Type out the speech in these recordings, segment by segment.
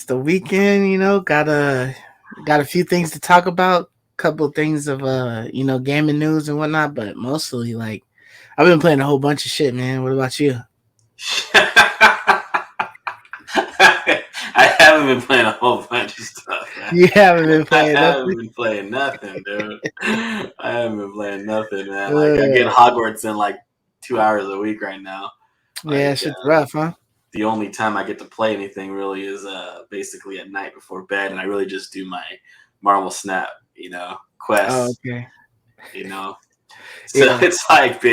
It's the weekend, got a few things to talk about, couple of things of gaming news and whatnot, but mostly like I've been playing a whole bunch of shit, man. What about you? I haven't been playing a whole bunch of stuff, man. You haven't been I playing haven't nothing? been playing nothing, dude. I haven't been playing nothing, man. Like I get Uh, Hogwarts in like 2 hours a week right now. yeah, Like shit's rough, huh? the only time I get to play anything really is basically at night before bed, and I really just do my Marvel Snap, Oh, quests, okay. you know. So Yeah. it's like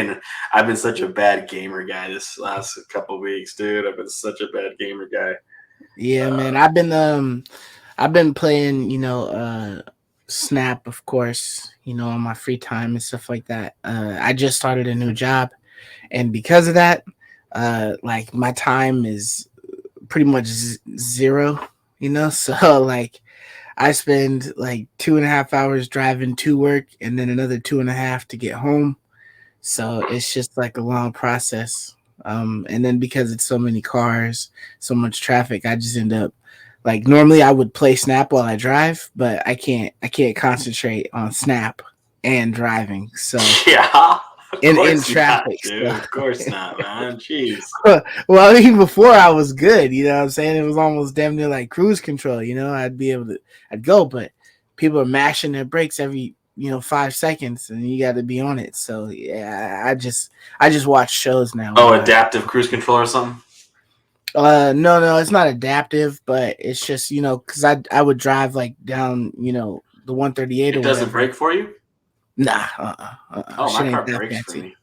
I've been such a bad gamer guy this last couple of weeks, dude. I've been such a bad gamer guy. Yeah, man. Uh, I've been playing, Snap, of course, on my free time and stuff like that. I just started a new job, and because of that, like my time is pretty much zero, so like I spend like 2.5 hours driving to work and then another 2.5 to get home, so it's just like a long process. And then because it's so many cars, so much traffic, I just end up like normally I would play Snap while I drive, but I can't concentrate on Snap and driving, so yeah, of in course not, traffic, dude. so Of course not, man. Jeez. well, even before I was good, what I'm saying? It was almost damn near like cruise control, I'd be able to, I'd go, but people are mashing their brakes every, 5 seconds and you got to be on it. So yeah, I just watch shows now Oh, while adaptive cruise control or something? no, it's not adaptive, but it's just, cause I would drive like down, the 138 It or doesn't whatever. break for you? Nah, Oh, my shit car ain't that breaks for fancy. me.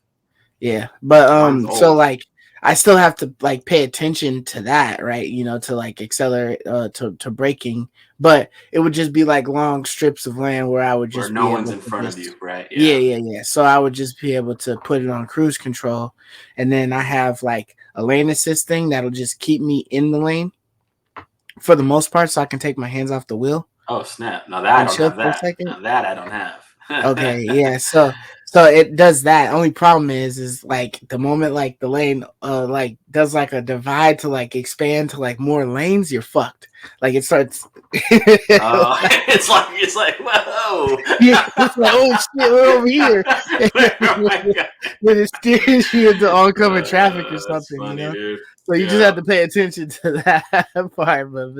Yeah, but Mine's so old. like I still have to like pay attention to that, right? To like accelerate to braking, but it would just be like long strips of land where I would Where just no be one's able in to front of just you, right? yeah, Yeah. yeah, yeah. So I would just be able to put it on cruise control, and then I have like a lane assist thing that'll just keep me in the lane for the most part, so I can take my hands off the wheel Oh, snap. Now that I and don't chill have for a that. second. Now that I don't have. Okay, yeah. So it does that. Only problem is like the moment like the lane like does like a divide to like expand to like more lanes, you're fucked. Like it starts It's like, whoa. yeah, it's like oh shit, we're over here. Oh my god. When it steers you into oncoming traffic or That's funny, something. dude. So you just Yeah. have to pay attention to that part. But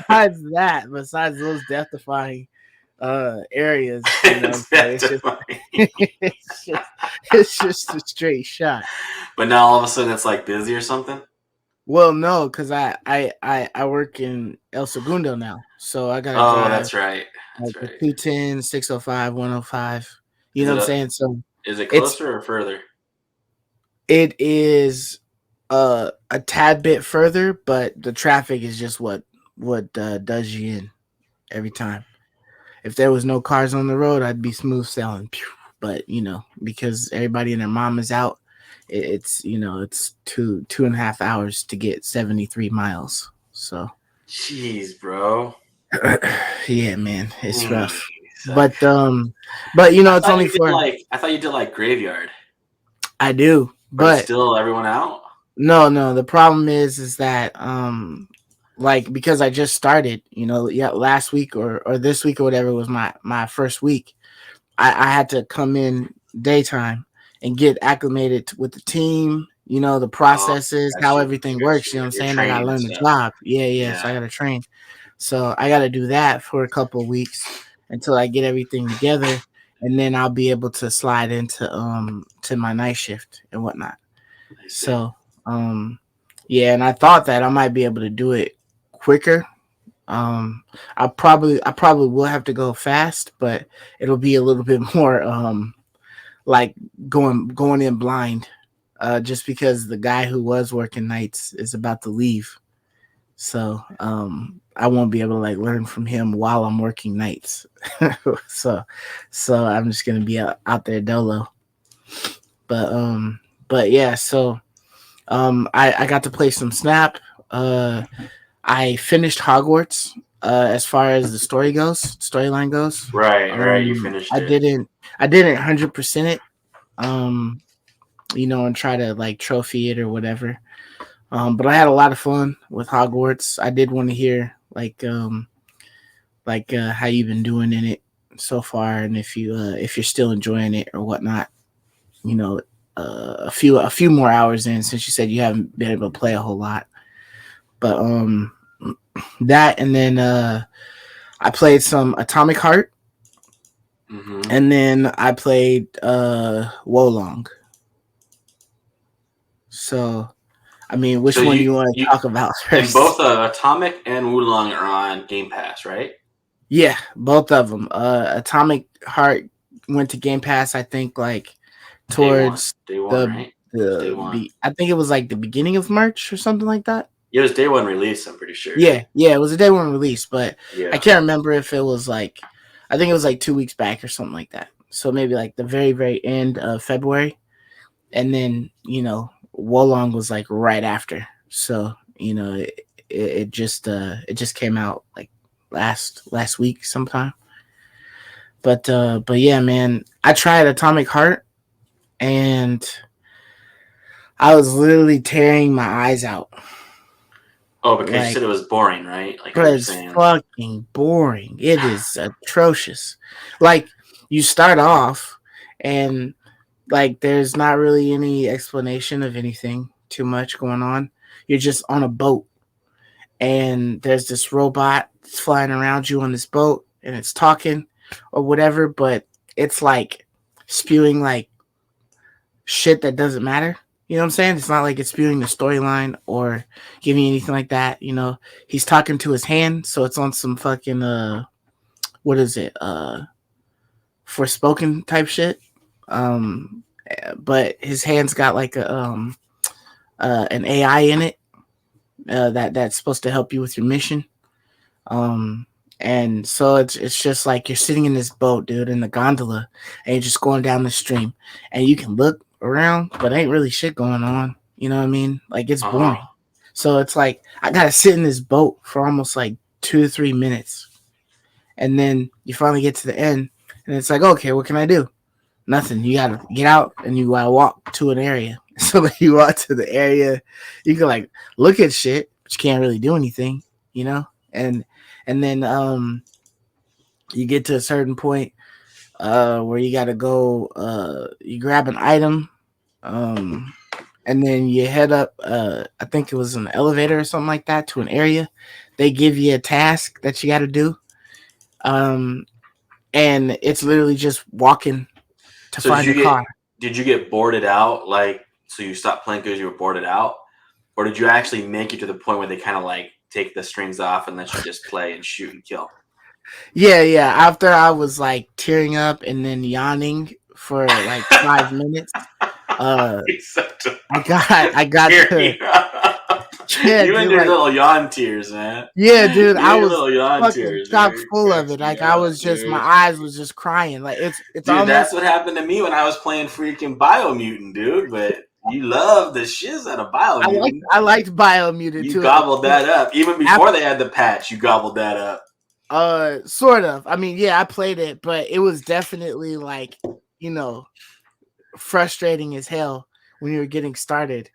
besides those death-defying areas, It's it's just funny. it's just it's just a straight shot. But now all of a sudden it's like busy or something? Well, no, because I work in El Segundo now, so I gotta Oh, drive that's right. That's like the right. 210, 605, 105. You Is know it what I'm a saying? So is it it's closer or further? it is a tad bit further, but the traffic is just what does you in every time. If there was no cars on the road, I'd be smooth sailing. But because everybody and their mom is out, it's 2.5 hours to get 73 miles. So Jeez, bro. yeah, man, it's Jeez. rough. But it's only for I thought you did like graveyard. I do. But it's But still everyone out? no, the problem is that like because I just started, yeah, last week or this week or whatever was my first week. I had to come in daytime and get acclimated with the team, the Oh, processes, got how you. everything Got works. you. I'm You're saying? I gotta training and learn the stuff. job. Yeah, yeah. So Yeah. I gotta train. So I gotta do that for a couple of weeks until I get everything together, and then I'll be able to slide into to my night shift and whatnot. I see. So um yeah, and I thought that I might be able to do it quicker. um I probably will have to go fast, but it'll be a little bit more like going in blind, just because the guy who was working nights is about to leave. So I won't be able to like learn from him while I'm working nights. so so I'm just gonna be out there dolo. But yeah, so I got to play some Snap. I finished Hogwarts. As far as the storyline goes, Right. You finished I it. didn't 100% it. And try to like trophy it or whatever. But I had a lot of fun with Hogwarts. I did want to hear how you've been doing in it so far, and if you're still enjoying it or whatnot. You know, a few more hours in, since you said you haven't been able to play a whole lot. But that, and then I played some Atomic Heart, Hmm. and then I played Wolong. So I mean, So which one do you want to you talk about and both first? Atomic and Wolong are on Game Pass, right? Yeah, both of them. Atomic Heart went to Game Pass. I think like towards Day one, the right? It was day one. I think it was like the beginning of March or something like that. It was day one release. I'm pretty sure. Yeah, it was a day one release, but I Yeah. can't remember if it was like, I think it was like 2 weeks back or something like that. So maybe like the very, very end of February. And then, Wolong was like right after. So, it just came out like last week sometime. But yeah, man, I tried Atomic Heart and I was literally tearing my eyes out. Oh, because you Like, said it was boring, right? Like you but were it's saying. fucking boring. It is atrocious. Like, you start off and like there's not really any explanation of anything too much going on. You're just on a boat and there's this robot that's flying around you on this boat and it's talking or whatever, but it's like spewing like shit that doesn't matter. You know what I'm saying? It's not like it's spewing the storyline or giving anything like that. He's talking to his hand, so it's on some fucking what is it? Forspoken type shit. Um, but his hand's got like an AI in it that's supposed to help you with your mission. Um, and so it's just like you're sitting in this boat, dude, in the gondola, and you're just going down the stream, and you can look around, but ain't really shit going on. You know what I mean? Like it's Uh huh. boring. So it's like I gotta sit in this boat for almost like 2 to 3 minutes, and then you finally get to the end, and it's like, okay, what can I do? Nothing. You gotta get out and you gotta walk to an area. So like you walk to the area, you can like look at shit, but you can't really do anything, you know? And then you get to a certain point where you gotta go you grab an item, um and then you head up I think it was an elevator or something like that to an area. They give you a task that you gotta do. Um and it's literally just walking to So find a car. did you get boarded out? Like, so you stopped playing because you were boarded out, or did you actually make it to the point where they kind of like take the strings off and let you just play and shoot and kill? Yeah. After I was like tearing up and then yawning for like 5 minutes, uh, Except I got to teary. yeah, You and dude, your like little yawn tears, man. yeah, dude, You I and your was little yawn fucking tears, chock dude. full of Cracks it. me Like I up, was just my dude. eyes was just crying. Like it's Dude, that's almost what happened to me when I was playing freaking Biomutant, dude. But you love the shiz out of Biomutant. I liked Biomutant You to an gobbled extent. that up. Even After, before they had the patch, you gobbled that up. sort of. I mean, yeah, I played it, but it was definitely like you know frustrating as hell when you were getting started.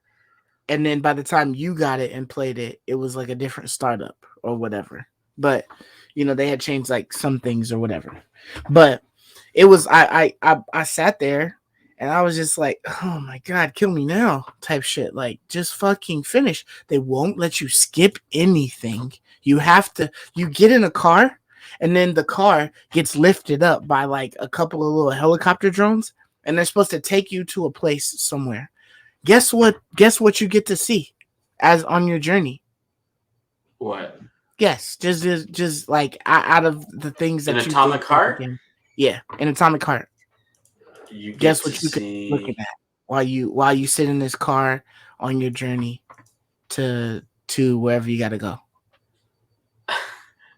And then by the time you got it and played it, it was like a different startup or whatever. But they had changed like some things or whatever. But it was I sat there and I was just like, oh my god, kill me now type shit. Like just fucking finish. They won't let you skip anything. You get in a car and then the car gets lifted up by like a couple of little helicopter drones and they're supposed to take you to a place somewhere. Guess what you get to see as on your journey. What? Yes, just like out of the things In that you did Atomic throughout the Heart, game. Yeah, an atomic heart. you get Guess to what you could be looking see at while you sit in this car on your journey to wherever you got to go.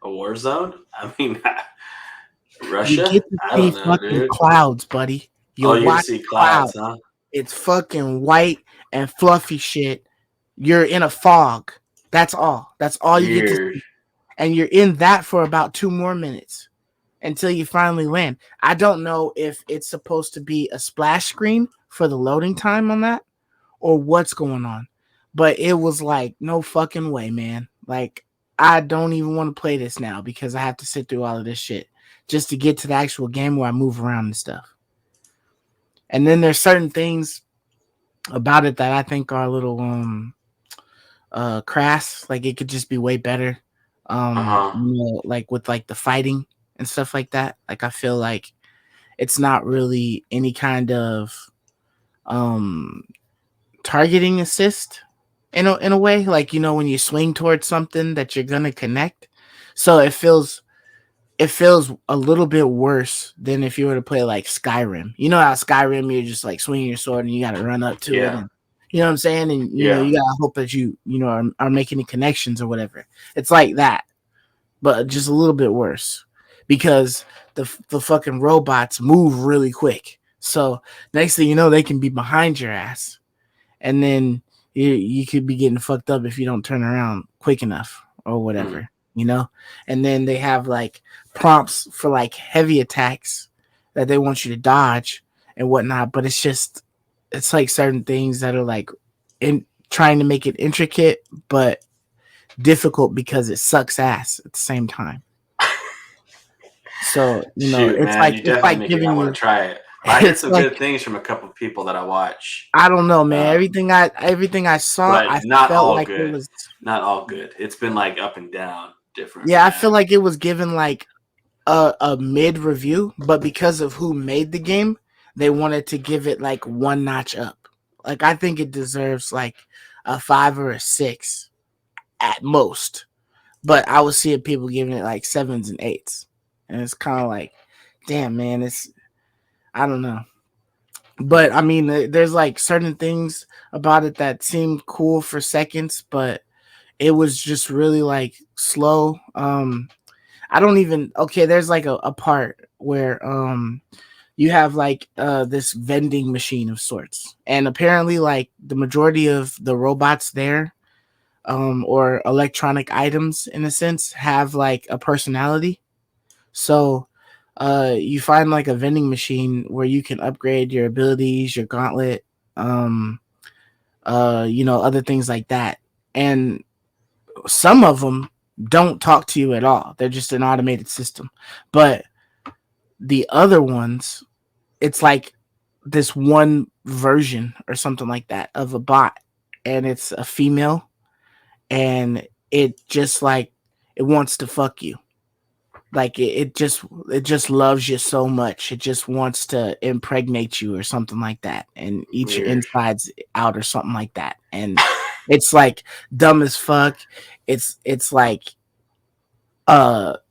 a war zone. I mean, You Russia. get to I see don't know, fucking dude. clouds, buddy. You Oh, you get to watch see clouds, clouds. huh? It's fucking white and fluffy shit. You're in a fog. That's all. That's all you get to Weird. see. And you're in that for about 2 more minutes until you finally land. I don't know if it's supposed to be a splash screen for the loading time on that or what's going on. but it was like no fucking way, man. Like I don't even want to play this now because I have to sit through all of this shit just to get to the actual game where I move around and stuff. And then there's certain things about it that I think are a little crass. Like it could just be way better. Uh-huh. Like with like the fighting and stuff like that. Like I feel like it's not really any kind of um targeting assist in a way. Like when you swing towards something that you're gonna connect. So it feels a little bit worse than if you were to play like Skyrim. You know how Skyrim you're just like swinging your sword and you got to run up to it, Yeah. and you know what I'm saying, and Yeah. you gotta hope that are making the connections or whatever. It's like that, but just a little bit worse because the fucking robots move really quick. So next thing you know, they can be behind your ass, and then you could be getting fucked up if you don't turn around quick enough or Mm. whatever. And then they have like prompts for like heavy attacks that they want you to dodge and whatnot, but it's like certain things that are like in trying to make it intricate but difficult because it sucks ass at the same time. So Shoot, it's man, like you it's definitely like make me giving want you to try it. I heard it's some like good things from a couple of people that I watch, I don't know, man. um, Everything I saw, but I not felt all like it good. was. Not all good. It's been like up and down, different. Yeah, I Yeah. feel like it was given like a mid review, but because of who made the game, they wanted to give it like one notch up. Like I think it deserves like a 5 or a 6 at most. But I was seeing people giving it like 7s and 8s. And it's kind of like, damn, man, I don't know. But I mean, there's like certain things about it that seem cool for seconds, but it was just really like slow. I don't even okay, there's like a part where you have like this vending machine of sorts. And apparently like the majority of the robots there or electronic items in a sense have like a personality. So you find like a vending machine where you can upgrade your abilities, your gauntlet, um other things like that. And some of them don't talk to you at all. They're just an automated system. But the other ones, it's like this one version or something like that of a bot, and it's a female, and it just like it wants to fuck you. Like it just loves you so much. It just wants to impregnate you or something like that and eat your Weird. insides out or something like that. And it's like dumb as fuck. It's like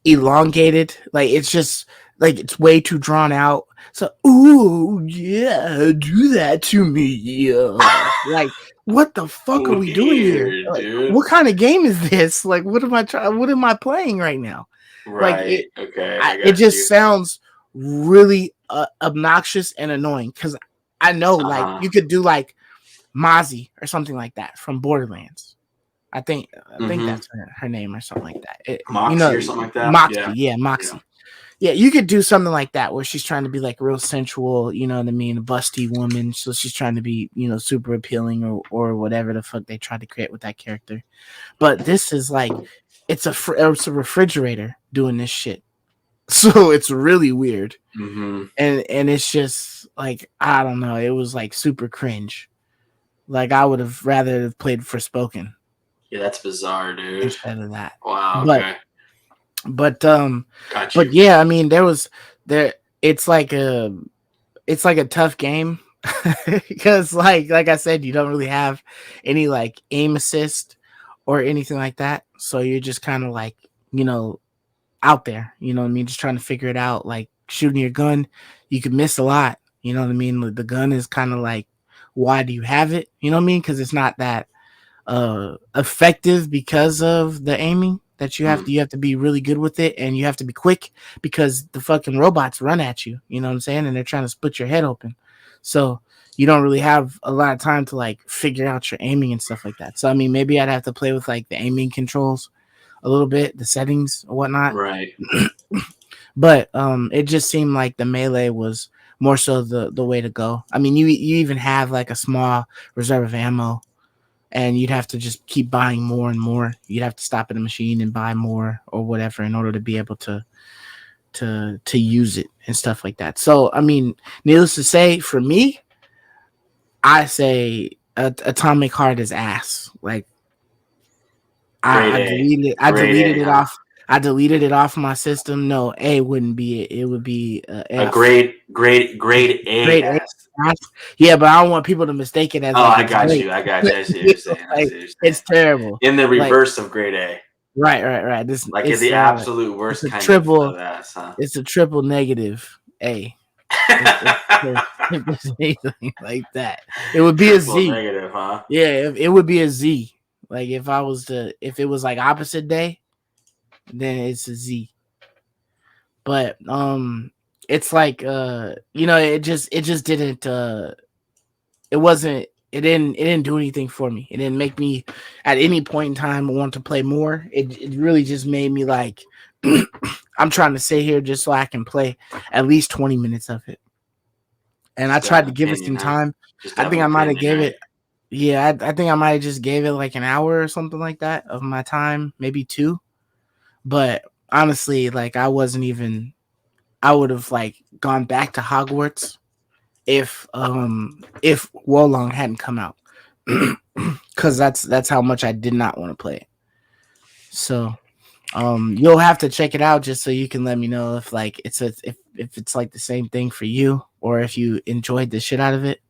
elongated. Like it's just like it's way too drawn out. So ooh yeah, do that to me. Like what the fuck are we doing here? Weird, Like dude. what kind of game is this? Like what am I playing right now? Like Right. Okay, I it got just you. sounds really obnoxious and annoying because I know like Uh-huh. you could do like Mozzie or something like that from Borderlands. I think Mm-hmm. that's her name or something like that. Moxie or something like that. Moxie, Yeah. yeah, Yeah. Moxie. Yeah, you could do something like that where she's trying to be like real sensual, you know what I mean, a busty woman. So she's trying to be, super appealing or whatever the fuck they tried to create with that character. But this is like it's a refrigerator doing this shit. So it's really weird. Mm-hmm. And it's just like I don't know, it was like super cringe. Like I would have rather have played Forspoken Yeah, that's bizarre, dude. instead of that. Wow. But Okay. but Got but you. yeah, I mean there it's like a tough game because like I said, you don't really have any like aim assist or anything like that. So you're just kind of like, you know, out there, you know what I mean? Just trying to figure it out. Like shooting your gun, you could miss a lot. You know what I mean? Like, the gun is kind of like, why do you have it? You know what I mean? Because it's not that effective because of the aiming that Mm. you have to be really good with it and you have to be quick because the fucking robots run at you, you know what I'm saying, and they're trying to split your head open. So you don't really have a lot of time to like figure out your aiming and stuff like that. So I mean, maybe I'd have to play with like the aiming controls a little bit, the settings or whatnot. Right. But it just seemed like the melee was more so the way to go. I mean, you even have like a small reserve of ammo and you'd have to just keep buying more and more. You'd have to stop at a machine and buy more or whatever in order to be able to use it and stuff like that. So I mean, needless to say, for me, I say Atomic Heart is ass. Like Grade I A. deleted it. I Grade deleted A, it huh? off. I deleted it off my system. No, A wouldn't be it. It would be A F. grade A Grade A. S. F. Yeah, but I don't want people to mistake it as Oh, like I it's got great. you. I got you. I see what you're saying. I Like see what you're it's saying. terrible. In the Like reverse of grade A. right. This Like in it's the absolute it's worst a kind triple. of ass, huh? It's a triple negative A. If there's anything like that, it would be a Triple Z. negative, huh? Yeah, it would be a Z. Like if it was like opposite day, then it's a Z. But it's like it just didn't it didn't do anything for me. It didn't make me at any point in time want to play more. It really just made me like I'm trying to sit here just so I can play at least 20 minutes of it. And I Just to have tried to an give it opinion, some huh? time. Just to I have an think I might have opinion, gave right? it yeah, I think I might have just gave it like an hour or something like that of my time, maybe two. But honestly, like I would have like gone back to Hogwarts if Wolong hadn't come out. Cause that's how much I did not want to play it. So you'll have to check it out just so you can let me know if like if it's like the same thing for you or if you enjoyed the shit out of it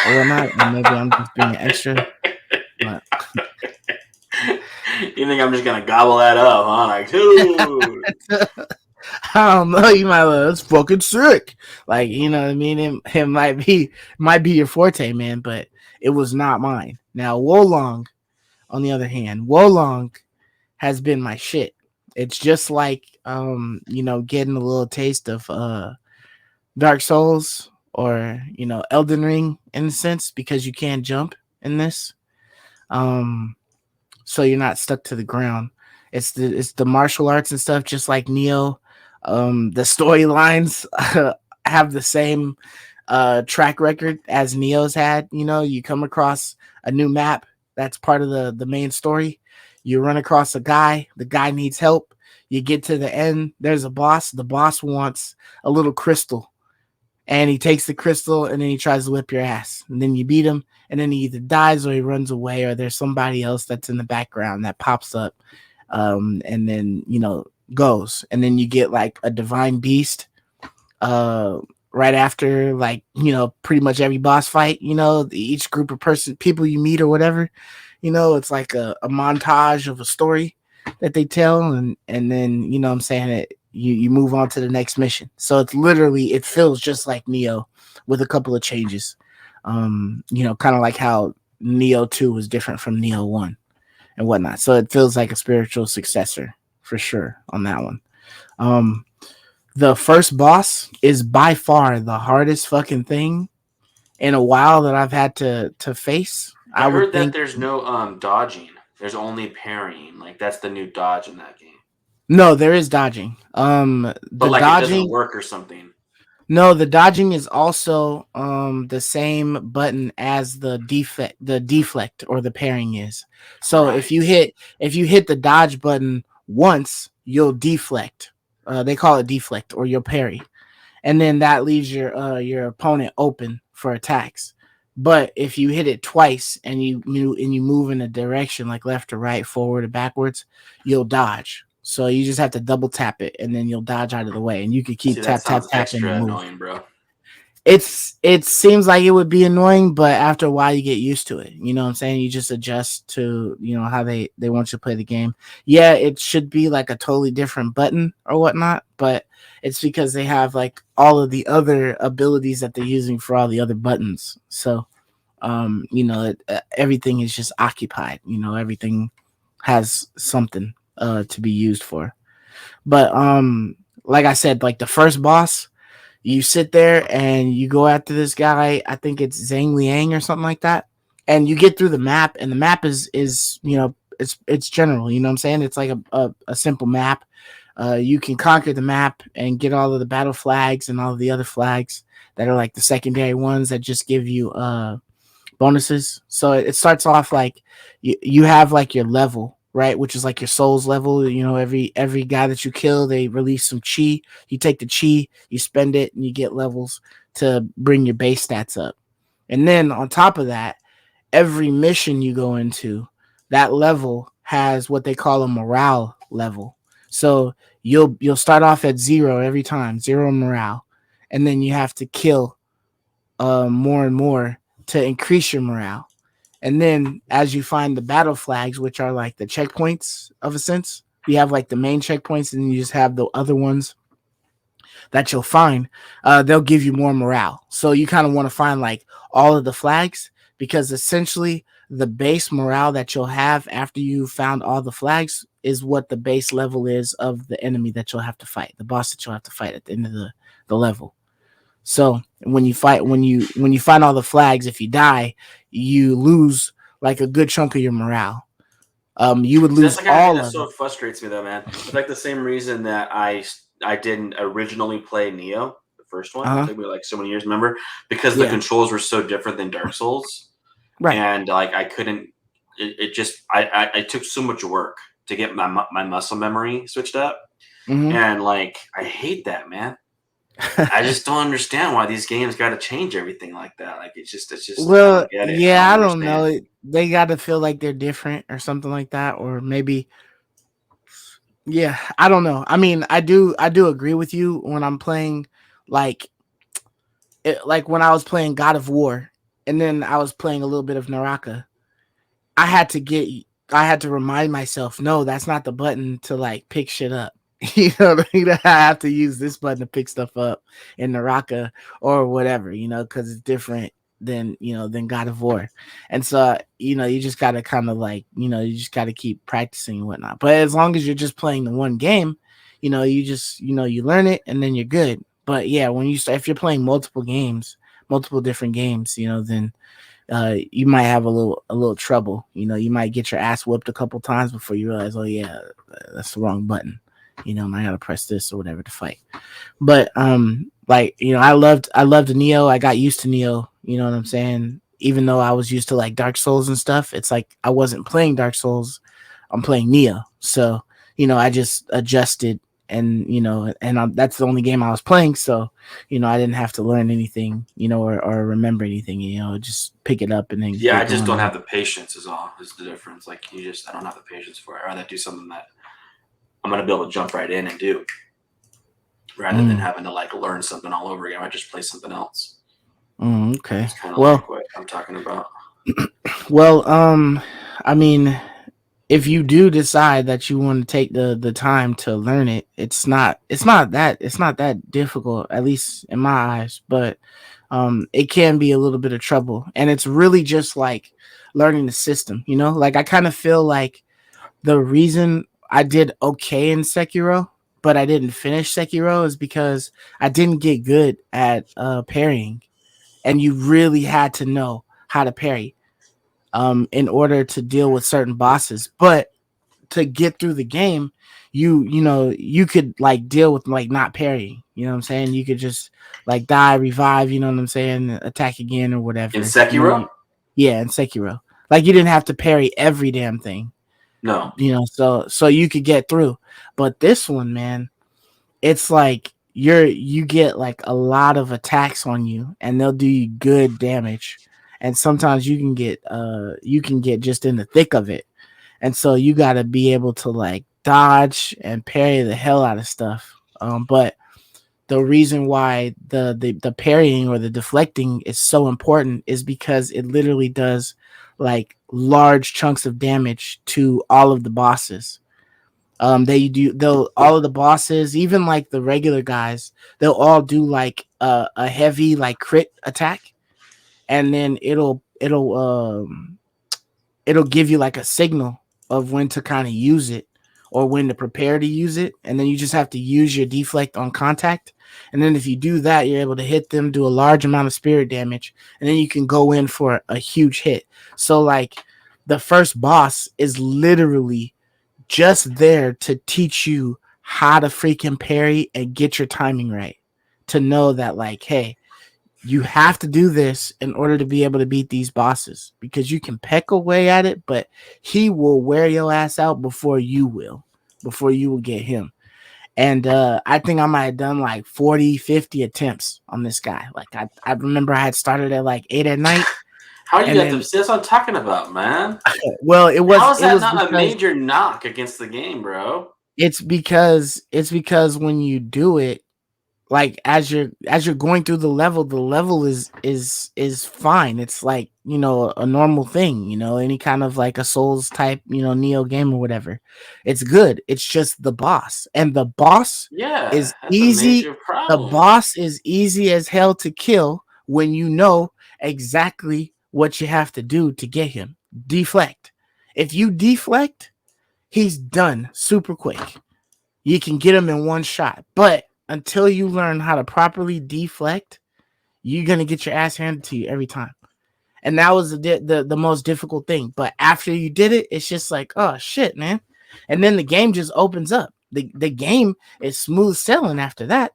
or whatnot, and maybe I'm just being extra. But You think I'm just gonna gobble that up, huh? Like, dude. I don't know. You might like, that's fucking sick. Like, you know what I mean? It might be your forte, man, but it was not mine. Now, Wolong, on the other hand, Wolong has been my shit. It's just like getting a little taste of Dark Souls or, Elden Ring in a sense, because you can't jump in this. Um so you're not stuck to the ground. It's the martial arts and stuff, just like Neo. The storylines have the same track record as Neo's had. You come across a new map that's part of the main story. You run across a guy. The guy needs help. You get to the end. There's a boss. The boss wants a little crystal, and he takes the crystal and then he tries to whip your ass, and then you beat him, and then he either dies or he runs away, or there's somebody else that's in the background that pops up, and then goes, and then you get like a divine beast uh right after, like, pretty much every boss fight. Each group of people you meet or whatever, it's like a montage of a story that they tell, and then I'm saying it, you move on to the next mission. So it feels just like Neo with a couple of changes. Kind of like how Neo 2 was different from Neo 1 and whatnot. So it feels like a spiritual successor for sure on that one. um the first boss is by far the hardest fucking thing in a while that I've had to face. I I would heard that think. there's no dodging. There's only parrying. Like that's the new dodge in that game. No, there is dodging. But The like it doesn't dodging. work or something. No, the dodging is also the same button as the deflect or the pairing is. So if you Right. hit the dodge button once, you'll deflect. They call it deflect, or you'll parry, and then that leaves your opponent open for attacks. But if you hit it twice and you move in a direction like left or right, forward or backwards, you'll dodge. So you just have to double tap it, and then you'll dodge out of the way, and you can See, keep that tap tap sounds tapping extra and move. annoying, bro. It seems like it would be annoying, but after a while you get used to it. You know what I'm saying? You just adjust to how they want you to play the game. Yeah, it should be like a totally different button or whatnot, but it's because they have like all of the other abilities that they're using for all the other buttons. So everything is just occupied. Everything has something to be used for. But like I said, like the first boss, you sit there and you go after this guy. I think it's Zhang Liang or something like that. And you get through the map, and the map is it's general. You know what I'm saying? It's like a simple map. You can conquer the map and get all of the battle flags and all of the other flags that are like the secondary ones that just give you bonuses. So it starts off like you have like your level, right, which is like your souls level. You know, every guy that you kill, they release some chi. You take the chi, you spend it, and you get levels to bring your base stats up. And then on top of that, every mission you go into, that level has what they call a morale level. So you'll start off at zero every time, zero morale, and then you have to kill more and more to increase your morale. And then as you find the battle flags, which are like the checkpoints of a sense, you have like the main checkpoints, and you just have the other ones that you'll find. They'll give you more morale. So you kind of want to find like all of the flags, because essentially the base morale that you'll have after you found all the flags is what the base level is of the enemy that you'll have to fight, the boss that you'll have to fight at the end of the level. So when you find all the flags, if you die, you lose like a good chunk of your morale. You would See, that's lose the kind of thing all that of so it. frustrates me, though, man. It's like the same reason that I didn't originally play Neo, the first one. It Uh huh. took me like so many years, remember, because the Yeah. controls were so different than Dark Souls, Right. and like I couldn't. It just I took so much work to get my muscle memory switched up, Mm-hmm. and like I hate that, man. I just don't understand why these games got to change everything like that. Like it's just I Well, don't get it. I don't yeah, I don't understand. know. They got to feel like they're different or something like that, or maybe, yeah, I don't know. I mean, I do agree with you when I'm playing, like, like when I was playing God of War, and then I was playing a little bit of Naraka. I had to get, I had to remind myself, no, that's not the button to like pick shit up. You know what I mean? I have to use this button to pick stuff up in Naraka or whatever, because it's different than God of War. And so, you just gotta kind of like, you just gotta keep practicing and whatnot. But as long as you're just playing the one game, you just, you learn it and then you're good. But yeah, when you start, if you're playing multiple games, multiple different games, then you might have a little trouble. You might get your ass whipped a couple times before you realize, oh yeah, that's the wrong button. And I gotta press this or whatever to fight. But like I loved Neo. I got used to Neo. You know what I'm saying? Even though I was used to like Dark Souls and stuff, it's like I wasn't playing Dark Souls. I'm playing Neo. So I just adjusted, and that's the only game I was playing. So I didn't have to learn anything, or remember anything. Just pick it up and then Yeah, I get just going don't on. have the patience. Is all is the difference. Like I don't have the patience for it. I'd rather do something that I'm gonna be able to jump right in and do, rather than Mm, having to like learn something all over again. I just play something else. okay. It's kind of Well, like what I'm talking about. well, I mean, if you do decide that you want to take the time to learn it, it's not that difficult, at least in my eyes. But it can be a little bit of trouble, and it's really just like learning the system. Like I kind of feel like the reason I did okay in Sekiro, but I didn't finish Sekiro, is because I didn't get good at parrying, and you really had to know how to parry in order to deal with certain bosses. But to get through the game, you could like deal with like not parrying. You know what I'm saying? You could just like die, revive. You know what I'm saying? Attack again or In whatever. Sekiro, Yeah, in Sekiro, like you didn't have to parry every damn thing. no. So you could get through. But this one, man, it's like you get like a lot of attacks on you, and they'll do you good damage. And sometimes you can get just in the thick of it, and so you got to be able to like dodge and parry the hell out of stuff. But the reason why the parrying or the deflecting is so important is because it literally does like large chunks of damage to all of the bosses. They'll all of the bosses, even like the regular guys, they'll all do like a heavy like crit attack, and then it'll give you like a signal of when to kind of use it or when to prepare to use it. And then you just have to use your deflect on contact. And then if you do that, you're able to hit them, do a large amount of spirit damage, and then you can go in for a huge hit. So like the first boss is literally just there to teach you how to freaking parry and get your timing right. To know that like, hey, You have to do this in order to be able to beat these bosses because you can peck away at it, but he will wear your ass out before you will get him. And I think I might have done like 40, 50 attempts on this guy. Like I remember I had started at like 8 at night, How you and got to then see? That's what I'm talking about, man. well, How is it that was not a because major knock against the game, bro? it's because when you do it, like as you're going through the level is fine. It's like, you know, a normal thing, you know, any kind of like a Souls type, you know, Neo game or whatever. It's good. It's just the boss. And the boss Yeah, is that's a easy. major The problem. boss is easy as hell to kill when you know exactly what you have to do to get him. Deflect. If you deflect, he's done super quick. You can get him in one shot. But until you learn how to properly deflect, you're gonna get your ass handed to you every time. And that was the most difficult thing. But after you did it, it's just like, oh shit, man. And then the game just opens up. The game is smooth sailing after that.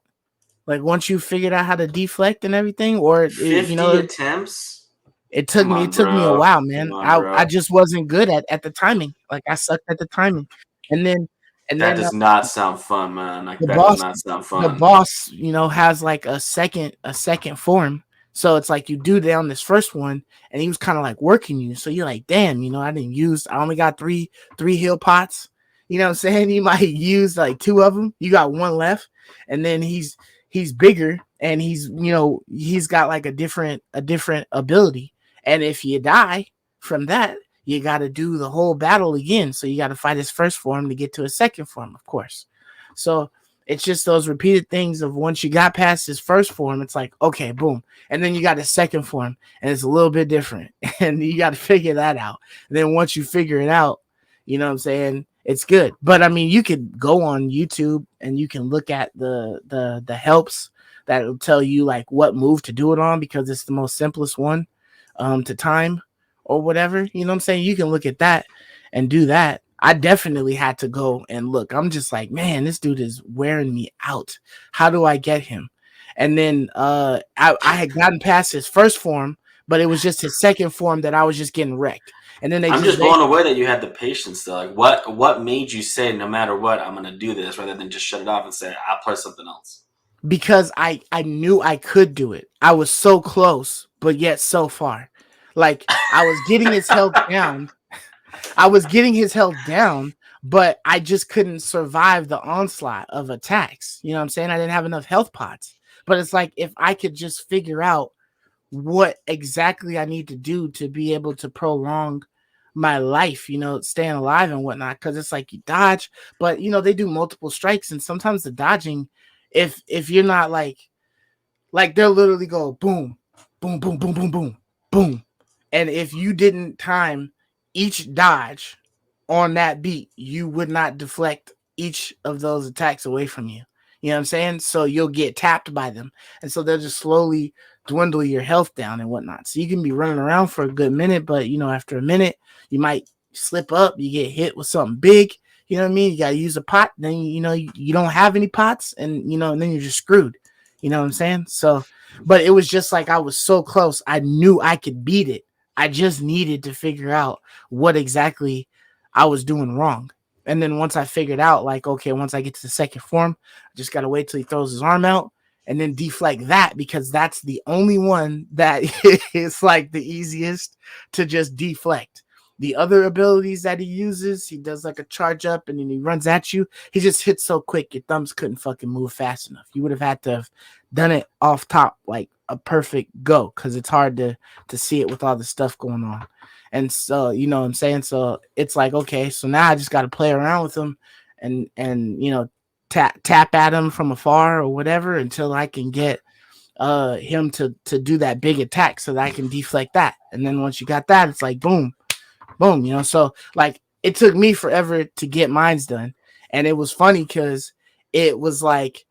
Like once you figured out how to deflect and everything, or you 50 know, attempts? it Come it on, took me a bro. while, Come man. on, I bro. just wasn't good at the timing. Like I sucked at the timing. And then and That then does not sound fun, man. Like the that does boss not sound the fun. boss, you know, has like a second form. So it's like you do down this first one and he was kind of like working you. So you're like, damn, you know, I only got three heal pots. You know what I'm saying? You might use like two of them. You got one left. And then he's bigger and he's, you know, he's got like a different ability. And if you die from that, you got to do the whole battle again. So you got to fight his first form to get to his second form, of course. So it's just those repeated things of once you got past his first form, it's like, okay, boom. And then you got a second form and it's a little bit different. And you got to figure that out. And then once you figure it out, you know what I'm saying? It's good. But I mean, you could go on YouTube and you can look at the helps that will tell you like what move to do it on because it's the most simplest one to time or whatever. You know what I'm saying? You can look at that and do that. I definitely had to go and look. I'm just like, man, this dude is wearing me out. How do I get him? And then I had gotten past his first form, but it was just his second form that I was just getting wrecked. And then they I'm just just blown basically away that you had the patience though. Like what made you say no matter what I'm gonna do this rather than just shut it off and say I'll play something else? because I knew I could do it. I was so close, but yet so far. Like I was getting his health down. I was getting his health down, but I just couldn't survive the onslaught of attacks. You know what I'm saying? I didn't have enough health pots. But it's like if I could just figure out what exactly I need to do to be able to prolong my life, you know, staying alive and whatnot. Cause it's like you dodge, but you know, they do multiple strikes, and sometimes the dodging, if you're not like they'll literally go boom, boom, boom, boom, boom, boom, boom. And if you didn't time each dodge on that beat, you would not deflect each of those attacks away from you. You know what I'm saying? So you'll get tapped by them. And so they'll just slowly dwindle your health down and whatnot. So you can be running around for a good minute, but you know, after a minute, you might slip up, you get hit with something big. You know what I mean? You gotta use a pot, then you know you don't have any pots, and you know, and then you're just screwed. You know what I'm saying? So, but it was just like I was so close. I knew I could beat it. I just needed to figure out what exactly I was doing wrong. And then once I figured out, like, okay, once I get to the second form, I just gotta wait till he throws his arm out and then deflect that because that's the only one that is like the easiest to just deflect. The other abilities that he uses, he does like a charge up and then he runs at you. He just hits so quick, your thumbs couldn't fucking move fast enough. You would have had to have done it off top, like a perfect go, because it's hard to see it with all the stuff going on. And so, you know what I'm saying? So it's like, okay, so now I just got to play around with him and you know, tap at him from afar or whatever until I can get him to do that big attack so that I can deflect that. And then once you got that, it's like boom, boom, you know. So like it took me forever to get mines done. And it was funny because it was like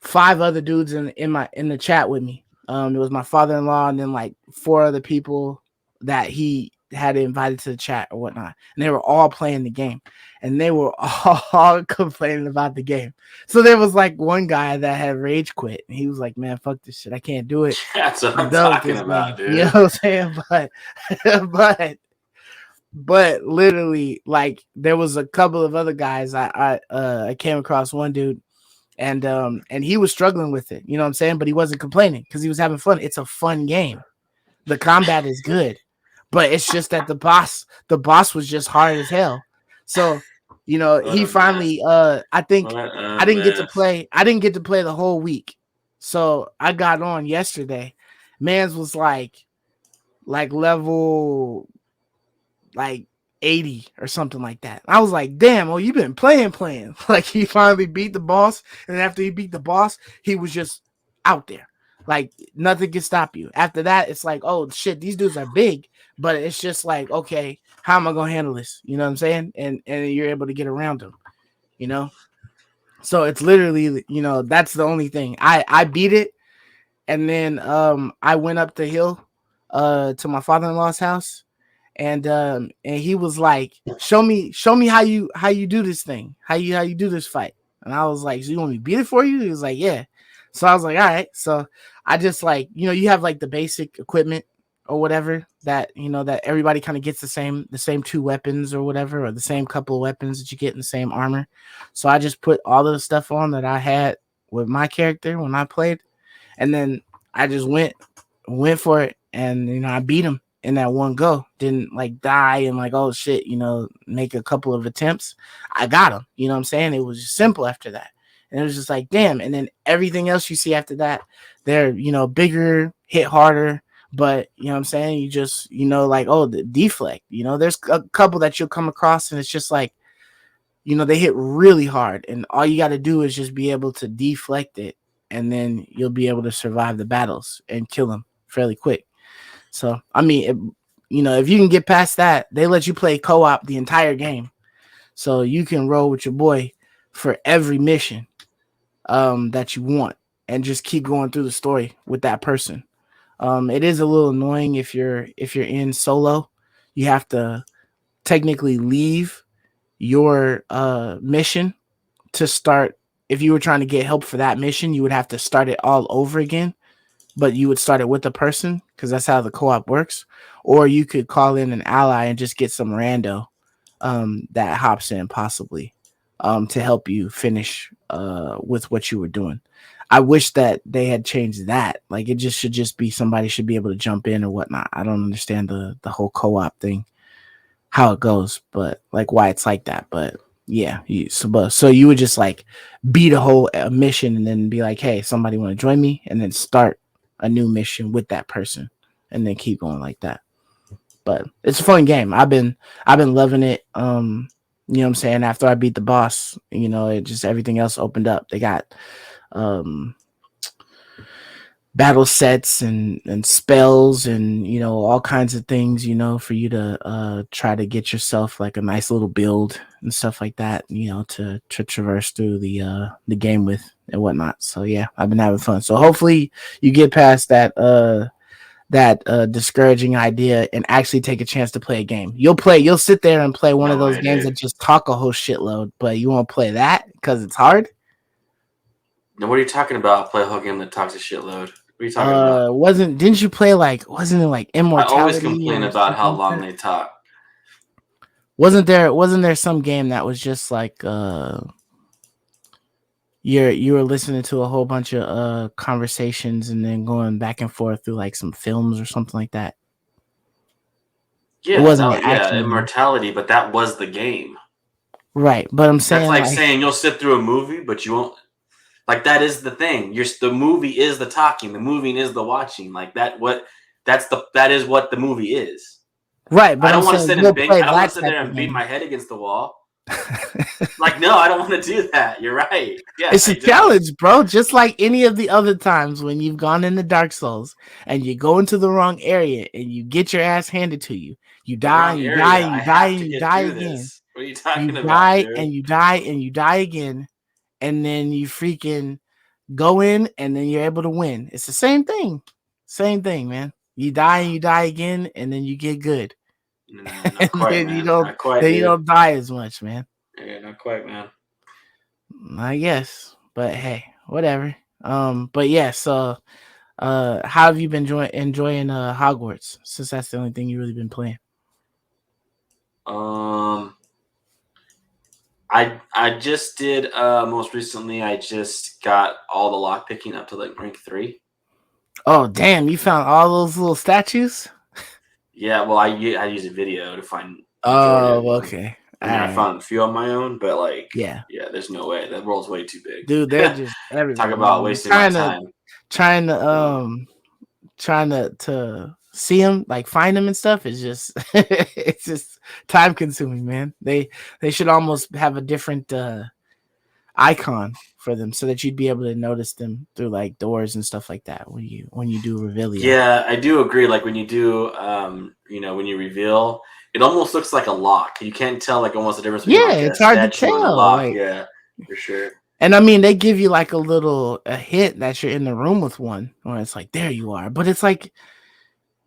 five other dudes in the chat with me. It was my father-in-law and then like four other people that had it invited to the chat or whatnot, and they were all playing the game, and they were all complaining about the game. So there was like one guy that had rage quit, and he was like, "Man, fuck this shit, I can't do it. That's what I'm I'm done with talking this about, game." You know dude. what I'm saying? But but literally, like there was a couple of other guys. I came across one dude, and he was struggling with it. You know what I'm saying? But he wasn't complaining because he was having fun. It's a fun game. The combat is good, but it's just that the boss was just hard as hell. So, What he a mess. finally I think What a I didn't get to mess. play. I didn't get to play the whole week. So I got on yesterday. Man's was like level like 80 or something like that. I was like, damn, oh, you've been playing. Like he finally beat the boss, and after he beat the boss, he was just out there. Like nothing can stop you. After that, it's like, oh shit, these dudes are big, but it's just like, okay, how am I gonna handle this? You know what I'm saying? And you're able to get around them, you know? So it's literally, that's the only thing. I beat it, and then I went up the hill to my father-in-law's house, and he was like, show me how you do this thing, how you do this fight. And I was like, so you want me to beat it for you? He was like, yeah. So I was like, all right. So I just like, you have like the basic equipment or whatever that that everybody kind of gets the same two weapons or whatever, or the same couple of weapons that you get in the same armor. So I just put all of the stuff on that I had with my character when I played, and then I just went for it, and I beat him in that one go. Didn't like die and like, oh shit, make a couple of attempts. I got him. You know what I'm saying? It was just simple after that. And it was just like, damn. And then everything else you see after that, they're, bigger, hit harder. But you know what I'm saying? You just, like, oh, the deflect. There's a couple that you'll come across, and it's just like, they hit really hard. And all you got to do is just be able to deflect it. And then you'll be able to survive the battles and kill them fairly quick. So, I mean, if you can get past that, they let you play co-op the entire game. So you can roll with your boy for every mission that you want, and just keep going through the story with that person. It is a little annoying if you're in solo. You have to technically leave your mission to start. If you were trying to get help for that mission, you would have to start it all over again, but you would start it with a person because that's how the co-op works. Or you could call in an ally and just get some rando that hops in possibly to help you finish with what you were doing. I wish that they had changed that. Like it just should just be somebody should be able to jump in or whatnot. I don't understand the whole co-op thing, how it goes, but like why it's like that. But yeah, so you would just like beat a whole mission and then be like, hey, somebody want to join me, and then start a new mission with that person, and then keep going like that. But it's a fun game. I've been loving it. You know what I'm saying? After I beat the boss, it just everything else opened up. They got um battle sets and spells and all kinds of things for you to try to get yourself like a nice little build and stuff like that, to traverse through the game with and whatnot. So yeah, I've been having fun. So hopefully you get past that discouraging idea and actually take a chance to play a game. You'll sit there and play one of No those way, games dude. that just talk a whole shitload, but you won't play that because it's hard. Now, what are you talking about? Play a whole game that talks a shitload. What are you talking about? Didn't you play like, wasn't it like I always Immortality complain or about something how like long that? they talk. Wasn't there some game that was just like you were listening to a whole bunch of conversations and then going back and forth through like some films or something like that? It Yeah, wasn't an yeah, action game. immortality, but that was the game. Right, but I'm That's saying like like saying you'll sit through a movie, but you won't. Like that is the thing. The movie is the talking. The movie is the watching. Like that. That is what the movie is. right, but I I'm don't want to saying sit and you'll think. play I don't want that to sit type there of and beat game. my head against the wall. Like no, I don't want to do that. You're right. Yeah, It's a I don't. challenge, bro. Just like any of the other times when you've gone into Dark Souls and you go into the wrong area and you get your ass handed to you. You The die wrong and you die area. and I you die have and to you get die through again. this. What are you You talking about, die dude? and you die and you die again, and then you freaking go in and then you're able to win. It's the same thing. Same thing, man. You die and you die again, and then you get good. No, not and quite, man. Not quite, then you dude. don't die as much, man. Yeah, not quite, man. I guess, but hey, whatever. But yeah, so how have you been enjoying Hogwarts since that's the only thing you really been playing? Um, I just did most recently. I just got all the lock picking up to like rank 3. Oh damn, you found all those little statues? Yeah, well, I used a video to find majority of Oh, them, okay. All and then I right. found a few on my own. But like, Yeah. yeah, there's no way that world's way too big. Dude, they're just Talk everywhere, about man. wasting my time. Trying to So, trying to see them, like find them and stuff is just it's just time consuming, man. They should almost have a different icon for them so that you'd be able to notice them through like doors and stuff like that when you do Revelio. yeah, I do agree. Like when you do, when you reveal, it almost looks like a lock. You can't tell like almost the difference between Yeah, like a it's hard to statue and a tell. lock. Like, Yeah, for sure. and I mean, they give you like a hint that you're in the room with one, or it's like there you are. But it's like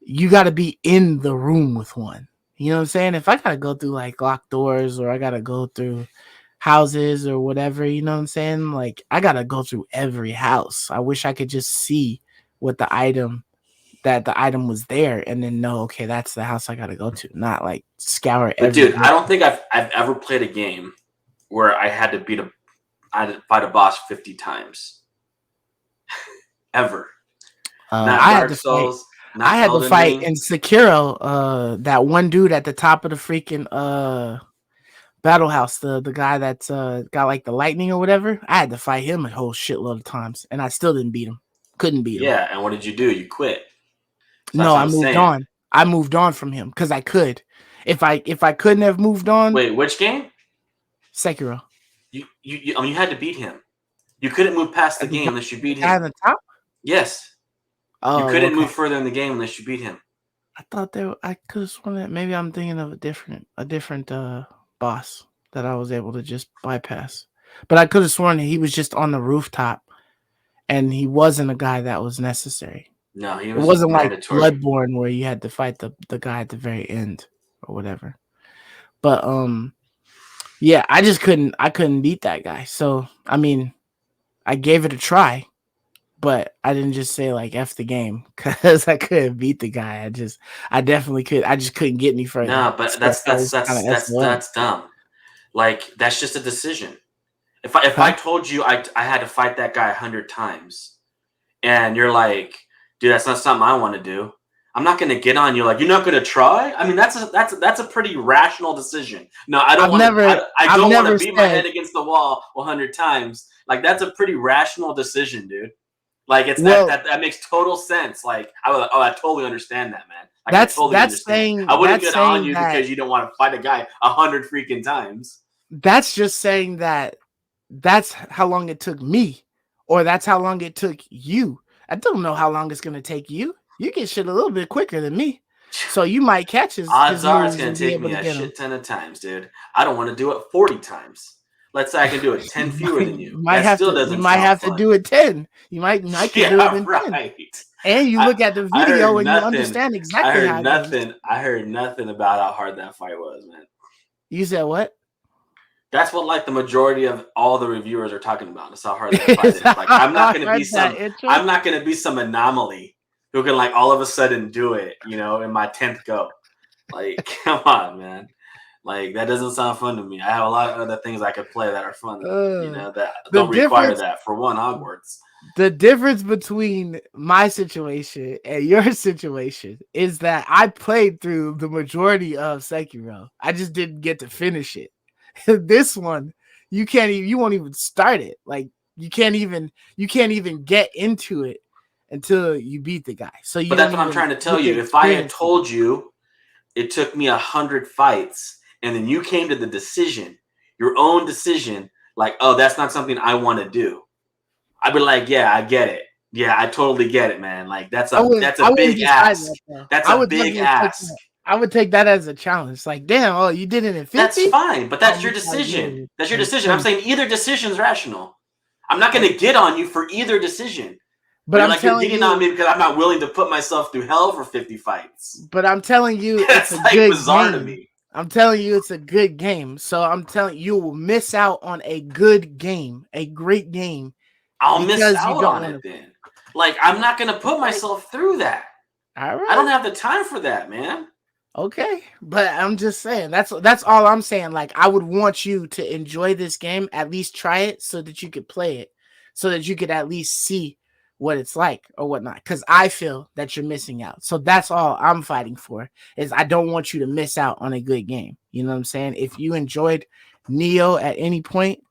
you got to be in the room with one. You know what I'm saying? If I got to go through like locked doors or I got to go through houses or whatever, you know what I'm saying? Like I got to go through every house. I wish I could just see what the item was there and then know, okay, that's the house I got to go to, not like scour But every dude, I room. don't think I've ever played a game where I had to fight a boss 50 times ever. Not I had Dark to fight Souls, not Elden in Ring. Sekiro, that one dude at the top of the freaking Battle House, the guy that's got like the lightning or whatever. I had to fight him a whole shitload of times, and I still didn't beat him. Couldn't beat him. Yeah, and what did you do? You quit. So that's No, what I I'm moved saying. on. I moved on from him because I could. If I couldn't have moved on, Wait, which game? Sekiro. I mean, you had to beat him. You couldn't move past the At the game top, unless you the beat guy him. on the top. Yes, you Oh, couldn't okay. move further in the game unless you beat him. I thought there. I could have sworn that maybe I'm thinking of a different boss that I was able to just bypass. But I could have sworn that he was just on the rooftop, and he wasn't a guy that was necessary. No, he It was wasn't like mandatory. Bloodborne where you had to fight the guy at the very end or whatever. But yeah, I couldn't beat that guy. So I mean, I gave it a try, but I didn't just say like F the game because I couldn't beat the guy. I definitely could. I just couldn't get any further. No, but So I was kind of SOL. that's dumb. Like that's just a decision. If I Huh? told you I had to fight that guy 100 times, and you're like, dude, that's not something I want to do. I'm not going to get on you like you're not going to try. I mean, that's a pretty rational decision. No, I don't want to. I I've don't want to never beat my said, head against the wall 100 times. Like that's a pretty rational decision, dude. Like it's well, that makes total sense. Like I totally understand that, man. Like I totally understand. I wouldn't that's get on saying you that because you don't want to fight a guy 100 freaking times. that's just saying that that's how long it took me, or that's how long it took you. I don't know how long it's gonna take you. You get shit a little bit quicker than me, so you might catch Odds his are it's moves going and to be take able me to a get him. shit ton of times, dude. I don't want to do it 40 times. Let's say I can do it 10 fewer than you. That still You doesn't might sound have to fun. do it 10. You could do it Yeah, in 10. right. And you I look at the I heard video and you nothing. understand I exactly heard how it goes. nothing. I heard nothing about how hard that fight was, man. You said what? That's what like the majority of all the reviewers are talking about. Is how hard that fight It's is. Like I'm not gonna be that some intro. I'm not gonna be some anomaly who can like all of a sudden do it, in my 10th go. Like, come on, man. Like that doesn't sound fun to me. I have a lot of other things I could play that are fun, Uh, that the don't require difference that. For one, Hogwarts. the difference between my situation and your situation is that I played through the majority of Sekiro. I just didn't get to finish it. This one, you won't even start it. Like you can't even get into it until you beat the guy. So you But don't that's what I'm even trying to tell get to you. If I had experience the game. told you it took me 100 fights, and then you came to the decision, your own decision, like, oh, that's not something I want to do. I'd be like, yeah, I get it. Yeah, I totally get it, man. Like that's I a wouldn't big decide ask. that though. That's I a would big definitely take ask. that. I would take that as a challenge. Like, damn, oh, you did it in That's 50? fine, but I'm that's your gonna try to do decision. it That's your in decision. I'm 20. saying either decision's rational. I'm not going to get on you for either decision. Or But you're I'm like, you're telling beating on you, me because I'm not willing to put myself through hell for 50 fights. but I'm telling you, it's That's a like good bizarre to game. me. I'm telling you, it's a good game. So I'm telling you, will miss out on a good game, a great game, I'll miss because you out don't on want it to. then. Like, I'm not going to put Okay, myself through that. all I don't right. have the time for that, man. Okay, but I'm just saying that's all I'm saying. Like, I would want you to enjoy this game, at least try it, so that you could play it, so that you could at least see what it's like or whatnot. Because I feel that you're missing out. So that's all I'm fighting for. Is I don't want you to miss out on a good game. You know what I'm saying? If you enjoyed Neo at any point,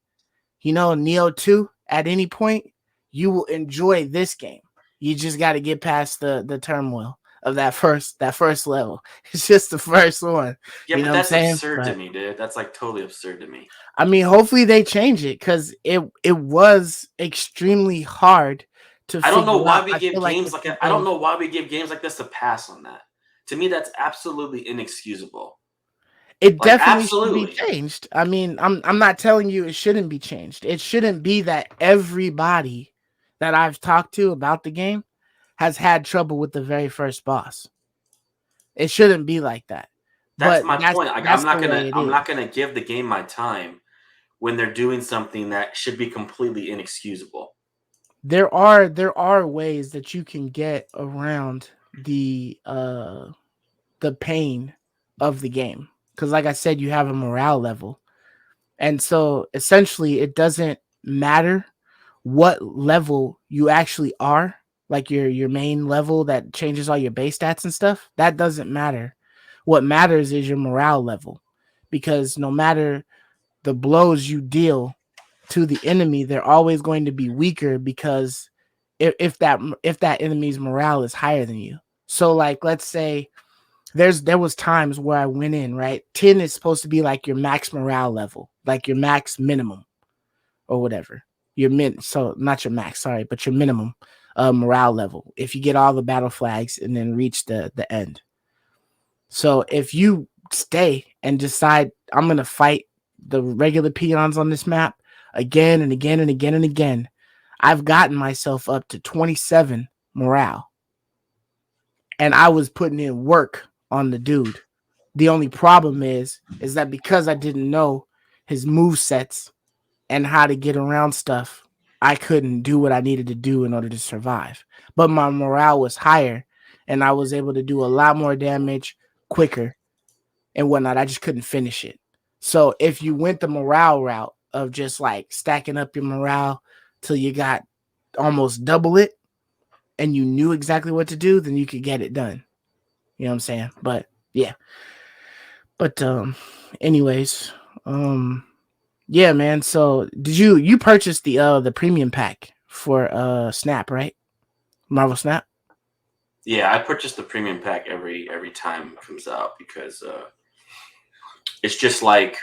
Neo 2 at any point, you will enjoy this game. You just got to get past the turmoil of that first level. It's just the first one. Yeah, You but know what I'm that's saying? absurd to But me, dude. That's like totally absurd to me. I mean, hopefully they change it, because it was extremely hard to I don't know figure why out. we I give feel like games if like they I don't gave know why we give games like this a pass on that. To me, that's absolutely inexcusable. it Like, definitely should be absolutely. changed. I mean, I'm not telling you it shouldn't be changed. It shouldn't be that everybody that I've talked to about the game has had trouble with the very first boss. It shouldn't be like that. That's But my that's point. Like, that's the way it I'm is. not gonna give the game my time when they're doing something that should be completely inexcusable. There are ways that you can get around the pain of the game. Cuz like I said, you have a morale level. And so essentially it doesn't matter what level you actually are, like your main level that changes all your base stats and stuff. That doesn't matter. What matters is your morale level, because no matter the blows you deal to the enemy, they're always going to be weaker, because if that enemy's morale is higher than you. So like, let's say there was times where I went in, right? 10 is supposed to be like your max morale level, like your max minimum or whatever. Your so not your max, sorry, but your minimum morale level. If you get all the battle flags and then reach the end. So if you stay and decide I'm gonna fight the regular peons on this map again and again and again and again, I've gotten myself up to 27 morale, and I was putting in work on the dude. The only problem is that because I didn't know his move sets and how to get around stuff, I couldn't do what I needed to do in order to survive. But my morale was higher, and I was able to do a lot more damage quicker and whatnot. I just couldn't finish it. So if you went the morale route of just like stacking up your morale till you got almost double it and you knew exactly what to do, then you could get it done. You know what I'm saying? But yeah. But anyways, um yeah, man. So did you purchased the premium pack for Snap, right? Marvel Snap? Yeah, I purchase the premium pack every time it comes out because it's just like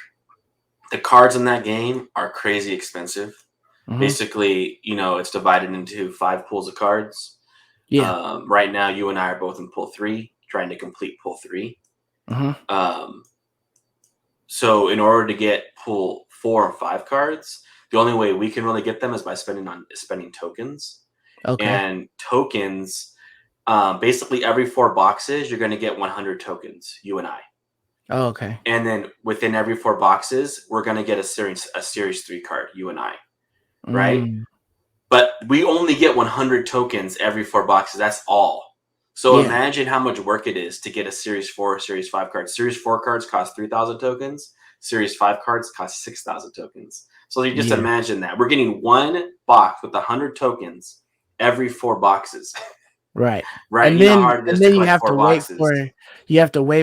the cards in that game are crazy expensive. Mm-hmm. Basically, it's divided into 5 pools of cards. Yeah. Right now, you and I are both in pool 3, trying to complete pool 3. Mm-hmm. Um, so in order to get pool 4 and 5 cards, the only way we can really get them is by spending tokens. Okay. And tokens, basically every 4 boxes, you're going to get 100 tokens, you and I. Oh, okay. And then within every 4 boxes, we're going to get a series 3 card, you and I, right? Mm, But we only get 100 tokens every 4 boxes. That's all. So yeah. imagine how much work it is to get a Series 4 or Series 5 card. Series 4 cards cost 3,000 tokens. Series 5 cards cost 6,000 tokens. So you just Yeah. imagine that. We're getting one box with 100 tokens every 4 boxes, Right. right? And You know how then hard it is and to then you collect have 4 to wait boxes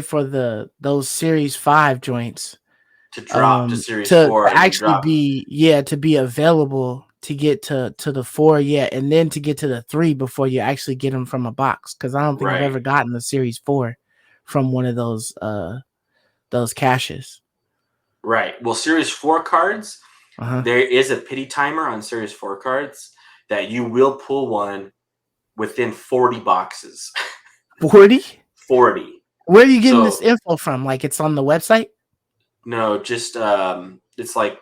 for those Series 5 joints to drop to Series to 4 and then actually drop. be, yeah, to be available to get to the 4, yeah, and then to get to the 3 before you actually get them from a box, cuz I don't think I've Right, ever gotten the Series 4 from one of those caches. right. Well, Series 4 cards, Uh-huh. there is a pity timer on Series 4 cards that you will pull one within 40 boxes. 40? 40. Where are you getting this So info from? Like, it's on the website? no, just it's like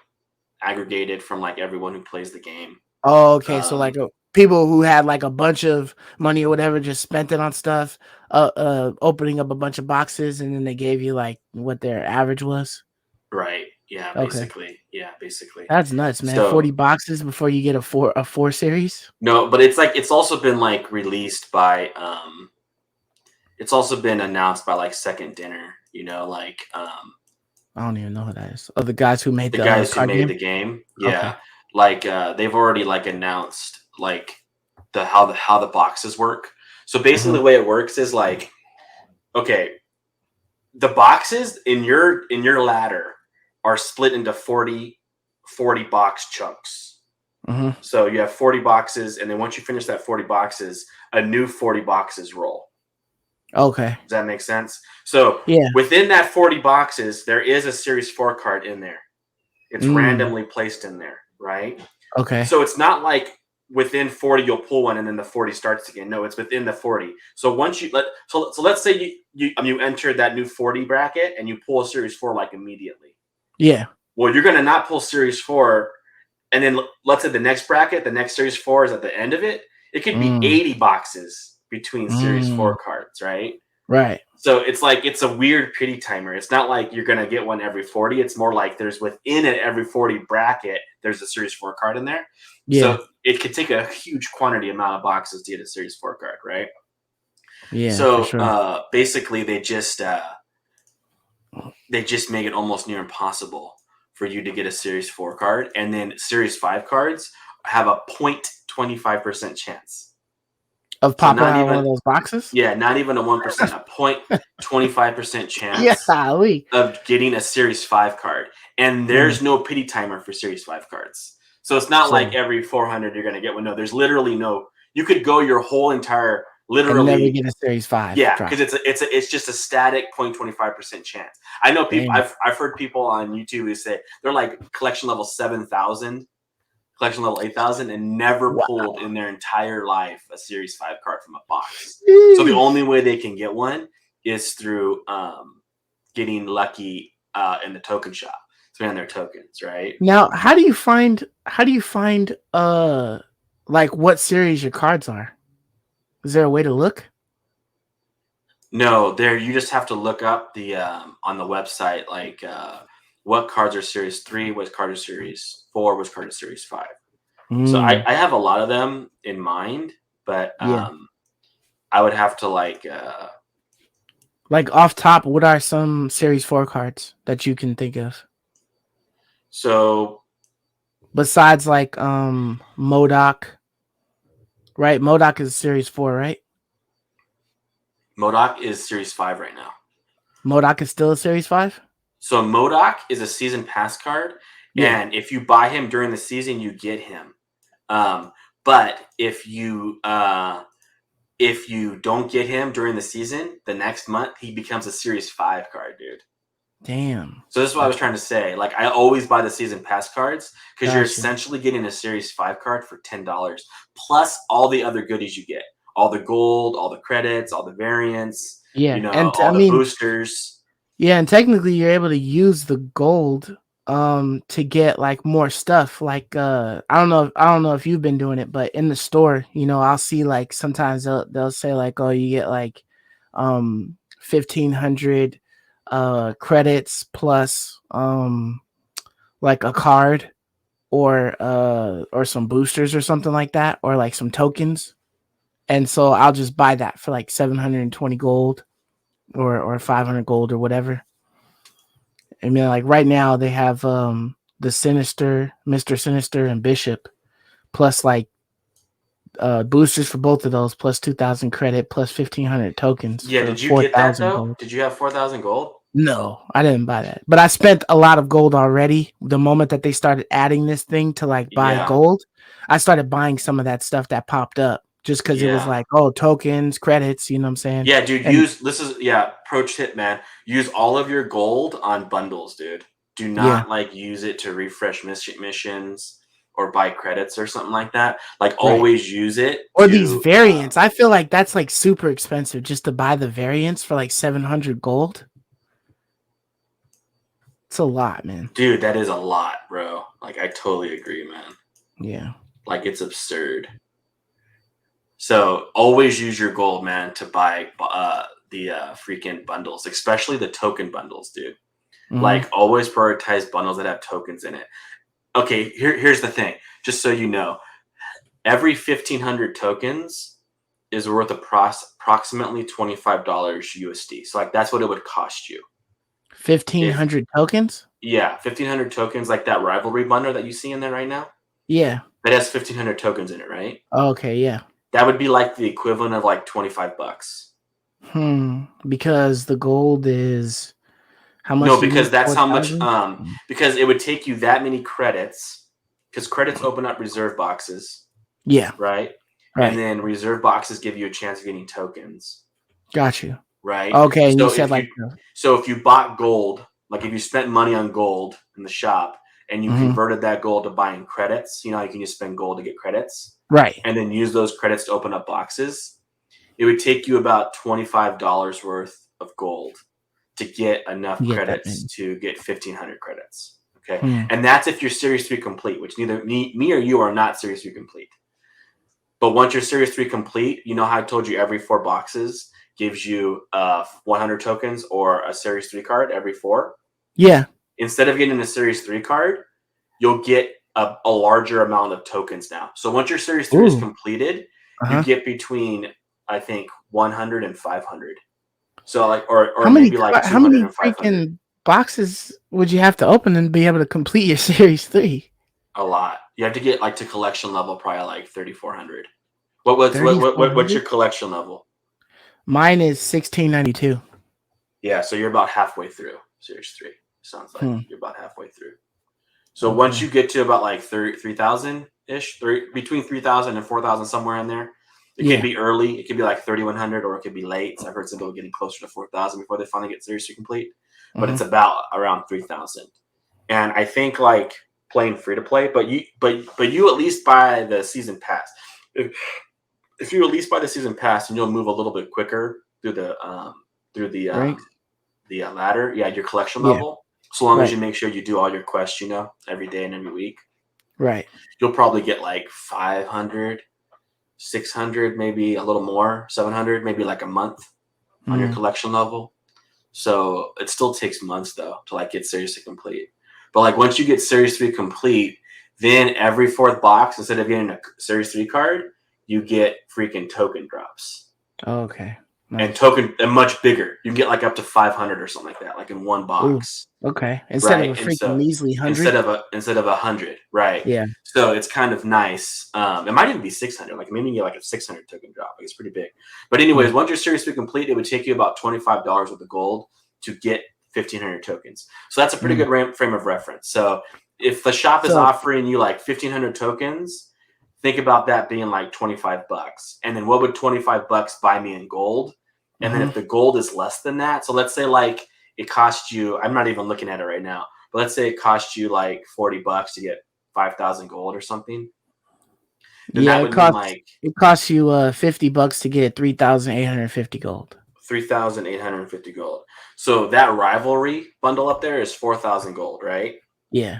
aggregated from like everyone who plays the game. Oh, okay. So like Um, people who had like a bunch of money or whatever just spent it on stuff, opening up a bunch of boxes, and then they gave you like what their average was. Right. Yeah, Okay, basically. Yeah, basically. that's nuts, man. So 40 boxes before you get a four series. no, but it's like it's also been like released by it's also been announced by like Second Dinner, like I don't even know who that is. Oh, the guys who made the the guys who card made game. the game. Okay. Yeah. Like they've already like announced like how the boxes work. So basically Hmm. the way it works is like, okay, the boxes in your ladder are split into 40 box chunks. Hmm. So you have 40 boxes, and then once you finish that 40 boxes, a new 40 boxes roll. Okay. Does that make sense? So Yeah. within that 40 boxes, there is a Series 4 card in there. It's Mm. randomly placed in there, right? Okay. So it's not like within 40 you'll pull one and then the 40 starts again. No, it's within the 40. So once so let's say you enter that new 40 bracket and you pull a Series 4 like immediately. Yeah. Well, you're gonna not pull Series 4, and then let's say the next bracket, the next Series 4 is at the end of it. It could be Mm. 80 boxes between Series Mm. 4 cards, right? Right. So it's like it's a weird pity timer. It's not like you're gonna get one every 40. It's more like there's within it every 40 bracket, there's a Series 4 card in there. Yeah. So it could take a huge quantity amount of boxes to get a Series 4 card, right? Yeah, for So sure. basically they just make it almost near impossible for you to get a Series 4 card. And then Series 5 cards have a 0.25% chance. Of So popping not out of one even of those boxes? yeah, not even a 1%, a 0.25% Yeah, chance of getting a Series 5 card. And Mm. there's no pity timer for Series 5 cards. So it's not like So every 400 you're going to get one. No, there's literally no. You could go your whole entire, and never literally, get a series 5 yeah, drop. because it's just a static 0.25% chance. I know people. Damn. I've heard people on YouTube who say they're like collection level 7,000, collection level 8,000, and never Wow. pulled in their entire life a Series 5 card from a box. So the Sheesh. only way they can get one is through getting lucky in the token shop, spending their tokens, right? Now, how do you find like what series your cards are? Is there a way to look? No, there you just have to look up the on the website like what cards are Series 3, what cards are Series 4, which card is Series 5. So Mm. I have a lot of them in mind, but Yeah. I would have to like Like off top, what are some series 4 cards that you can think of? so Besides like Modoc, right? Modoc is series 4, right? Modoc is Series 5 right now. Modoc is still a series 5? So Modoc is a season pass card, Yeah. and if you buy him during the season, you get him. But if you don't get him during the season, the next month he becomes a Series 5 card, dude. Damn. So this is what I was Okay. trying to say. Like I always buy the season pass cards because you're Gotcha. essentially getting a Series 5 card for $10 plus all the other goodies you get. All the gold, all the credits, all the variants, Yeah. And I all the mean, boosters. yeah, and technically you're able to use the gold to get like more stuff. Like I don't know if you've been doing it, but in the store, I'll see like sometimes they'll say like, oh, you get like 1,500 credits plus like a card or some boosters or something like that, or like some tokens. And so I'll just buy that for like 720 gold or 500 gold or whatever. I mean, like right now they have the Sinister, Mr. Sinister, and Bishop, plus like boosters for both of those, plus 2,000 credit, plus 1,500 tokens Yeah, for did you get that 4,000 though? gold. Did you have 4,000 gold? No, I didn't buy that, but I spent a lot of gold already. The moment that they started adding this thing to like buy Yeah, gold, I started buying some of that stuff that popped up just because it was yeah. like, oh, tokens, credits, you know what I'm saying? Yeah, dude, And pro tip, man. Use all of your gold on bundles, dude. Do yeah, not like use it to refresh missions or buy credits or something like that. Like right. always use it Or these to variants. I feel like that's like super expensive just to buy the variants for like 700 gold. It's a lot, man. dude, that is a lot, bro. Like I totally agree, man. Yeah. Like it's absurd. So always use your gold, man, to buy the freaking bundles, especially the token bundles, dude. Mm-hmm. Like always prioritize bundles that have tokens in it. Okay, here's the thing. Just so you know, every 1,500 tokens is worth approximately $25 USD. So like that's what it would cost you. Fifteen If hundred tokens. yeah, 1,500 tokens like that rivalry bundle that you see in there right now. Yeah. That has 1,500 tokens in it, right? Okay. Yeah. That would be like the equivalent of like $25. Because the gold is how No, much do you because need? that's how much 4,000. because it would take you that many credits because credits open up reserve boxes, Yeah. right? And Right. then reserve boxes give you a chance of getting tokens, Got you. right? Okay. And you So said if like you so if you bought gold, like if you spent money on gold in the shop and you Mhm. converted that gold to buying credits, you know, you can just spend gold to get credits Right. and then use those credits to open up boxes. It would take you about $25 worth of gold to get enough You get that credits many. to get 1,500 credits. Okay. Hmm. And that's if you're Series 3 complete, which neither me or you are not Series 3 complete. But once you're Series 3 complete, you know how I told you every 4 boxes gives you 100 tokens or a Series 3 card every 4? Yeah. Instead of getting a Series 3 card, you'll get a larger amount of tokens now. So once your Series 3 is Ooh. completed, you Uh-huh. get between, I think, 100 and 500. So like, or maybe like How 200 many and 500. freaking boxes would you have to open and be able to complete your series 3? A lot. You have to get like to collection level, probably like 3,400. What's 3,400? your collection level? Mine is 1692. Yeah, so you're about halfway through Series 3. Sounds like Hmm. you're about halfway through. So once Okay. you get to about like 3,000 ish, between 3,000 and 4,000, somewhere in there, it could Yeah. be early. It could be like 3,100 or it could be late. So I've heard some people getting closer to 4,000 before they finally get Series 2 complete, but Hmm. it's about around 3,000. And I think like playing free to play, but you at least buy the season pass. If, if you at least buy the season pass, and you'll move a little bit quicker through Right? the ladder. Yeah, your collection Yeah. level. So long as Right. you make sure you do all your quests, you know, every day and every week, Right. you'll probably get like 500, 600, maybe a little more, 700, maybe like a month on your Mm. collection level. So it still takes months though to like get Series 3 complete. But like once you get Series 3 complete, then every 4th box, instead of getting a Series 3 card, you get freaking token drops. Okay. And Nice. token and much bigger. You can get like up to 500 or something like that, like in one Ooh. box. Okay. Instead of a Right. And freaking so measly instead 100. of a hundred, right. Yeah. So it's kind of nice. It might even be 600, like maybe you get like a 600 token drop. Like it's pretty big. But anyways, Hmm. once your series 3 complete, it would take you about $25 worth of gold to get 1,500 tokens. So that's a pretty Mm. good frame of reference. So if the shop is So, offering you like 1,500 tokens, think about that being like $25. And then what would $25 buy me in gold? And then mhm. if the gold is less than that, so let's say like it cost you, I'm not even looking at it right now, but let's say it cost you like $40 to get 5,000 gold or something, then Yeah, that would mean like it costs you $50 to get 3,850 gold. 3,850 gold. So that rivalry bundle up there is 4,000 gold, right? Yeah.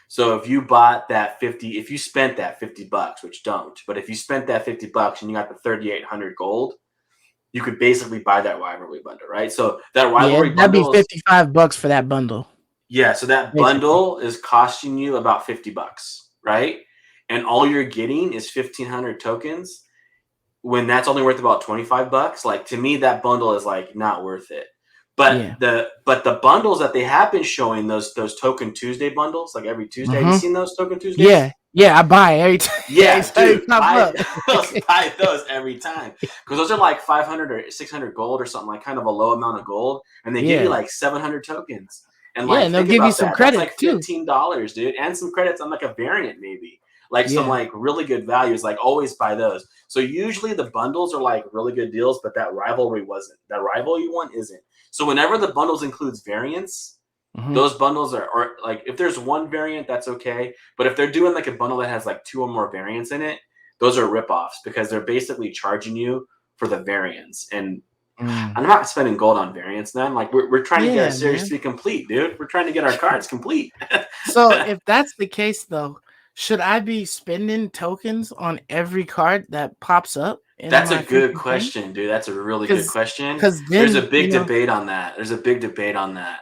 So if you bought that 50, if you spent that $50, which don't, but if you spent that $50 and you got the 3,800 gold, you could basically buy that rivalry bundle, right? So that Yeah, rivalry that'd be bundle is $55 for that bundle, yeah, so that basically. bundle is costing you about $50, right? And all you're getting is 1,500 tokens when that's only worth about $25. Like to me, that bundle is like not worth it. Yeah. But the bundles that they have been showing, those Token Tuesday bundles, like every Tuesday. Have you Mhm. seen those Token Tuesdays? Yeah. Yeah, I buy it every time. Every Yeah, time it dude, pop buy up. those, buy those every time because those are like 500 or 600 gold or something, like kind of a low amount of gold, and they give you Yeah. like 700 tokens. And Yeah, like, and they'll think give you about some that. That's credits like too. $15, dude, and some credits on like a variant, maybe like some Yeah. like really good values. Like, always buy those. So usually the bundles are like really good deals, but that rivalry wasn't. That rivalry one isn't. So whenever the bundles includes variants, Mhm. those bundles are like if there's one variant, that's okay. But if they're doing like a bundle that has like 2 or more variants in it, those are ripoffs because they're basically charging you for the variants. And Mm. I'm not spending gold on variants, man. Like we're trying to get our Yeah, series man. 3 complete, dude. We're trying to get our cards complete. So if that's the case though, should I be spending tokens on every card that pops up? in That's a my good freaking thing? question, dude. That's a really good Because question. because There's a then, big debate on that. There's a big debate on that.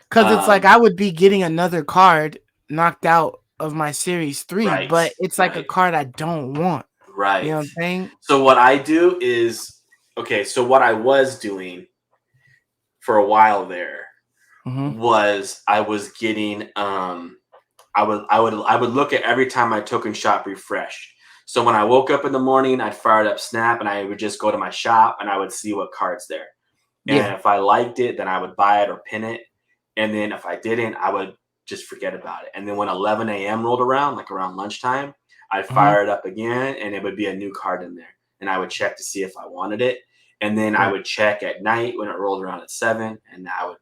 because it's like Um, I would be getting another card knocked out of my Series 3, right, but it's like a right, card I don't want. You know right. what I'm saying? So what I do is okay. So what I was doing for a while there Mhm. was I was getting I would look at every time my token shop refreshed. So when I woke up in the morning, I'd fire up Snap and I would just go to my shop and I would see what cards there. And Yeah. if I liked it, then I would buy it or pin it. And then if I didn't, I would just forget about it. And then when 11 a.m. rolled around, like around lunchtime, I'd Mhm. fire it up again and it would be a new card in there. And I would check to see if I wanted it. And then I Right. would check at night when it rolled around at 7 and I would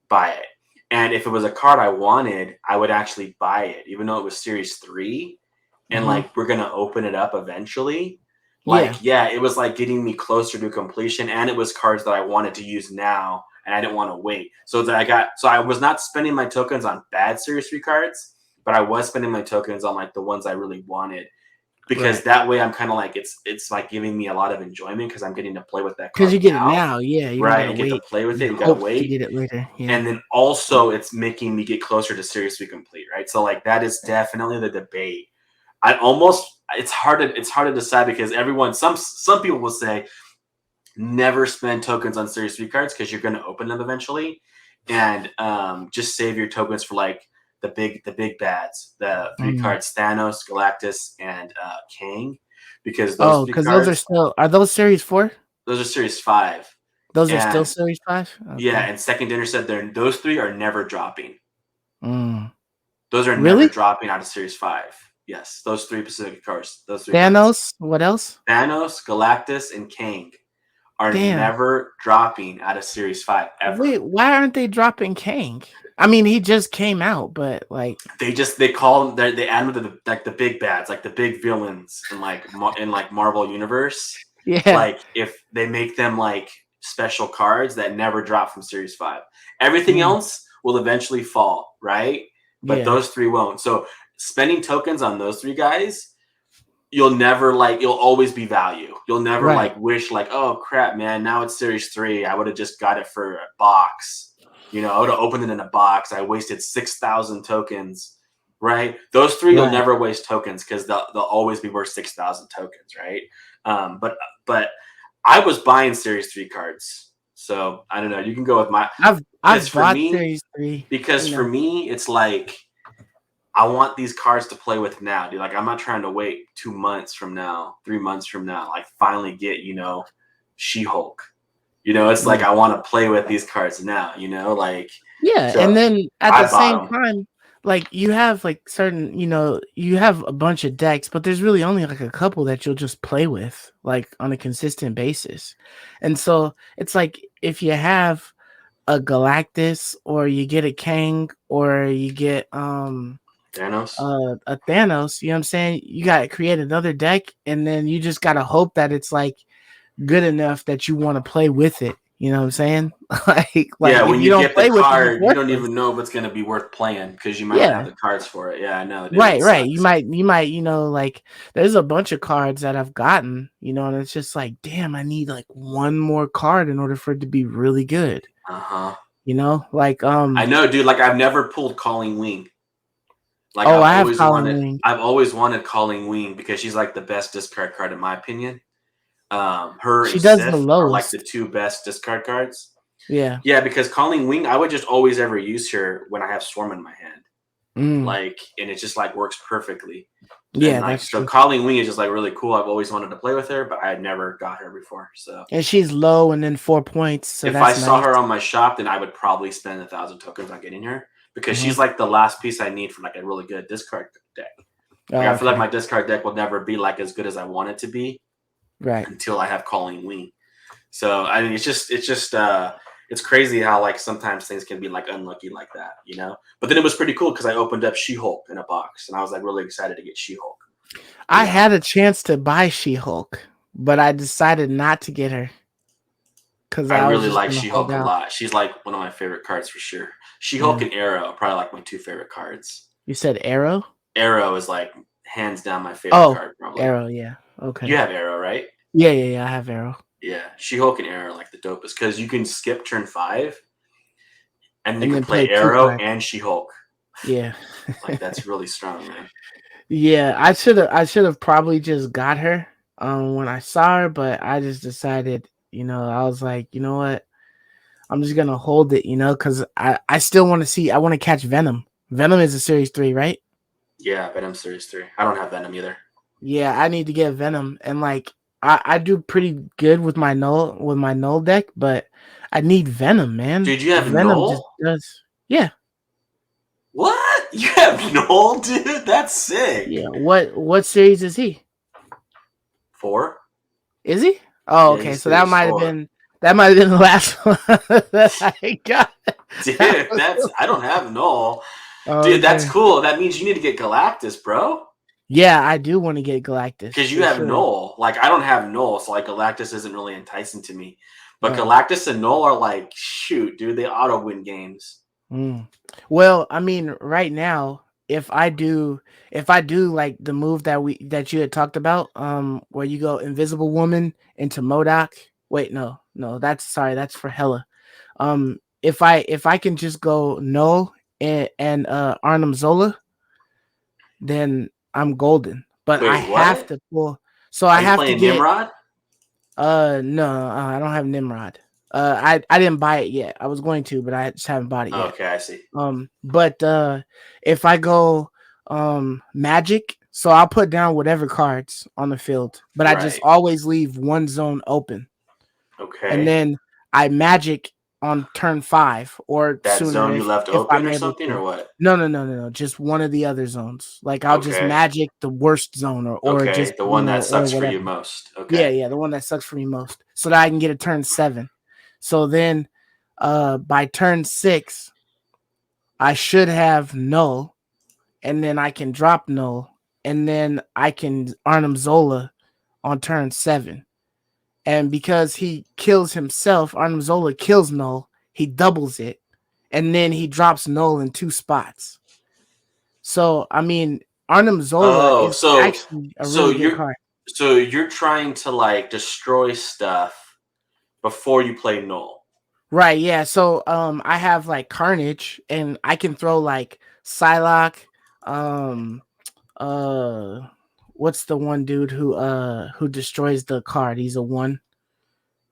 buy it. And if it was a card I wanted, I would actually buy it, even though it was Series 3 and Mhm. like we're gonna open it up eventually. Like, Yeah. yeah, it was like getting me closer to completion, and it was cards that I wanted to use now, and I didn't want to wait. So I was not spending my tokens on bad Series 3 cards, but I was spending my tokens on like the ones I really wanted because Right. that way I'm kind of like it's like giving me a lot of enjoyment because I'm getting to play with that Because you card get it now, now. Yeah. You don't right? gotta And get to wait play with and it. You gotta hope to wait, get it later. Yeah. and then also it's making me get closer to seriously complete, right? So like that is definitely the debate. I almost it's hard to decide because everyone some people will say never spend tokens on series 3 cards because you're going to open them eventually, and just save your tokens for like the big bads, the three Mm. cards: Thanos, Galactus, and Kang, because those Oh, three because those are cards, still are those Series 4? those are series 5. Those are still And Series 5? yeah, Okay. and second dinner said those three are never dropping. Mm. Those are never Really? dropping out of Series 5. Yes, those three specific cards. Those three cards. Thanos? What else? Thanos, Galactus, and Kang are Damn. never dropping out of Series 5 ever. Wait, why aren't they dropping Kang? I mean, he just came out, but like, They call them they add them to the big bads, like the big villains in like Marvel universe. yeah, Like if they make them like special cards that never drop from Series 5. Everything mm, else will eventually fall, right? But yeah, those three won't. So spending tokens on those three guys, you'll always be value. You'll never right. like wish like, oh crap, man, now it's series 3. I would have just got it for a box. I would have opened it in a box. I wasted 6,000 tokens, right? Those three you'll Right. never waste tokens because they'll always be worth 6,000 tokens, right? But I was buying series 3 cards. So I don't know. You can go with my because I've for bought me, Series 3, because you for know. me, it's like I want these cards to play with now, dude. Like I'm not trying to wait 2 months from now, 3 months from now, like finally get, She-Hulk. It's like Yeah. I want to play with these cards now, like Yeah, and so then at the I bought same them. time, like you have like certain, you have a bunch of decks, but there's really only like a couple that you'll just play with like on a consistent basis. And so it's like if you have a Galactus or you get a Kang or you get Thanos. a Thanos, you know what I'm saying? You got to create another deck and then you just got to hope that it's like good enough that you want to play with it. You know what I'm saying? like Yeah, if when you you don't get the play with it, it's card, you don't worthless. even know if it's gonna be worth playing because you might not have Yeah. the cards for it. Yeah, I know, dude. Right, It right. sucks. You might, like there's a bunch of cards that I've gotten, and it's just like, damn, I need like one more card in order for it to be really good. Uh-huh. Like I know, dude. Like I've never pulled Calling Wing. Like oh, I've I have always Colin wanted Wing. I've always wanted Calling Wing because she's like the best discard card in my opinion. Her She and does the Sif are like the lowest. two best discard cards. Yeah. Yeah, because Calling Wing, I would just always ever use her when I have Swarm in my hand. Mm, Like, and it just like works perfectly. And yeah, like, that's so true. Calling Wing is just like really cool. I've always wanted to play with her, but I had never got her before. So And she's low and then 4 points, so if I that's saw her nice. on my shop, then I would probably spend 1,000 tokens on getting her because Hmm. she's like the last piece I need for like a really good discard deck. Like Oh, I feel like okay. my discard deck will never be like as good as I want it to be Right. until I have Calling Wing. So I mean, it's crazy how like sometimes things can be like unlucky like that. But then it was pretty cool because I opened up She-Hulk in a box, and I was like really excited to get She-Hulk. You I know, had a chance to buy She-Hulk, but I decided not to get her because I I was really just like gonna hold She-Hulk a out. lot. She's like one of my favorite cards for sure. She-Hulk Yeah. and Arrow are probably like my two favorite cards. You said Arrow? Arrow is like hands down my favorite Oh, card probably. Arrow, yeah. You Okay. have Arrow, right? Yeah. I have Arrow, Yeah, She-Hulk and Arrow are like the dopest because you can skip turn 5 and then you and can then play play two Arrow cards. and She-Hulk. Yeah. Like that's really strong, man. Yeah, I should have probably just got her when I saw her, but I just decided, I was like, you know what? I'm just gonna hold it, because I still want to see. I want to catch Venom. Venom is a series 3, right? Yeah, Venom Series 3. I don't have Venom either. Yeah, I need to get Venom, and like I do pretty good with my null deck, but I need Venom, man. Dude, you have Venom just Null? does. Yeah, What? You have Null, dude? That's sick. yeah. What series is he? 4? Is he? Oh, Yeah, okay. he's So that Series might have 4. been the last one that I got. That Dude, was that's I don't have Null. Dude, that's okay. cool. That means you need to get Galactus, bro. Yeah, I do want to get Galactus Because you for have sure. Null. Like I don't have Null, so like Galactus isn't really enticing to me. But Right. Galactus and Null are like, shoot, dude, they auto win games. Mm. Well, I mean, right now, if I do like the move that you had talked about, where you go Invisible Woman into Modoc. Wait, no, that's for Hella. If I can just go Null and Arnim Zola, then I'm golden. But I Wait, have what? to pull. So I Are you have to playing get. Nimrod? No, I don't have Nimrod. I didn't buy it yet. I was going to, but I just haven't bought it yet. Okay, I see. But if I go Magic, so I'll put down whatever cards on the field, but I just Right. always leave one zone open, and Okay. then I Magic on turn 5 or That sooner zone you if left if open I'm or able something to. or what? No, just one of the other zones. Like I'll just Okay. Magic the worst zone or just Okay. The one that or sucks for you whatever. most. Yeah, Okay. yeah, the one that sucks for me most, so that I can get a turn 7. So then, by turn 6, I should have Null, and then I can drop Null, and then I can Arnim Zola on turn 7. And because he kills himself, Arnim Zola kills Null, he doubles it, and then he drops Null in 2 spots. So I mean, Arnim Zola Oh, is so actually a so really good you're card. so you're trying to like destroy stuff before you play Null. Right, yeah. So I have like Carnage, and I can throw like Psylocke, um uh what's the one dude who destroys the card? He's a 1.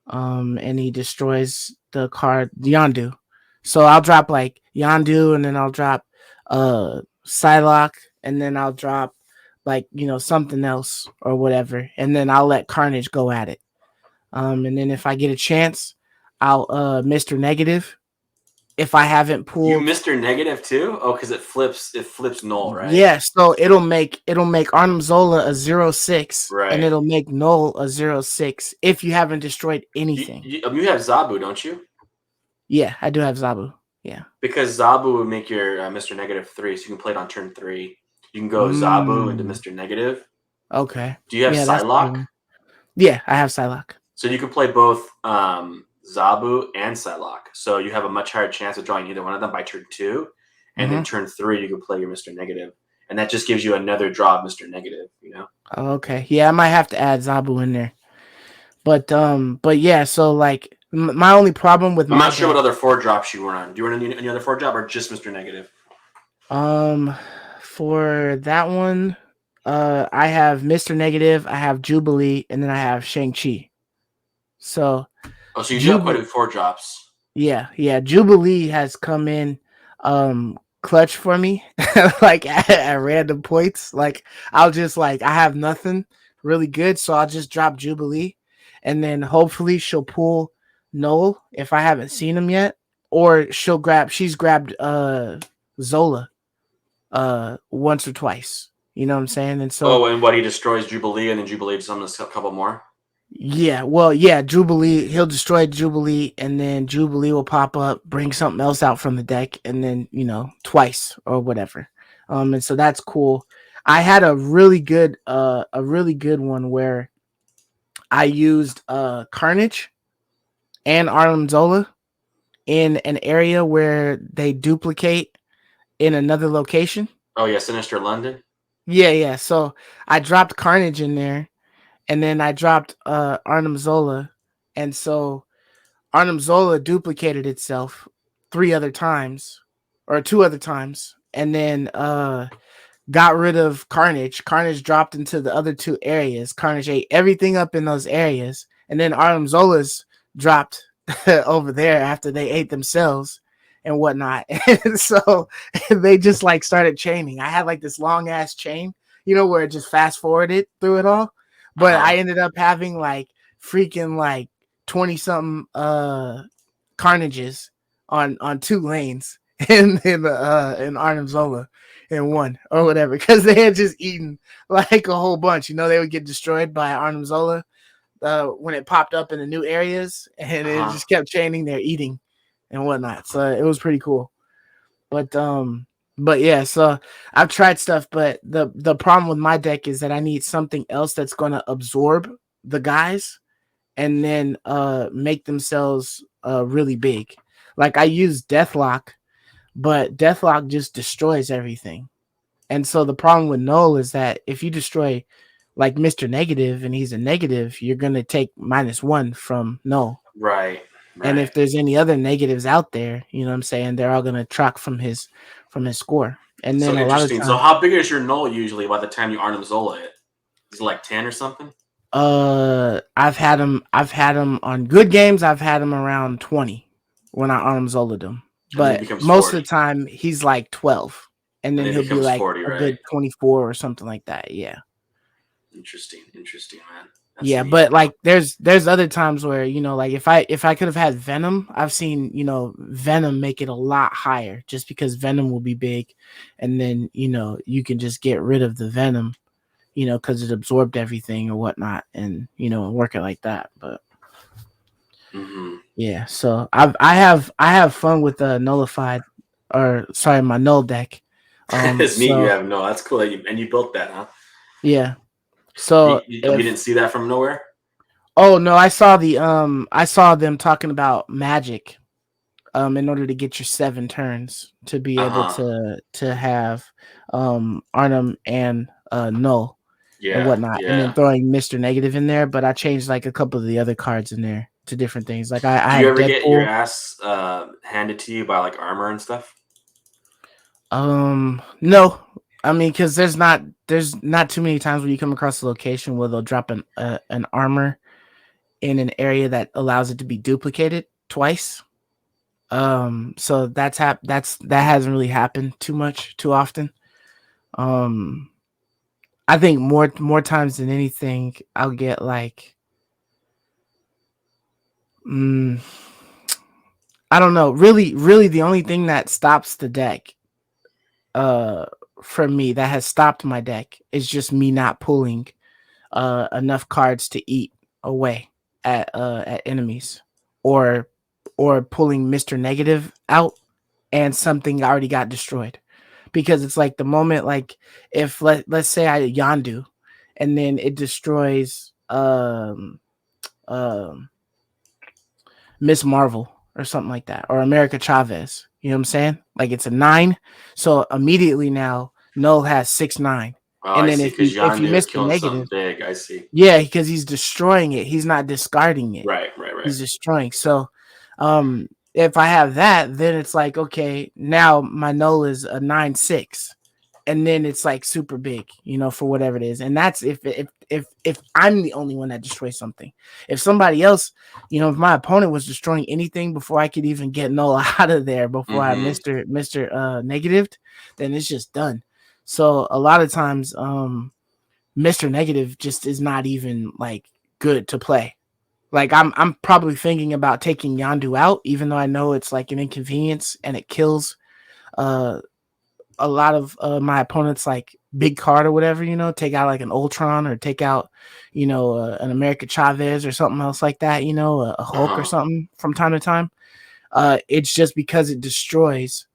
And he destroys the card Yondu. So I'll drop like Yondu, and then I'll drop Psylocke, and then I'll drop like, something else or whatever, and then I'll let Carnage go at it. And then if I get a chance, I'll Mr. Negative if I haven't You pulled. Mr. Negative too? Oh, because it flips Null, right? Yeah, so it'll make Arnim Zola a 0/6, and Right. it'll make Null a 0/6 if you haven't destroyed You, anything. you, you have Zabu, don't you? Yeah, I do have Zabu. Yeah. Because Zabu would make your Mr. Negative 3, so you can play it on turn 3. You can go Zabu into Mm, Mr. Negative. okay. Do you have Yeah, that's a good Psylocke? one. Yeah, I have Psylocke. So you can play both Zabu and Psylocke. So you have a much higher chance of drawing either one of them by turn 2. And then Mm-hmm. turn 3, you can play your Mr. Negative. And that just gives you another draw of Mr. Negative, you know? Okay. Yeah, I might have to add Zabu in there. But yeah, so like my only problem with I'm my not sure what deck, other 4 drops you run. Do you run any other 4 drop or just Mr. Negative? um, for that one, I have Mr. Negative, I have Jubilee, and then I have Shang-Chi. So Oh, so you do have quite a Jubilee, few 4 drops. yeah, Jubilee has come in clutch for me, like at random points. Like I'll just like I have nothing really good, so I'll just drop Jubilee, and then hopefully she'll pull Noel if I haven't seen him yet, or she's grabbed Zola once or twice. You know what I'm saying? And so Oh, and what he destroys Jubilee and then Jubilee summons a couple more? yeah, well, yeah, Jubilee, he'll destroy Jubilee, and then Jubilee will pop up, bring something else out from the deck, and then, twice or whatever. And so that's cool. I had a really good one where I used Carnage and Arnim Zola in an area where they duplicate in another location. Oh, yeah, Sinister London? Yeah. So I dropped Carnage in there, and then I dropped Arnim Zola, and so Arnim Zola duplicated itself 3 other times or 2 other times, and then got rid of Carnage. Carnage dropped into the other 2 areas. Carnage ate everything up in those areas, and then Arnim Zola's dropped over there after they ate themselves and whatnot. And so they just like started chaining. I had like this long ass chain, where it just fast forwarded through it all. But Uh-huh. I ended up having like freaking like 20 something carnages on 2 lanes in Arnim Zola in one or whatever, because they had just eaten like a whole bunch. They would get destroyed by Arnim Zola when it popped up in the new areas, and it Uh-huh. just kept chaining their eating and whatnot. So it was pretty cool. But yeah, so I've tried stuff, but the problem with my deck is that I need something else that's gonna absorb the guys and then make themselves really big. Like I use Deathlock, but Deathlock just destroys everything. And so the problem with Null is that if you destroy like Mr. Negative and he's a negative, you're gonna take -1 from Null. Right. And Right. if there's any other negatives out there, you know what I'm saying, they're all gonna track from his score. And So then a lot of interesting. So times, how big is your null usually by the time you Arnim Zola it? Is it like 10 or something? I've had him on good games. I've had him around 20 when I arm Zolaed him, And then he but becomes most of 40. the time he's like 12, and And then then he he'll be becomes like 40, a right? good 24 or something like that. Yeah. Interesting. Interesting, man. That's Yeah, neat. but like there's other times where like if I could have had Venom, I've seen Venom make it a lot higher just because Venom will be big, and then you can just get rid of the Venom, because it absorbed everything or whatnot, and work it like that. But Mm-hmm. yeah, so I have fun with nullified, or sorry, my null deck. It's neat you So have no. That's cool. And you built that, huh? yeah, so We if didn't see that from nowhere. oh no, I saw them talking about magic. In order to get your 7 turns to be able Uh-huh. to have Arnhem and Null and Yeah. whatnot, and then Yeah. throwing Mr. Negative in there. But I changed like a couple of the other cards in there to different things. Like I Do you had ever get your Deadpool. ass handed to you by like armor and stuff? No, I mean, because there's not too many times where you come across a location where they'll drop an armor in an area that allows it to be duplicated twice. So that hasn't really happened too often. Um, I think more times than anything, I'll get like, mm, I don't know. Really, the only thing that stops the deck, uh, for me, that has stopped my deck is just me not pulling enough cards to eat away at enemies, or pulling Mr. Negative out and something already got destroyed. Because it's like the moment, like if let's say I Yandu and then it destroys um Miss Marvel or something like that, or America Chavez. You know what I'm saying? Like it's a 9, so immediately now Null has 6/9, Oh, and I then see. Because if you Yondu is miss the killing something negative, big. I see. yeah, because he's destroying it. He's not discarding it. Right. Right. Right. He's destroying. So, if I have that, then it's like okay, now my Null is a 9/6, and then it's like super big, for whatever it is. And that's if I'm the only one that destroys something. If somebody else, if my opponent was destroying anything before I could even get Null out of there, before I Mm-hmm. Mr. Negatived, then it's just done. So a lot of times, Mr. Negative just is not even like good to play. Like I'm probably thinking about taking Yandu out, even though I know it's like an inconvenience and it kills uh a lot of my opponents like big card or whatever, take out like an Ultron, or take out, an America Chavez or something else like that, a Hulk or Uh-huh. something from time to time. It's just because it destroys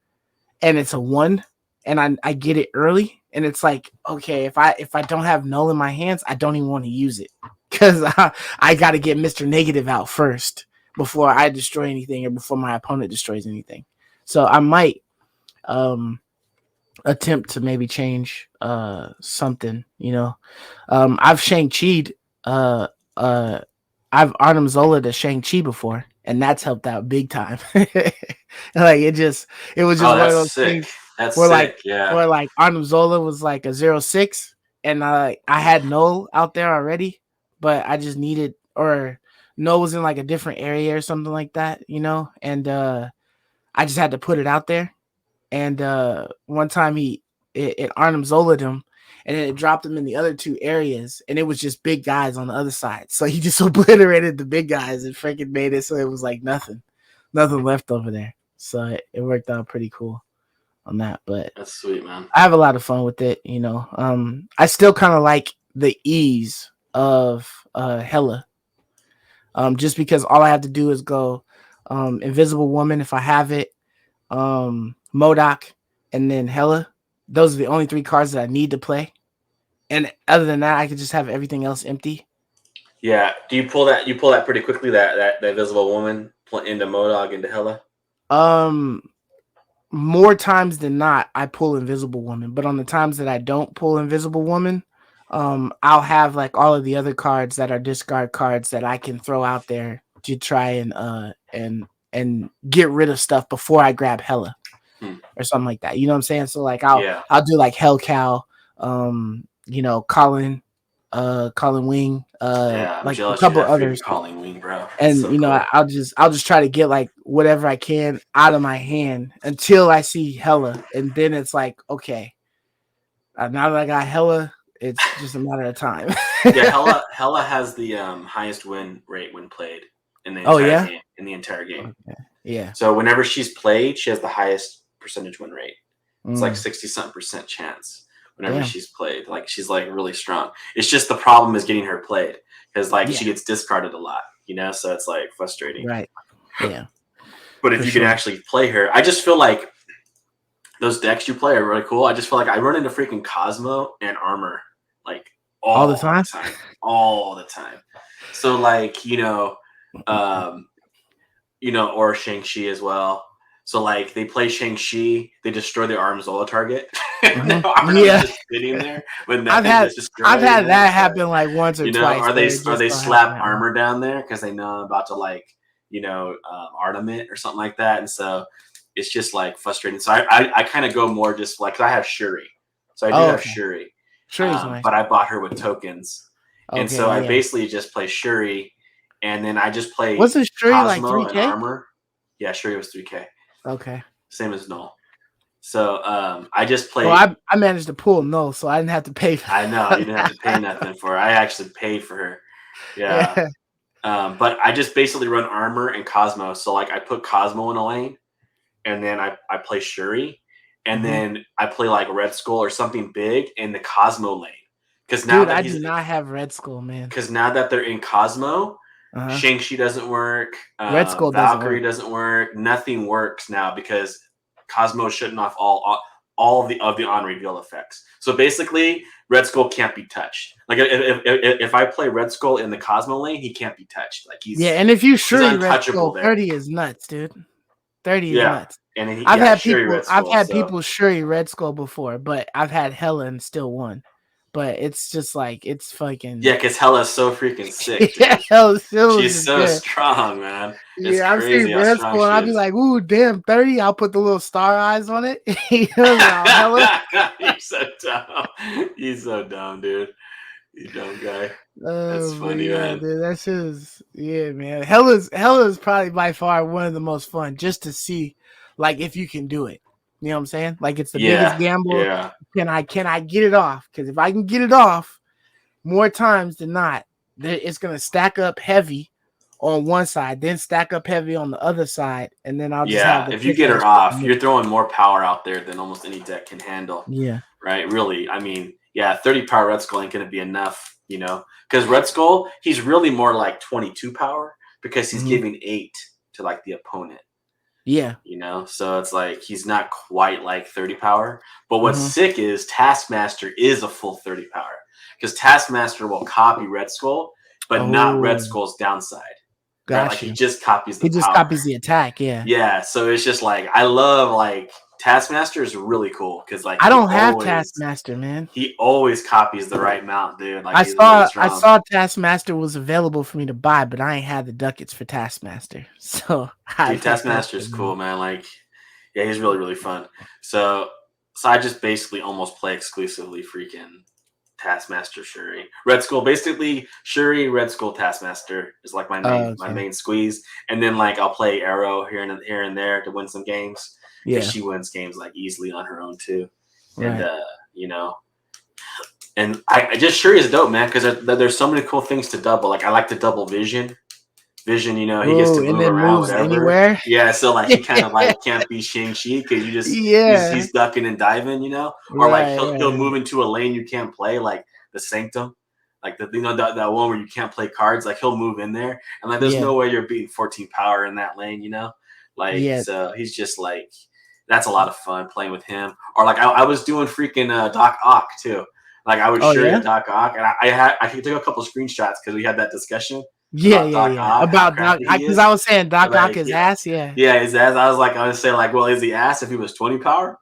and it's a 1, and I get it early, and it's like, okay, if I don't have Null in my hands, I don't even want to use it because I got to get Mr. Negative out first before I destroy anything or before my opponent destroys anything. So I might um attempt to maybe change something. I've Shang-Chi'd uh uh I've Arnim Zola to Shang-Chi before, and that's helped out big time. Like it was just Oh, one of that's those sick. things That's where sick. Yeah. Arnim Zola was like a 06, and I had Null out there already, but I just needed, or Null was in like a different area or something like that, and I just had to put it out there. And one time it Arnim Zola'd him, and then it dropped him in the other two areas, and it was just big guys on the other side. So he just obliterated the big guys and freaking made it so it was like nothing left over there. So it worked out pretty cool on that. But That's sweet, man. I have a lot of fun with it. I still kind of like the ease of Hella, just because all I have to do is go Invisible Woman if I have it, Modoc, and then Hella. Those are the only three cards that I need to play. And other than that, I could just have everything else empty. Yeah. Do you pull that? You pull that pretty quickly. That Invisible Woman into Modog into Hella. Um, More times than not, I pull Invisible Woman. But on the times that I don't pull Invisible Woman, I'll have like all of the other cards that are discard cards that I can throw out there to try and get rid of stuff before I grab Hella. Or something like that. You know what I'm saying? So like Yeah. I'll do like Hell Cow, Colin, Colin Wing, Yeah. I'm like a jealous you couple have freaking others. calling wing, bro. That's And so cool. I'll just try to get like whatever I can out of my hand until I see Hella, and then it's like, okay, now that I got Hella, it's just a matter of time. Yeah, Hella has the highest win rate when played in the Oh entire yeah. game. In the entire game. Okay. Yeah. So whenever she's played, she has the highest percentage win rate. It's like Mm. 60-something% chance whenever Damn. she's played. Like she's like really strong. It's just the problem is getting her played because like Yeah. she gets discarded a lot, so it's like frustrating. Right. Yeah. But For if you can sure. actually play her, I just feel like those decks you play are really cool. I just feel like I run into freaking Cosmo and Armor like All the all time. the time, all the time. So like or Shang-Chi as well. So like they play Shang-Chi, they destroy the Armzola target. The Arm is Yeah. just sitting there with I've nothing to had destroy. I've had that It's like, happen like once or twice or where they it or just they so happened slap that way. Armor down there because they know I'm about to Armament or something like that, and so it's just like frustrating. So I kind of go more just like 'cause I have Shuri, so I do Oh, have okay. Shuri, Sure is nice. but I bought her with tokens, and Okay, so I yeah. basically just play Shuri, and then I just play Wasn't Shuri like Cosmo and 3K? Armor. Yeah, Shuri was 3K, Okay. same as Null. So I just Well, play. I managed to pull no, so I didn't have to pay for I know you didn't have that. to pay nothing for her. I actually paid for her. Yeah. Yeah. But I just basically run Armor and Cosmo. So like I put Cosmo in a lane, and then I play Shuri, and Mhm. then I play like Red Skull or something big in the Cosmo lane. Because now Dude, that I do not have Red Skull, man. they're in Cosmo, Uh-huh. Shang-Chi doesn't work, Red Skull doesn't Valkyrie work. doesn't work, nothing works now because Cosmo is shutting off all of the on reveal effects. So basically, Red Skull can't be touched. Like if I play Red Skull in the Cosmo lane, he can't be touched. Like Yeah, and if you he's Shuri Red untouchable Skull, there. 30 is nuts, dude. 30 is Yeah, nuts. and yeah, Shuri Red I've Skull. had So people Shuri Red Skull before, but I've had Helen still won. But it's just like it's yeah, fucking because Hella's so freaking sick, yeah, dude. Helen still is She's just so good. strong, man. It's Yeah, I've seen crazy how Red strong Skull and she I'll be is. like, ooh, damn, 30. I'll put the little star eyes on it. Hella. He's so dumb. He's so dumb, dude. You dumb guy. That's But funny, yeah, man. dude, that's just yeah, man. Hell is probably by far one of the most fun just to see, like, if you can do it. You know what I'm saying? Like, it's the biggest Yeah, gamble. yeah, Can I get it off? Because if I can get it off more times than not, it's gonna stack up heavy on one side, then stack up heavy on the other side, and then I'll just have yeah. the If you piss get ass her shit to off, move. you're throwing more power out there than almost any deck can handle, Yeah. right? Really, I mean, yeah, 30 power Red Skull ain't gonna be enough, because Red Skull, he's really more like 22 power because he's Hmm. giving 8 to like the opponent. Yeah. So it's like he's not quite like 30 power. But what's Hmm. sick is Taskmaster is a full 30 power because Taskmaster will copy Red Skull, but not Red Oh, Skull's downside, right? Like got he you. just copies the He just power. copies the attack. Yeah. Yeah, so it's just like I love like Taskmaster is really cool because like I don't have Taskmaster, man. he always copies the right mount, dude. Like I he's really saw I strong. saw Taskmaster was available for me to buy, but I ain't had the ducats for Taskmaster, so I Dude, picked up. Taskmaster is cool, man. Like, yeah, he's really really fun. So, so I just basically almost play exclusively freaking Taskmaster Shuri. Red Skull, basically Shuri, Red Skull, Taskmaster is like my Okay, main squeeze, and then like I'll play Arrow here and there to win some games because yeah, she wins games like easily on her own too, and right. you know, and I just Shuri is dope, man, because there's so many cool things to double. Like I like to double Vision. Vision, you know, he gets Oh, to and move then around, moves whatever. anywhere. Yeah, so like he kind of like can't be Shang-Chi because Yeah, he's ducking and diving, you know, or like right, he'll right, move into a lane you can't play, like the Sanctum, like the that one where you can't play cards, like he'll move in there, and like there's yeah, no way you're beating 14 power in that lane, you know, like yeah. so he's just like that's a lot of fun playing with him, or like I was doing freaking Doc Ock too. Like I was Oh sure yeah, at Doc Ock, and I took a couple screenshots because we had that discussion yeah, about yeah, Doc yeah. Ock, how About Doc, crafty he because is. I was saying Doc Ock Like, his ass. Yeah. yeah, his ass. I was like, I was saying, like, well, is he ass if he was 20 power?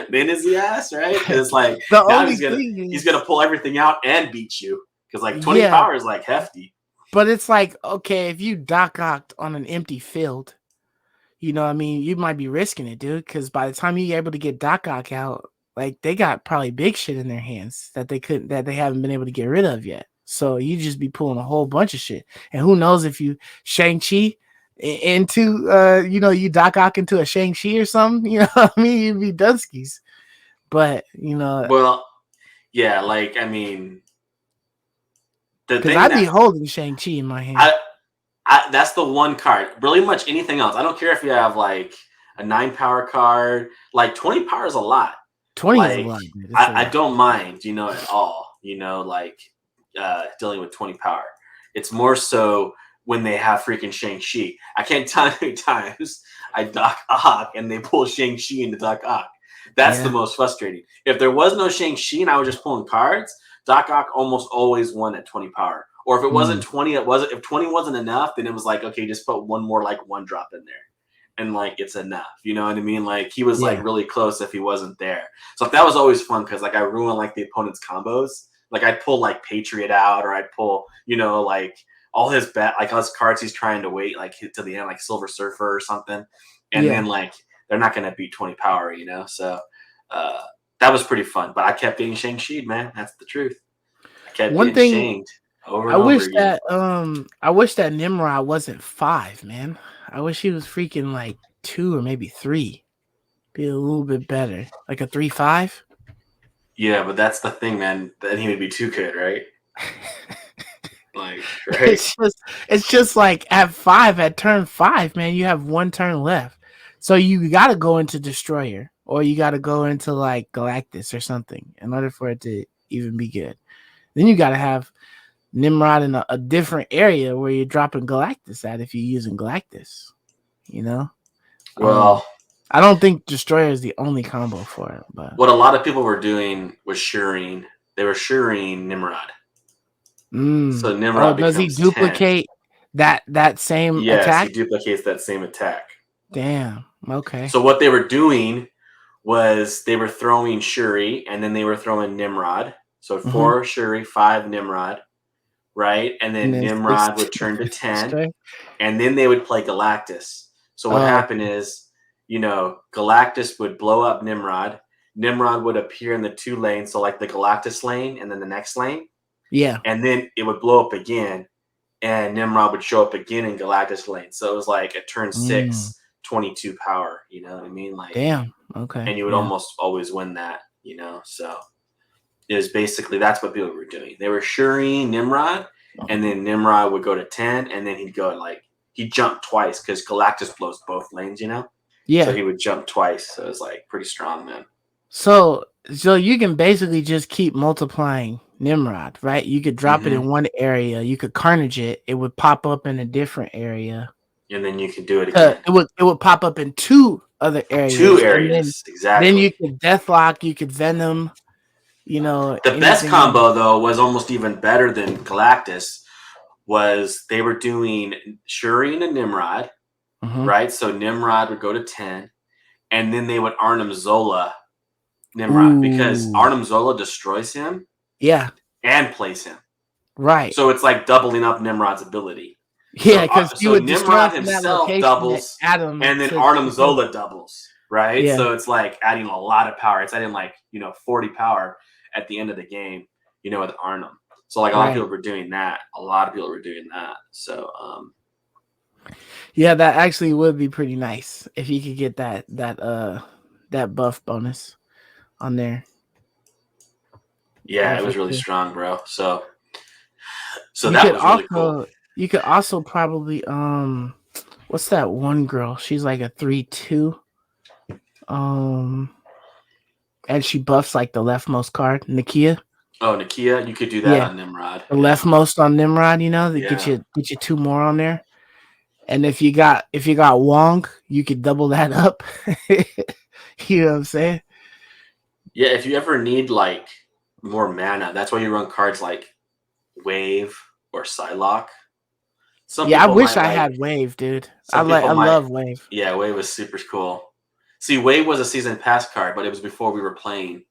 Then is he ass, right? Because like The now only thing he's gonna is, pull everything out and beat you. Because like 20 yeah, power is like hefty. but it's like, okay, if you Doc Ocked on an empty field, you know what I mean, you might be risking it, dude, because by the time you're able to get Doc Ock out, like they got probably big shit in their hands that they haven't been able to get rid of yet. So you just be pulling a whole bunch of shit. And who knows if you Shang-Chi into you know, you Doc Ock into a Shang-Chi or something, you know what I mean? You'd be Dunskies. But you know, Well, yeah, like I mean, the because thing I'd be that holding Shang-Chi in my hand. I, that's the one card. Really much anything else. I don't care if you have like a 9 power card. Like 20 power is a lot. 20 is a Like lot, dude. It's a I lot. don't mind, you know, at all. You know, like dealing with 20 power. It's more so when they have freaking Shang-Chi. I can't tell you how many times I Doc Ock and they pull Shang-Chi into Doc Ock. That's the Yeah. most frustrating. If there was no Shang-Chi and I was just pulling cards, Doc Ock almost always won at 20 power. Or if it wasn't Mm, 20, it wasn't if 20 wasn't enough, then it was like, okay, just put one more like one drop in there. And like it's enough. You know what I mean? Like he was like yeah. really close if he wasn't there. So that was always fun because like I ruined like the opponent's combos. Like I'd pull like Patriot out, or I'd pull, you know, like all his like all his cards he's trying to wait like to the end, like Silver Surfer or something. And Yeah. then like they're not gonna beat 20 power, you know. So uh that was pretty fun. But I kept getting Shang-Chi'd, man. That's the truth. I kept One getting thing shanked over and over again. I wish that Nimrod wasn't 5, man. I wish he was freaking like 2 or maybe 3. Be a little bit better. Like a 3-5. Yeah, but that's the thing, man. Then he would be too good, right? Like, right? It's just like at 5, at turn 5, man, you have 1 turn left. So you got to go into Destroyer, or you got to go into like Galactus or something in order for it to even be good. Then you got to have Nimrod in a different area where you're dropping Galactus at if you're using Galactus. You know, um, Well, I don't think Destroyer is the only combo for it, but what a lot of people were doing was Shireen. They were Shireen Nimrod. So oh, Nimrod does he becomes 10. duplicate that same Yes, he attack? duplicates that same attack. Damn. Okay. So what they were doing was they were throwing Shuri and then they were throwing Nimrod. So Mm-hmm. 4 Shuri, 5 Nimrod, right? And And then then six Nimrod would turn to 10, Destroyer. and then they would play Galactus. So what Oh, happened is, you know, Galactus would blow up Nimrod. Nimrod would appear in the 2 lanes, so like the Galactus lane and then the next lane, yeah. and then it would blow up again, and Nimrod would show up again in Galactus lane. So it was like a turn Mm, 6, 22 power. You know what I mean? Like, damn. Okay. and you would Yeah. almost always win that. You know, so it was basically that's what people were doing. They were Shuri Nimrod, and then Nimrod would go to 10, and then he'd go like he jumped twice because Galactus blows both lanes, you know. So Yeah. he would jump twice. So it was like pretty strong, man. So you can basically just keep multiplying Nimrod, right? You could drop it Hmm. in one area, you could carnage it, it would pop up in a different area. And then you can do it again. It would pop up in 2 other Two areas, and areas then you exactly. could Deathlock, you could Venom, you know, The best anything else. combo though was almost even better than Galactus. Was they were doing Shuri and Nimrod, Mhm. right? So Nimrod would go to 10. and then they would Arnim Zola Nimrod because Ooh. Arnim Zola destroys him Yeah. and plays him. Right. So it's like doubling up Nimrod's ability. Yeah, because you So would destroy him Nimrod from that himself location and doubles, add him and then to Arnim kill. Zola doubles, right? Yeah. So it's like adding a lot of power. It's adding like 40 power at the end of the game, with Arnim. So like a lot of Right. people were doing that. A lot of people were doing that. So Yeah, that actually would be pretty nice if you could get that buff bonus on there. yeah, Yeah, it for was really sure. strong, bro. So You that could was really cool. also probably what's that one girl? She's like a 3/2. Um and she buffs like the leftmost card, Nakia. Oh, Nakia, you could do that Yeah. on Nimrod. The Yeah, leftmost on Nimrod, that yeah, get you two more on there. And if you got Wong, you could double that up. You know what I'm saying? yeah. If you ever need like more mana, that's why you run cards like Wave or Psylocke. Some Yeah, I people wish might I like. had Wave, dude. Some people I might. love Wave. Yeah, Wave was super cool. See, Wave was a season pass card, but it was before we were playing.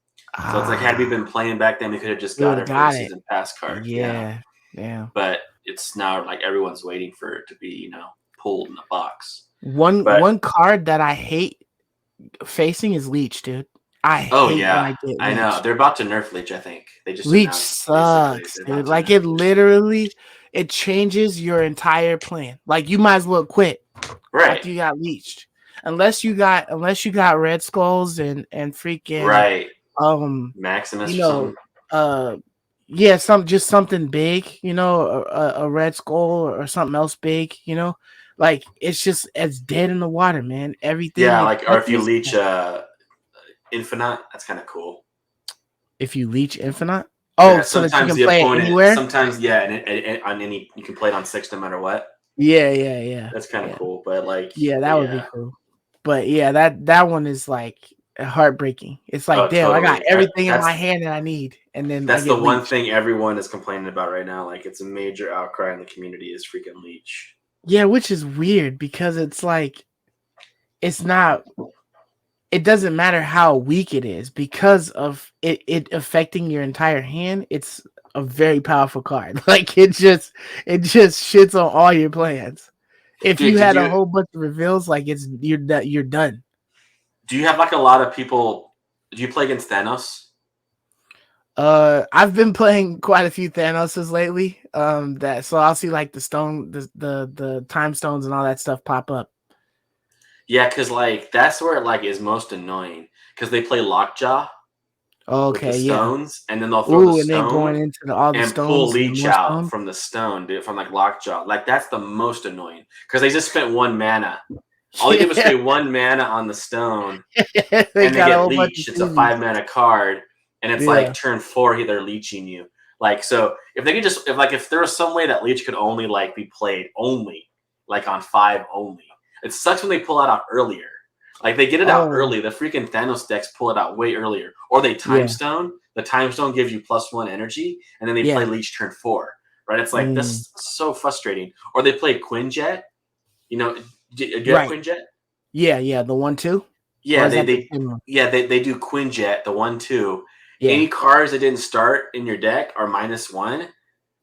So it's like, had we Ah, been playing back then, we could have just we would got have it for the got it. season pass card. Yeah, Yeah. Yeah. but it's now like everyone's waiting for it to be, pulled in the box. One But one card that I hate facing is Leech, dude. I oh hate when yeah, I get I know Leech. they're about to nerf Leech. I think they just Leech announced basically sucks, they're about dude. to Like nerf it Leech. literally it changes your entire plan. Like you might as well quit Right, after you got leeched. Unless you got Red Skulls and freaking right. um you Maximus or know something. uh yeah, just something big, a Red Skull or something else big, like it's just it's dead in the water, man. Everything Yeah, it like or if you touches, leech Infinite, that's kind of cool. if you leech infinite, Yeah, oh, so that you sometimes can the play it opponent, anywhere. sometimes yeah, and on any you can play it on 6 no matter what. Yeah, yeah, yeah, That's kind of yeah, cool, but like, yeah. That would be yeah, cool. But yeah, that one is like heartbreaking. It's like, oh, damn, I got totally. everything in my That's hand that I need, and then I that's the get one leeched. thing everyone is complaining about right now. Like, it's a major outcry in the community is freaking leech. Yeah, which is weird because it's like it's not. It doesn't matter how weak it is because of it affecting your entire hand. It's a very powerful card. Like it just shits on all your plans. If Dude, you had a whole bunch of reveals, like you're done. do you have like a lot of people? Do you play against Thanos? I've been playing quite a few Thanoses lately. That so I'll see like the stone, the time stones and all that stuff pop up. Yeah, because like that's where it like is most annoying because they play Lockjaw with the Okay, yeah. stones, and then they'll throw the Ooh, and then stone going into all the and pull stones and the leech more out stones. from the stone, dude, from like Lockjaw. Like that's the most annoying because they just spent 1 mana. All they did was Yeah, spend 1 mana on the stone, they and they got a get whole bunch of leech. It's a smoothies. 5 mana card, and it's Yeah. like turn 4, they're leeching you. Like so, if they could just if there was some way that leech could only like be played only like on 5 only. It sucks when they pull it out earlier. Like they get it out Oh, early. The freaking Thanos decks pull it out way earlier, or they time yeah, stone. The time stone gives you +1 energy, and then they play yeah. leech turn 4. Right? It's like this Mm, is so frustrating. Or they play Quinjet. You know, do you have right. Quinjet? Yeah, yeah. The 1/2, or Yeah, is that the same one? they do Quinjet, the 1/2. Yeah. Any cards that didn't start in your deck are -1.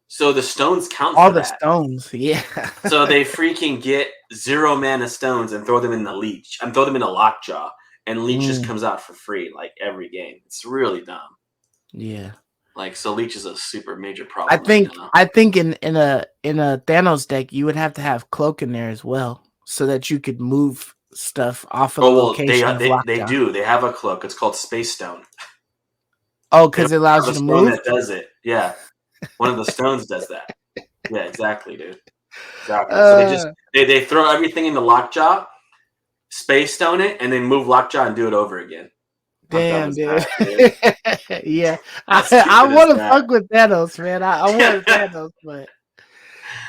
So the stones count All for the that. stones. Yeah. So they freaking get 0 mana stones and throw them in the leech. And throw them in the lockjaw. And leech just Mm, comes out for free like every game. It's really dumb. yeah. Like so leech is a super major I problem right think now. I think in a Thanos deck you would have to have cloak in there as well, so that you could move stuff off of the Oh well location of they Lockjaw. do. They have a cloak. It's called Space Stone. Oh, They because don't it allows have you a to stone move. that does it. Yeah. One of the stones does that. Yeah, exactly, dude. Exactly. So Uh, they throw everything into lockjaw, space stone it, and then move lockjaw and do it over again. How dumb damn, is dude. that, dude? Yeah, How I stupid is want to that? fuck with Thanos, man. I want Thanos, but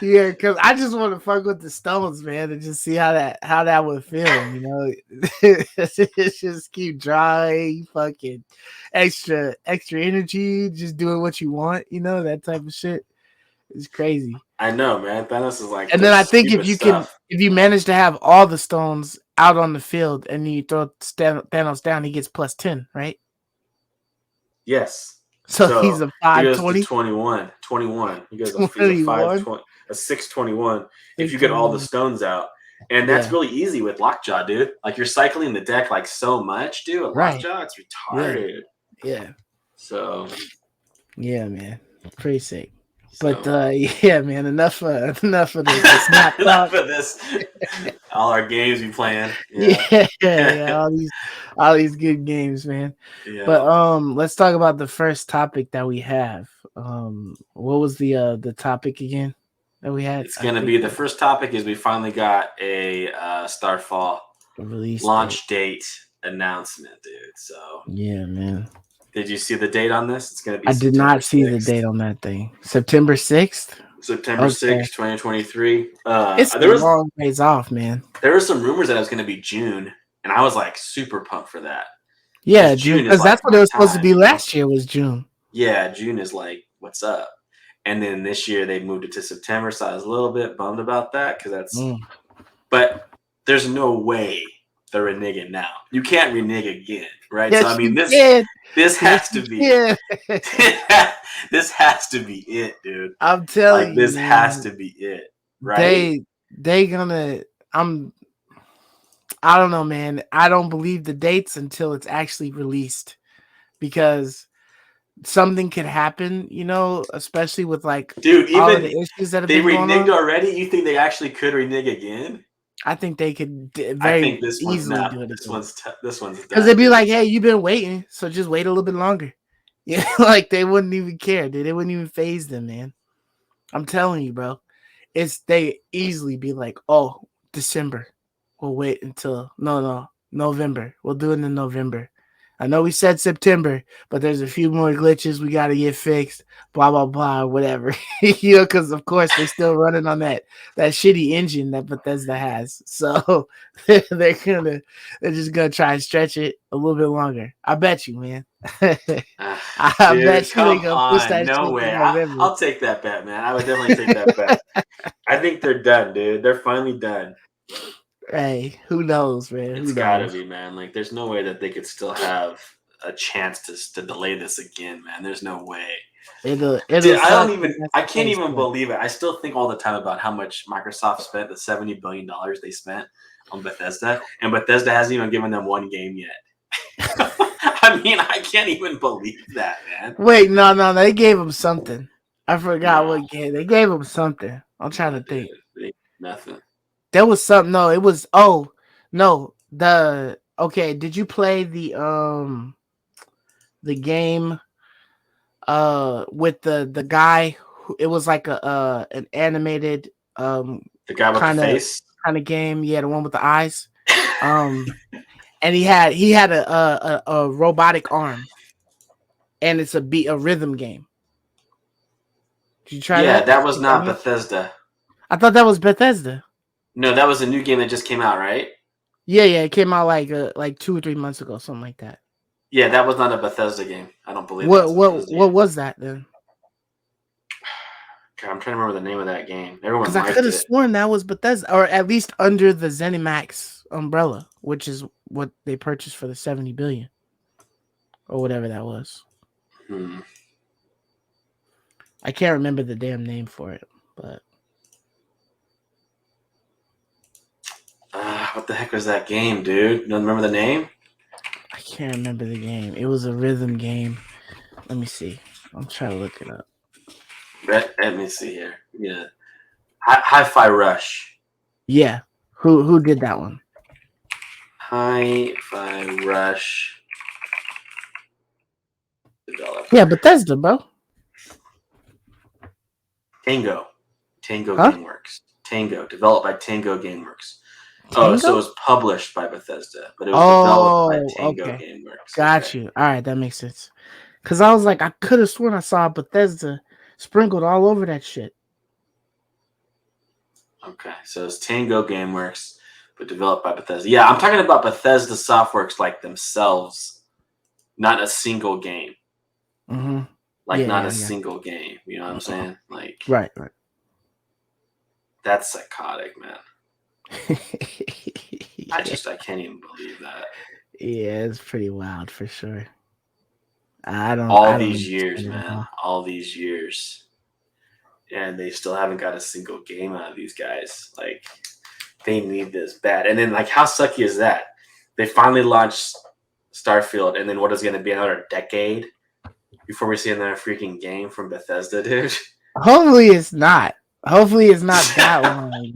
yeah, because I just want to fuck with the stones, man, and just see how that would feel. It's just keep drawing, fucking extra energy, just doing what you want, that type of shit. It's crazy. I know, man. Thanos is like And the then I think stupid stuff. if you manage to have all the stones out on the field and you throw Thanos down, he gets +10, right? Yes. So he's So a he goes to 520, 21. 21. He's a 21, 520, a 621 if you get all the 621. stones out. And that's Yeah, really easy with Lockjaw, dude. Like you're cycling the deck like so much, dude. With right. Lockjaw, it's Yeah, retarded. yeah, So yeah, man. Pretty sick. But so yeah, man. Enough of the snap talk. enough of this. All our games we playing. Yeah. Yeah, yeah. All these good games, man. But Yeah. let's talk about the first topic that we have. What was the topic again that we had? It's I gonna think be the first topic is we finally got a Starfall the release date. launch date announcement, dude. So Yeah, man. did you see the date on this? It's gonna be I did September not see the 6th. date on that thing. September 6th. September Okay, 6th, 2023. it's a There was long ways off, man. some rumors that it was gonna be June, and I was like super pumped for that. Yeah, Because June, June is because that's like what it my was supposed to time, be you know? last year. Was June. Yeah, June is like, what's up? And then this year they moved it to September, so I was a little bit bummed about that because Mm. but there's no way they're reneging now. You can't renege again, right? So I Yes, mean, you did. this Yes, has to you be did. this has to be it, dude. I'm telling Like you, this has man. to be it, right? They gonna. I'm. I don't know, man. I don't believe the dates until it's actually released because something could happen. Especially with like Dude, all of the even issues that have they been going reneged on. already. You think they actually could renege again? I think they could I very think this one, easily no, do it this again. one's Because they'd done, be dude. like, "Hey, you've been waiting, so just wait a little bit longer." Yeah, like they wouldn't even care, dude. They wouldn't even phase them, man. I'm telling you, bro. They easily be like, "Oh, December. We'll wait until no, November. We'll do it in November. I know we said September, but there's a few more glitches we got to get fixed. Blah blah blah, whatever. Because of course they're still running on that shitty engine that Bethesda has. So they're just gonna try and stretch it a little bit longer. I bet you, man. I Dude, bet you they come gonna push on. that No shit to way. November. I'll take that bet, man. I would definitely take that bet. I think they're done, dude. They're finally done. Hey, who knows, man? It's Who gotta knows? be, man. Like, there's no way that they could still have a chance to delay this again, man. There's no way. It'll Dude, I don't suck, but even, that's I the can't case. even But believe it. I still think all the time about how much Microsoft spent, the $70 billion they spent on Bethesda, and Bethesda hasn't even given them one game yet. I mean, I can't even believe that, man. wait, no, they gave him something. I forgot No, what game they gave him something. I'm trying no, to dude. think. Nothing. There was something. No, it was. Oh no, the okay. Did you play the game with the guy? It was like a an animated The guy with the kind of face? game. Yeah, the one with the eyes. Um, and he had a robotic arm, and it's a rhythm game. Did you try Yeah, that? that was The not demo? Bethesda. I thought that was Bethesda. No, that was a new game that just came out, right? Yeah, it came out like 2 or 3 months ago, something like that. Yeah, that was not a Bethesda game. I don't believe that was a Bethesda What game. was that then? God, I'm trying to remember the name of that game. Everyone Because I could liked have it. sworn that was Bethesda, or at least under the ZeniMax umbrella, which is what they purchased for the 70 billion or whatever that was. Hmm. I can't remember the damn name for it, but What the heck was that game, dude? You don't remember the name? I can't remember the game. It was a rhythm game. Let me see. I'm trying to look it up. Let me see here. Yeah. Hi-Fi Rush. Yeah, who did that one? Hi-Fi Rush Yeah, developer. Bethesda, bro. Tango. Tango Huh? Gameworks. Tango. Developed by Tango Gameworks. Oh, so it Tango? was published by Bethesda, but it was developed by Oh, Tango okay. Gameworks. Okay. Got you. All right, that makes sense. Cause I was like, I could have sworn I saw Bethesda sprinkled all over that shit. Okay. So it's Tango Gameworks, but developed by Bethesda. Yeah, I'm talking about Bethesda Softworks like themselves, not a single game. Mm-hmm. Like not a Yeah. single game. You know what I'm saying? Like Right. that's psychotic, man. I can't even believe that. Yeah, it's pretty wild for sure. All I don't these years, understand it at man. all. All these years. And they still haven't got a single game out of these guys. Like, they need this bad. And then, like, how sucky is that? They finally launched Starfield, and then what is going to be another decade before we see another freaking game from Bethesda, dude? Hopefully it's not. Hopefully it's not that long.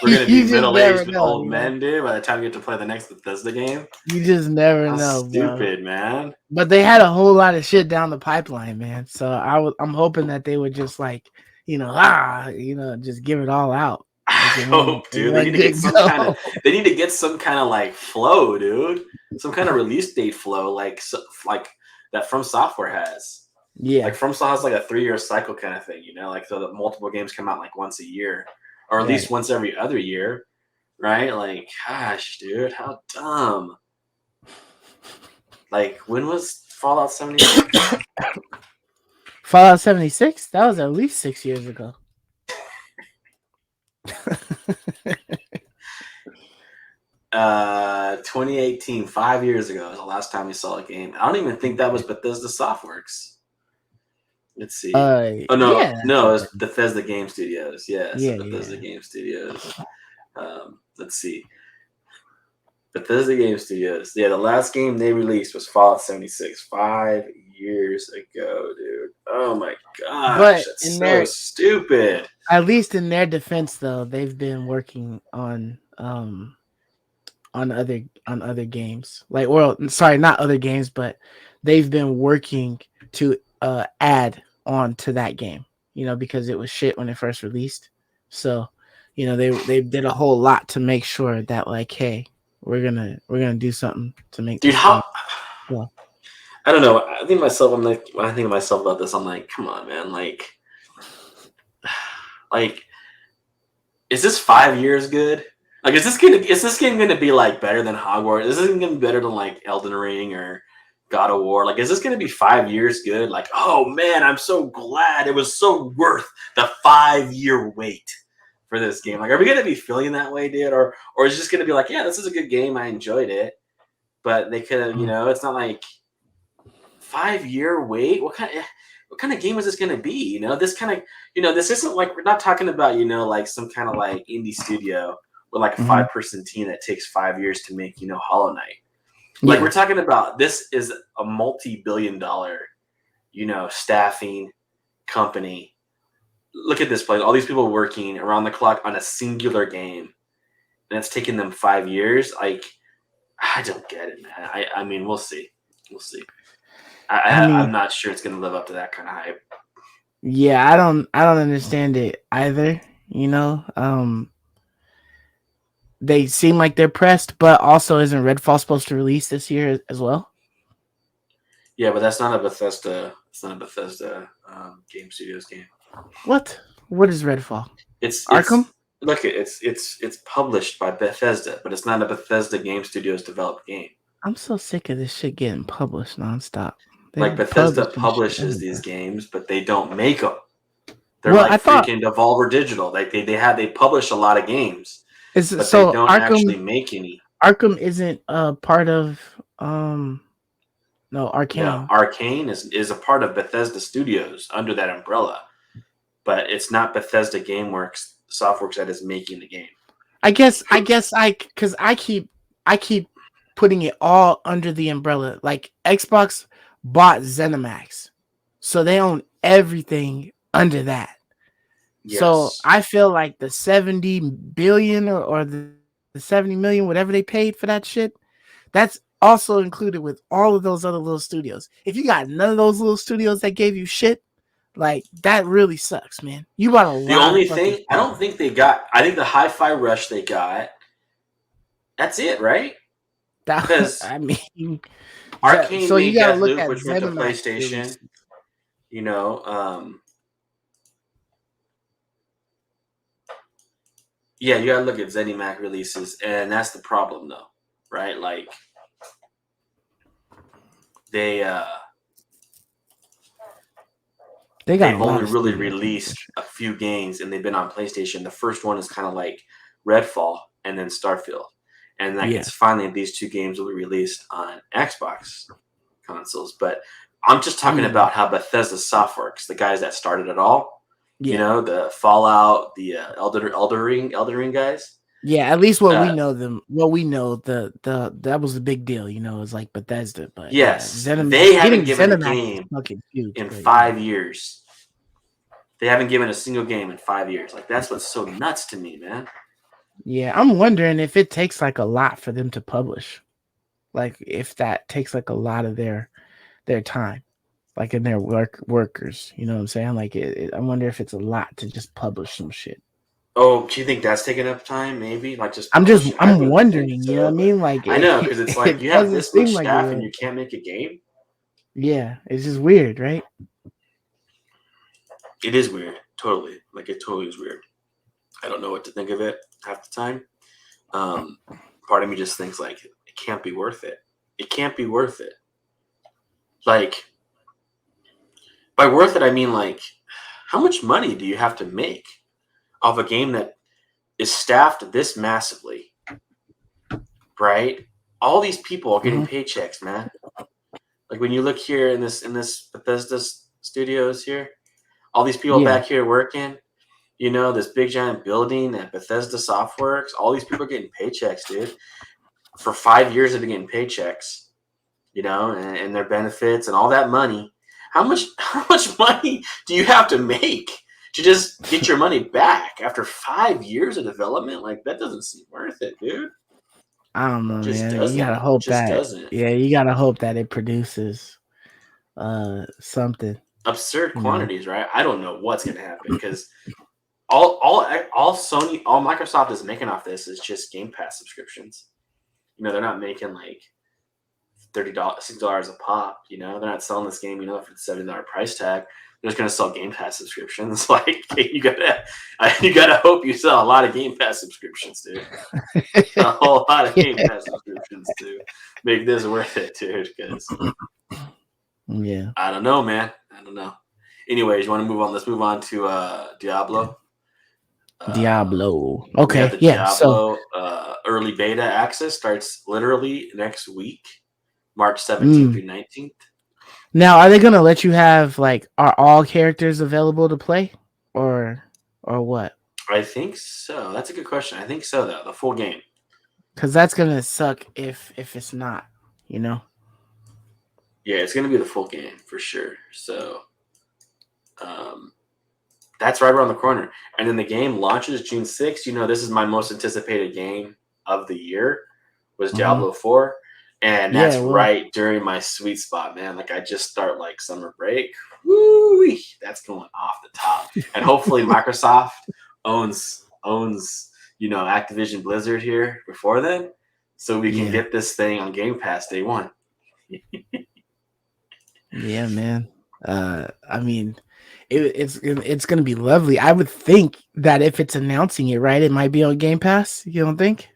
We're going to be You just middle never aged and know, old you know. men, dude, by the time we get to play the next Bethesda game. You just never How know, bro. stupid, man. But they had a whole lot of shit down the pipeline, man. So I'm hoping that they would just like, just give it all out like I hope, in dude. They one need to get good some kind of. go. They need to get some kind of like flow, dude. Some kind of release date flow, like that From Software has. Yeah, Like FromSoft has like a 3-year cycle kind of thing, like so that multiple games come out like once a year, or at least right. once every other year, right? Like, gosh, dude, how dumb. Like, when was Fallout 76? Fallout 76? That was at least 6 years ago. 2018, 5 years ago was the last time we saw a game. I don't even think that was Bethesda Softworks. Let's see. Oh no, Yeah, no, it's Bethesda Game Studios. Yeah, so yeah, Bethesda yeah. Game Studios. Let's see. Bethesda Game Studios. Yeah, the last game they released was Fallout 76 5 years ago, dude. Oh my gosh, But that's in so their stupid. at least in their defense though, they've been working on other games. Like, well, sorry, not other games, but they've been working to add on to that game. Because it was shit when it first released. So, they did a whole lot to make sure that like, hey, we're gonna do something to make Dude, this how game. Well, I don't know. I think myself, I'm like when I think of myself about this, I'm like, come on, man. Like, is this 5 years good? Like, is this game gonna be like better than Hogwarts? Is this gonna be better than like Elden Ring or God of War? Like, is this gonna be 5 years good? Like, oh man, I'm so glad it was so worth the 5 year wait for this game. Like, are we gonna be feeling that way, dude? Or is it just gonna be like, yeah, this is a good game, I enjoyed it, but they could have, it's not like 5 year wait. What kind of game is this going to be? This kind of, this isn't like, we're not talking about, like some kind of like indie studio with like a mhm. 5-person team that takes 5 years to make, Hollow Knight. Like, we're Yeah, talking about, this is a multi-billion-dollar, staffing company. Look at this place. All these people working around the clock on a singular game, and it's taking them 5 years. Like, I don't get it, man. I mean, we'll see. We'll see. I I'm mean, not sure it's going to live up to that kind of hype. yeah, I don't understand it either. They seem like they're pressed, but also isn't Redfall supposed to release this year as well? Yeah, but that's not a Bethesda. It's not a Bethesda Game Studios game. What? What is Redfall? It's Arkham? look, it's published by Bethesda, but it's not a Bethesda Game Studios developed game. I'm so sick of this shit getting published nonstop. Like, They're Bethesda publishing shit publishes these everywhere. games, but they don't make them. They're Well, like I thought freaking Devolver Digital. Like, they publish a lot of games, it's but they so don't actually make any. Arkham isn't a part of no No, Arcane. Arcane is a part of Bethesda Studios under that umbrella, but it's not Bethesda GameWorks Softworks that is making the game. I cuz I keep putting it all under the umbrella. Like Xbox bought ZeniMax. So they own everything under that. So Yes. I feel like the 70 billion or the 70 million, whatever they paid for that shit, that's also included with all of those other little studios. If you got none of those little studios that gave you shit, like that really sucks, man. You bought a The lot of only fucking thing I shit. don't think they got, I think the Hi-Fi Rush they got. That's it, right? That, Because I mean, Arcane so you made got to look Deathloop, at which went to ZeniMax PlayStation. releases. You know, yeah, you gotta look at ZeniMac releases, and that's the problem, though, right? Like, they They got a they've lot only of really studios, man, for released sure. a few games, and they've been on PlayStation. The first one is kind of like Redfall, and then Starfield, and like Yeah. it's finally these two games will be released on Xbox consoles. But I'm just I talking mean, about how Bethesda Softworks, the guys that started it all, yeah. the Fallout, the Elder Ring guys. Yeah, at least what we Uh, know them. What we know, the that was the big deal. It's like Bethesda, but yeah, yes, they ZeniMax. haven't Getting given a ZeniMax is game fucking huge. in But yeah, 5 years. They haven't given a single game in 5 years. Like that's what's so nuts to me, man. yeah. I'm wondering if it takes like a lot for them to publish. Like if that takes like a lot of their time, like in their workers. You know what I'm saying? Like I wonder if it's a lot to just publish some shit. Oh, do you think that's taking up time? Maybe like just I'm just publishing. I I'm wouldn't think wondering. You know what I so, but mean? Like I know because it's like it you have doesn't this much seem like it staff and would. you can't make a game. Yeah, it's just weird, right? It is weird, totally. Like it totally is weird. I don't know what to think of it half the time. Um, Part of me just thinks like it can't be worth it. It can't be worth it. Like by worth it, I mean like how much money do you have to make off a game that is staffed this massively, right? All these people are getting Hmm. paychecks, man. Like when you look here in this Bethesda studios here, all these people Yeah. back here working, this big giant building at Bethesda Softworks, all these people are getting paychecks, dude. For 5 years they're getting paychecks, and their benefits and all that money. How much money do you have to make to just get your money back after 5 years of development? Like that doesn't seem worth it, dude. I don't know, Just man. You doesn't. gotta It hope just that, doesn't. yeah, you gotta hope that it produces something, Absurd you know. quantities, right? I don't know what's gonna happen because all Sony, all Microsoft is making off this is just Game Pass subscriptions. They're not making like $30, $6 a pop. They're not selling this game, for the $70 price tag. They're just gonna sell Game Pass subscriptions. Like you gotta hope you sell a lot of Game Pass subscriptions, dude. A whole lot of Game Pass subscriptions to make this worth it, dude. Because Yeah. I don't know, man. I don't know. Anyways, you want to move on? Let's move on to Diablo. Diablo. We have Okay, the yeah. So Diablo early beta access starts literally next week, March 17th mm, through 19th. now are they gonna let you have like are all characters available to play? Or or what? I think so. That's a good question. I think so, though. The full game. Because that's gonna suck if it's not, you know? Yeah, it's going to be the full game for sure. So um, that's right around the corner. And then the game launches June 6th. This is my most anticipated game of the year was Hmm. Diablo 4. And Yeah, that's well, right during my sweet spot, man. Like I just start like summer break. Woo! That's going off the top. And hopefully Microsoft owns Activision Blizzard here before then. So we can yeah. get this thing on Game Pass day one. Yeah, man. I mean, it's gonna be lovely. I would think that if it's announcing it, right, it might be on Game Pass. You don't think?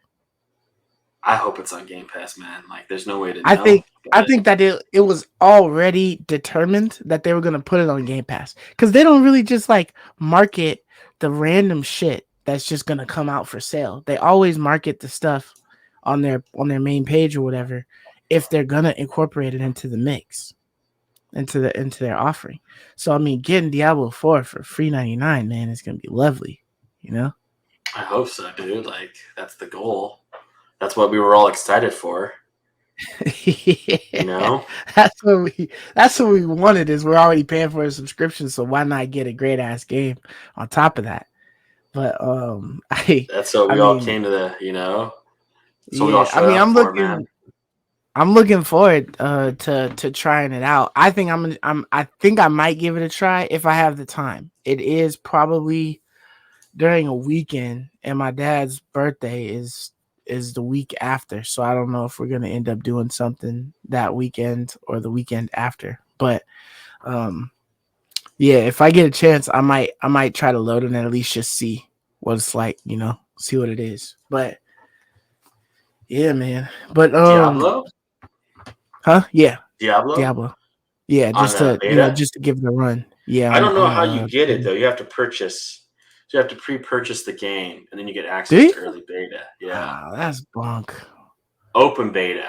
I hope it's on Game Pass, man. Like there's no way to I know. think I But think that it was already determined that they were gonna put it on Game Pass because they don't really just like market the random shit that's just gonna come out for sale. They always market the stuff on their main page or whatever if they're gonna incorporate it into the mix into their offering. So I mean, getting Diablo 4 for free 99, man, is gonna be lovely. You know. I hope so, dude. Like that's the goal. That's what we were all excited for. You Yeah, know? that's what we wanted. Is we're already paying for a subscription, so why not get a great ass game on top of that? But I That's what I we all mean, came to the. That's what we all yeah, I showed mean, up for, man. I'm looking forward to trying it out. I think I think I might give it a try if I have the time. It is probably during a weekend, and my dad's birthday is the week after, so I don't know if we're gonna end up doing something that weekend or the weekend after. But um, yeah, if I get a chance, I might try to load it and at least just see what it's like, see what it is. But yeah, man. But Diablo? huh? Yeah, Diablo? Diablo. Yeah, On just to beta? just to give it a run. Yeah, I on don't know on how you a get it though. You have to purchase. So you have to pre-purchase the game, and then you get Do access to you? early beta. Yeah, Wow, that's bunk. open beta.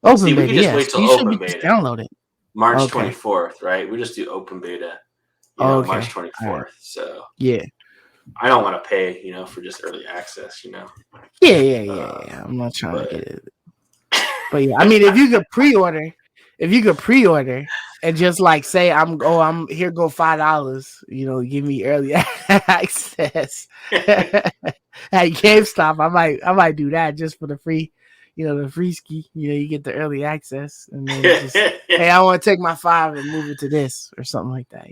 See, Open we beta, can just yes. wait till You should open be just beta, download it. March Okay. 24th, right? We just do open beta, March Okay. All right. 24th. So Yeah. I don't want to pay, for just early access, Yeah, yeah, yeah, uh, yeah. I'm not trying to but get it. But yeah, I mean, if you could pre-order and just like say I'm here go $5, give me early access at GameStop. I might do that just for the free, the free ski. You get the early access and then just hey, I want to take my 5 and move it to this or something like that.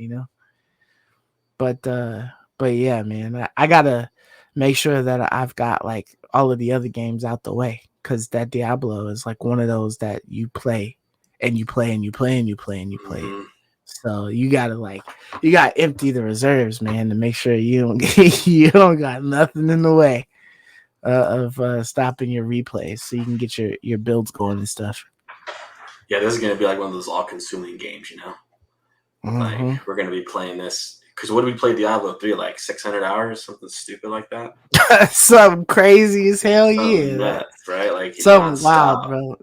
But but yeah, man, I gotta make sure that I've got like all of the other games out the way because that Diablo is like one of those that you play and you play and you play and you play and you play it. Mhm. So you got to empty the reserves, man, to make sure you don't you don't got nothing in the way of stopping your replays, so you can get your builds going and stuff. Yeah, this is gonna be like one of those all-consuming games. Like Hmm. we're gonna be playing this because what did we play Diablo 3 like 600 hours, something stupid like that, Something crazy as hell, something yeah. nuts, right? Like Something wild, nonstop. bro.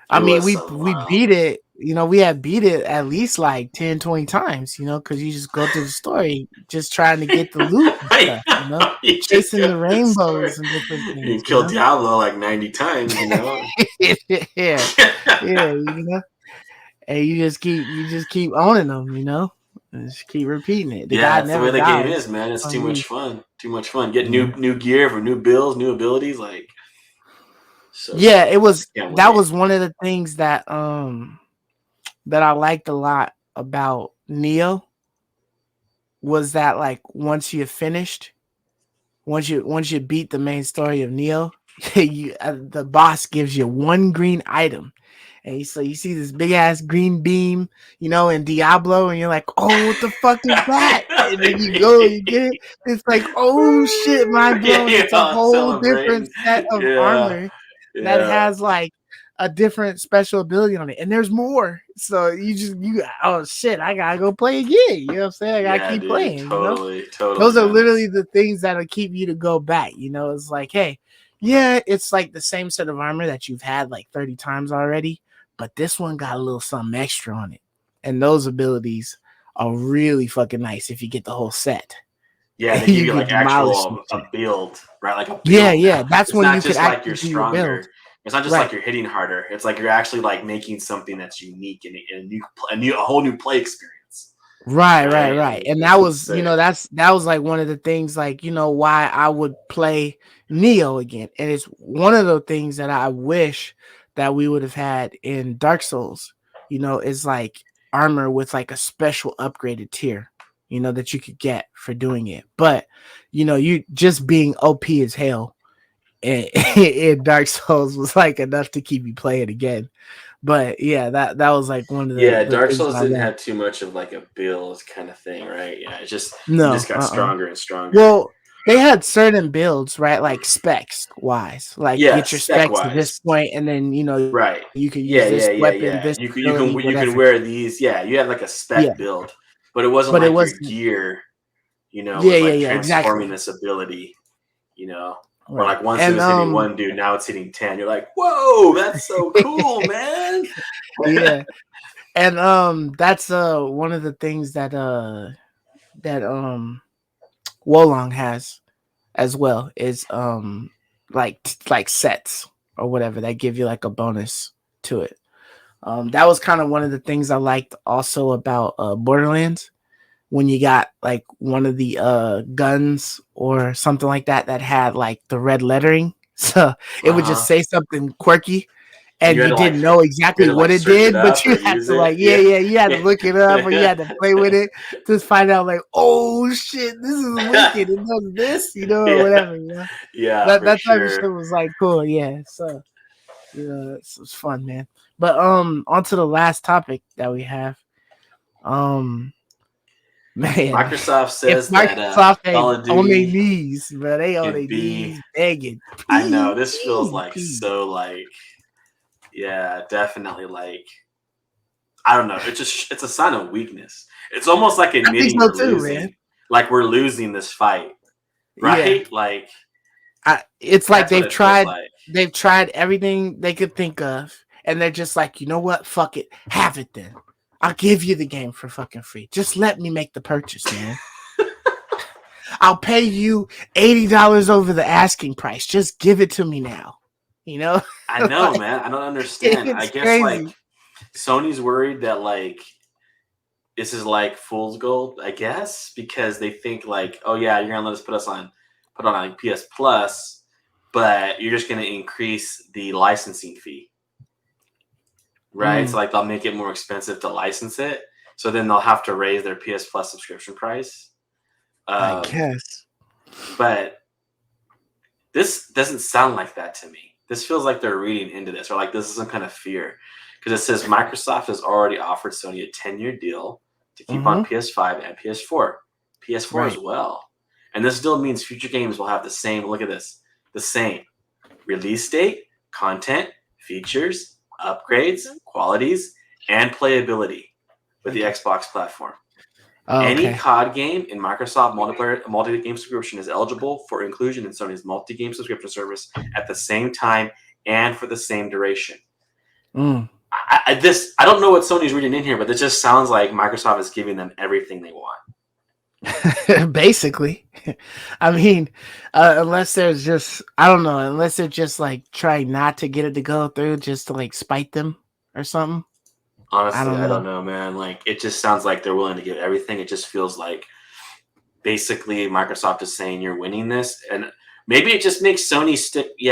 I It mean, was we something we wild. beat it. We had beat it at least like 10, 20 times, because you just go through the story just trying to get the loot and I stuff, know. You just chasing go the through the story. rainbows and different You things, kill Diablo like 90 times. yeah, yeah, and you just keep owning them, and just keep repeating it. The Yeah, guy that's the way never the game dies is, man. for It's too some much reason. fun. Too much fun. Get Yeah, new gear for new builds, new abilities. Like so yeah, good. it was Can't that wait. was one of the things that I liked a lot about Neo was that like once you beat the main story of Neo, the boss gives you one green item, and so you see this big ass green beam, in Diablo, and you're like, oh, what the fuck is that? And then you go, you get it. It's like, oh shit, mind Yeah, blown. you're It's a all whole different celebrating. set of Yeah, armor that yeah. has like a different special ability on it, and there's more. So you oh shit, I gotta go play again. You know what I'm saying? I gotta Yeah, keep dude. playing. Totally, totally, Those are man. literally the things that'll keep you to go back. It's like, hey, yeah, it's like the same set of armor that you've had like 30 times already, but this one got a little something extra on it. And those abilities are really fucking nice if you get the whole set. Yeah, they give You you could like demolish some actual a shit. build, right? Like a Yeah, build yeah. now. That's It's when not you could just like you're actually do your build. stronger. It's not just like Right. you're hitting harder. It's like you're actually like making something that's unique and a whole new play experience, Right, right, right? right. And And that it's was, sick. that was like one of the things, like, why I would play Neo again. And it's one of the things that I wish that we would have had in Dark Souls, is like armor with like a special upgraded tier, that you could get for doing it. But, you just being OP as hell in, in Dark Souls was like enough to keep you playing again. But yeah, that was like one of Yeah, the Dark things that Souls I didn't love. have too much of like a build kind of thing, right? Yeah, it's just you No, just got uh-uh. stronger and stronger. Well, they had certain builds, right? Like specs wise, like Yeah, get your spec specs to this wise. point, and then Right. you could use Yeah, this yeah, yeah, weapon, yeah. this You can ability, you can whatever. wear these. Yeah, you had like a Yeah, spec build, but it wasn't but it like your wasn't. gear, Yeah, was yeah, like yeah, transforming exactly. this ability, you know. Or Right, like once it and was hitting one dude, now it's hitting 10. You're like, whoa, that's so cool, man. yeah, and that's one of the things that Wolong has as well is like sets or whatever that give you like a bonus to it. That was kind of one of the things I liked also about Borderlands when you got like one of the guns or something like that had like the red lettering. So it would just Uh-huh. say something quirky And and you didn't know you exactly had to what like it search it did, but up or you had use to it. like, yeah, Yeah. yeah, you had to look it up or you Yeah. had to play with it to find out like, oh shit, this is wicked. It does this, or Yeah. whatever. Yeah, That for that type of shit sure. was like cool, yeah. So it's fun, man. But on to the last topic that we have. Um, man, Microsoft if says that Microsoft Call ain't of on their Duty knees, bro, they on can their be. knees begging, I know please, this feels please, like please. so like yeah, definitely like I don't know. It's a sign of weakness. It's almost like I think admitting so you're too, man. losing. like we're losing this fight, Yeah. right? Like It's like that's what it feels like. they've tried everything they could think of, and they're just like, you know what? Fuck it, have it then. I'll give you the game for fucking free. Just let me make the purchase, man. I'll pay you $80 over the asking price. Just give it to me now. You know, I know, like, man. I don't understand. I it's guess like crazy. Sony's worried that like this is like fool's gold, I guess, because they think like, oh yeah, you're gonna let us put on like PS Plus, but you're just gonna increase the licensing fee, right? So Mm, like they'll make it more expensive to license it. So then they'll have to raise their PS Plus subscription price. I Um, guess. but this doesn't sound like that to me. This feels like they're reading into this, or like this is some kind of fear, because it says Microsoft has already offered Sony a 10-year deal to keep on Mm-hmm. PS5 and PS4, PS4 as Right. well. And this deal means future games will have the same. Look at this, the same release date, content, features, upgrades, qualities, and playability with the Thank you. Xbox platform. Oh, Any okay. COD game in Microsoft multiplayer multi-game subscription is eligible for inclusion in Sony's multi-game subscription service at the same time and for the same duration. Mm. I don't know what Sony's reading in here, but it just sounds like Microsoft is giving them everything they want. Basically, I mean, unless there's just, I don't know, unless they're just like trying not to get it to go through just to like spite them or something. I Honestly, don't I know. don't know, man. Like it just sounds like they're willing to give everything. It just feels like basically Microsoft is saying you're winning this, and maybe it just makes Sony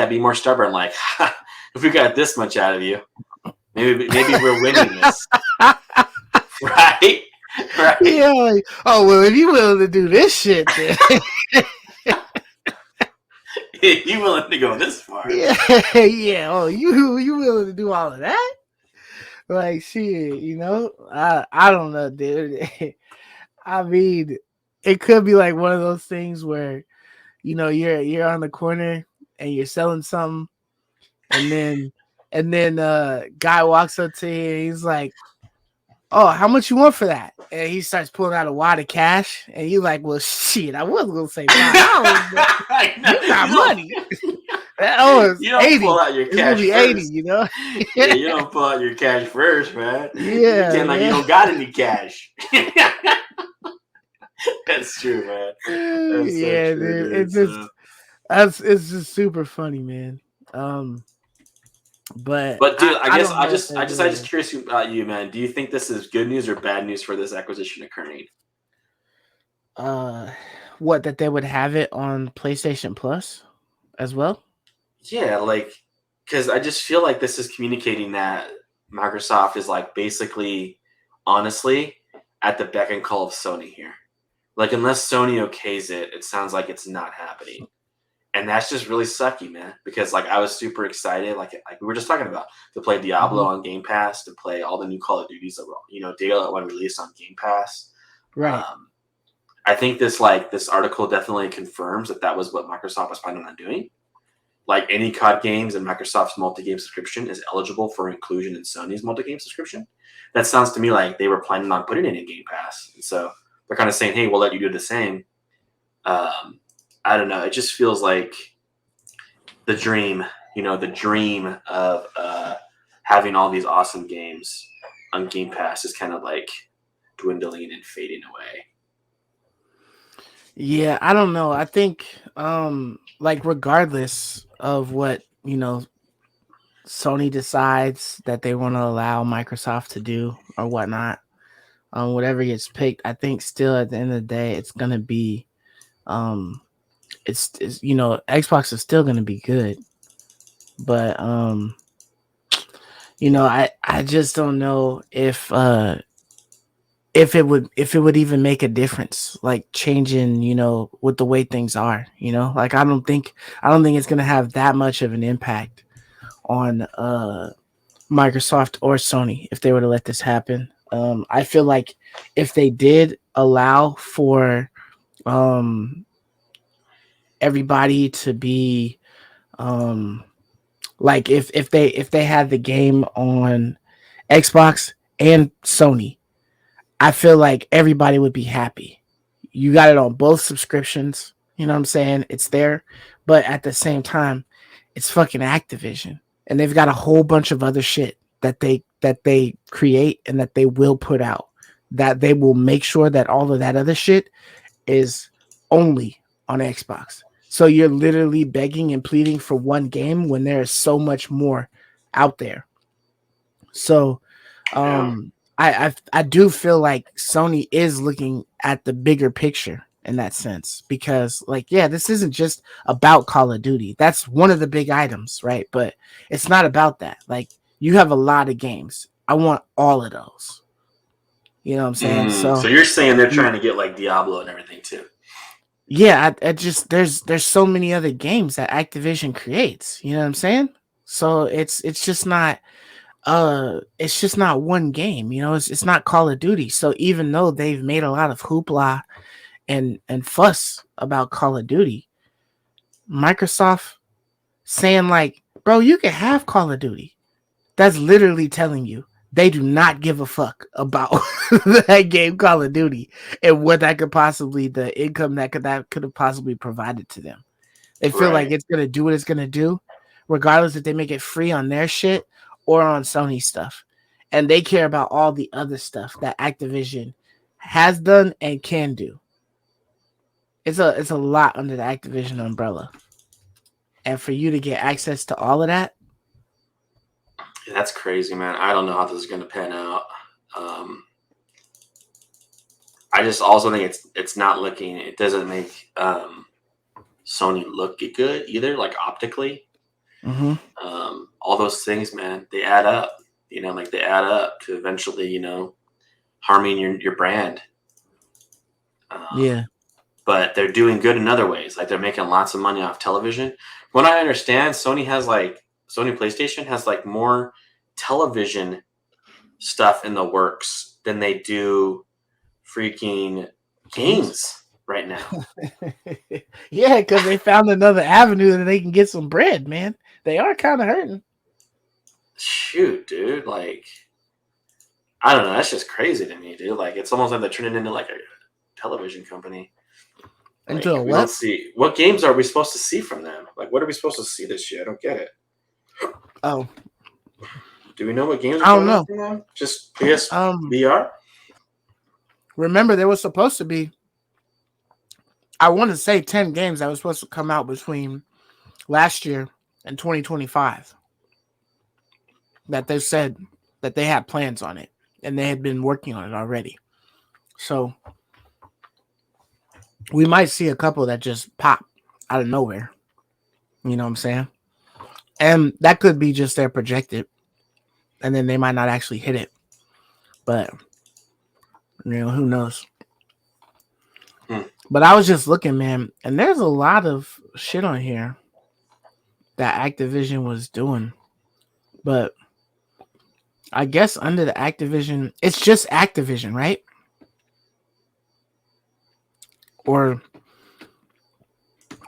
be more stubborn. Like if we got this much out of you, maybe we're winning this, right? Right? Yeah. Like, oh well, if you willing to do this shit, then You willing to go this far? yeah, yeah. Oh, you willing to do all of that? Like shit, I don't know, dude. I mean, it could be like one of those things where you're on the corner and you're selling something, and then guy walks up to you and he's like, "Oh, how much you want for that?" And he starts pulling out a wad of cash, and you like, "Well, shit, I was gonna say $5, but you got money." Oh, it's You don't pull 80. out your It's gonna cash be 80, first. Yeah, Yeah, you don't pull out your cash first, man. You yeah, pretend like you don't got any cash. That's true, man. That's so yeah, true, dude. dude. So, It's just super funny, man. Um, but but dude, I I guess don't know what they're I just doing. curious about you, man. Do you think this is good news or bad news for this acquisition occurring? Uh, what, that they would have it on PlayStation Plus as well? Yeah, like because I just feel like this is communicating that Microsoft is like basically, honestly, at the beck and call of Sony here. Like unless Sony okays it, it sounds like it's not happening. And that's just really sucky, man. Because like I was super excited, like we were just talking about, to play Diablo Hmm. on Game Pass, to play all the new Call of Duties that were, Day One released on Game Pass. Right. Um, I think this article definitely confirms that that was what Microsoft was planning on doing. Like any COD games in Microsoft's multi-game subscription is eligible for inclusion in Sony's multi-game subscription. That sounds to me like they were planning on putting it in Game Pass, and so they're kind of saying, "Hey, we'll let you do the same." Um, I don't know. It just feels like the dream, the dream of having all these awesome games on Game Pass is kind of like dwindling and fading away. Yeah, I don't know. I think like regardless of what, Sony decides that they want to allow Microsoft to do or whatnot, whatever gets picked, I think still at the end of the day it's gonna be um it's Xbox is still gonna be good. But I just don't know if it would even make a difference, like changing, with the way things are, like I don't think it's gonna have that much of an impact on Microsoft or Sony if they were to let this happen. I feel like if they did allow for um everybody to be um like if they had the game on Xbox and Sony, I feel like everybody would be happy, You got it on both subscriptions. You know what I'm saying? It's there, but at the same time, it's fucking Activision, and they've got a whole bunch of other shit that they create and that they will put out. That they will make sure that all of that other shit is only on Xbox. So you're literally begging and pleading for one game when there is so much more out there. So Yeah. I do feel like Sony is looking at the bigger picture in that sense, because like, yeah, this isn't just about Call of Duty. That's one of the big items, right? But it's not about that. Like, you have a lot of games. I want all of those. You know what I'm saying? So So you're saying they're trying to get like Diablo and everything too? yeah, I just there's so many other games that Activision creates. You know what I'm saying? So it's just not one game. You know, it's not Call of Duty. So even though they've made a lot of hoopla and fuss about Call of Duty, Microsoft saying like, bro, you can have Call of Duty. That's literally telling you they do not give a fuck about that game Call of Duty and what that could possibly, the income that could have possibly provided to them. They feel like Right. it's gonna do what it's gonna do, regardless if they make it free on their shit or on Sony stuff. And they care about all the other stuff that Activision has done and can do. It's a lot under the Activision umbrella. And for you to get access to all of that, Yeah, that's crazy, man. I don't know how this is going to pan out. Um, I just also think it's not looking. It doesn't make Sony look good either, like optically. mm-hmm, All those things, man, they add up. Like they add up to eventually, harming your brand. Um, yeah, but they're doing good in other ways. Like they're making lots of money off television. When I understand, Sony PlayStation has like more television stuff in the works than they do freaking games. games right now. Yeah, because they found another avenue that they can get some bread, man. They are kind of hurting. Shoot, dude. Like, I don't know. That's just crazy to me, dude. Like, it's almost like they're turning into like a television company. Into Like, a we don't what? see what games are we supposed to see from them? Like, what are we supposed to see this year? I don't get it. Oh, Do we know what games are I don't coming out know. from them? Just PS Um, VR? remember there was supposed to be, I want to say 10 games that was supposed to come out between last year and 2025 that they said that they had plans on it and they had been working on it already. So we might see a couple that just pop out of nowhere. You know what I'm saying? And that could be just their projected, and then they might not actually hit it. But who knows? Hmm. But I was just looking, man, and there's a lot of shit on here that Activision was doing. But I guess under the Activision, it's just Activision, right?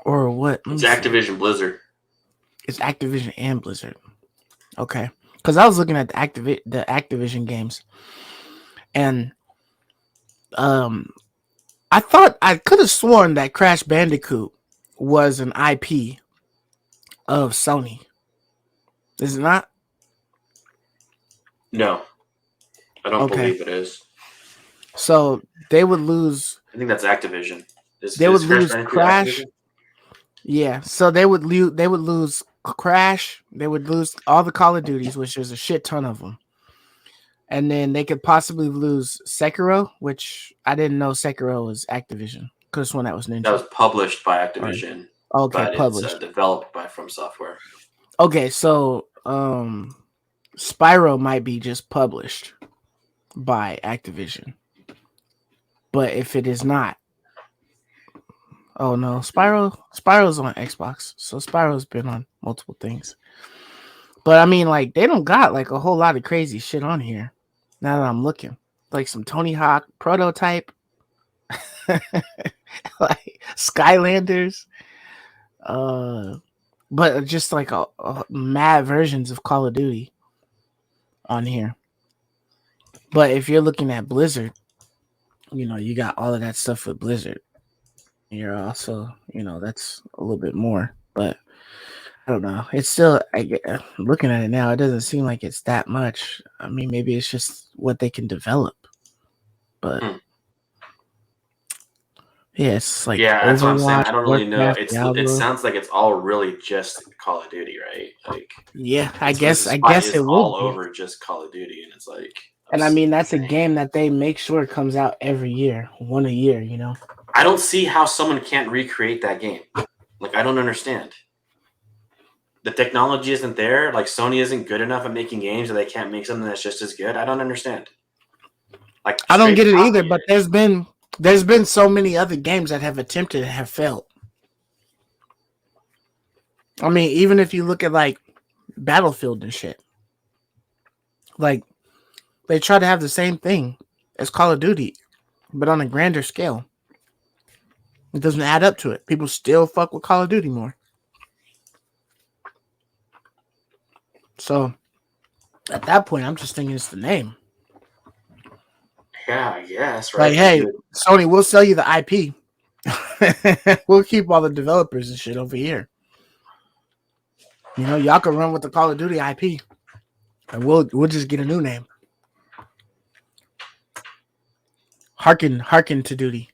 Or what? Let It's me see. Activision Blizzard. It's Activision and Blizzard. Okay, because I was looking at the Activision games, and um, I thought I could have sworn that Crash Bandicoot was an IP of Sony. Is it not? No, I don't Okay, believe it is. so they would lose. I think that's Activision. They would Is Crash lose Bandicoot Crash. Activision? Yeah, so they would lose. They would lose Crash. They would lose all the Call of Duties, which there's a shit ton of them. And then they could possibly lose Sekiro, which I didn't know Sekiro was Activision. Could have sworn that was That Ninja. was published by Or Activision, okay, but it's published. developed by From Software. Okay, so Spyro might be just published by Activision. But if it is not, oh no, Spyro's on Xbox. So Spyro's been on multiple things. But I mean, like, they don't got like a whole lot of crazy shit on here. Now that I'm looking. Like some Tony Hawk prototype. Like Skylanders. But just like a mad versions of Call of Duty on here. But if you're looking at Blizzard, You got all of that stuff with Blizzard. You're also, that's a little bit more, but I don't know. It's still, looking at it now, it doesn't seem like it's that much. I mean, maybe it's just what they can develop, but Hmm. yeah, it's like Yeah, that's what I'm saying. Overwatch, I don't really know. Warcraft, It Diablo. sounds like it's all really just Call of Duty, right? Like Yeah, I it's guess, Blizzard's I spot guess is it will all be. over just Call of Duty, and it's like And I mean, that's a insane. game that they make sure comes out every year, one a year. I don't see how someone can't recreate that game. Like I don't understand. The technology isn't there. Like Sony isn't good enough at making games that they can't make something that's just as good. I don't understand. Like I don't straight get it either, copy but it. there's been so many other games that have attempted and have failed. I mean, even if you look at like Battlefield and shit, like they try to have the same thing as Call of Duty, but on a grander scale. It doesn't add up to it. People still fuck with Call of Duty more. So at that point, I'm just thinking it's the name. Yeah, I guess, Like, right? Like hey, you Sony, we'll sell you the IP. We'll keep all the developers and shit over here. Y'all can run with the Call of Duty IP, and we'll just get a new name. Hearken to duty.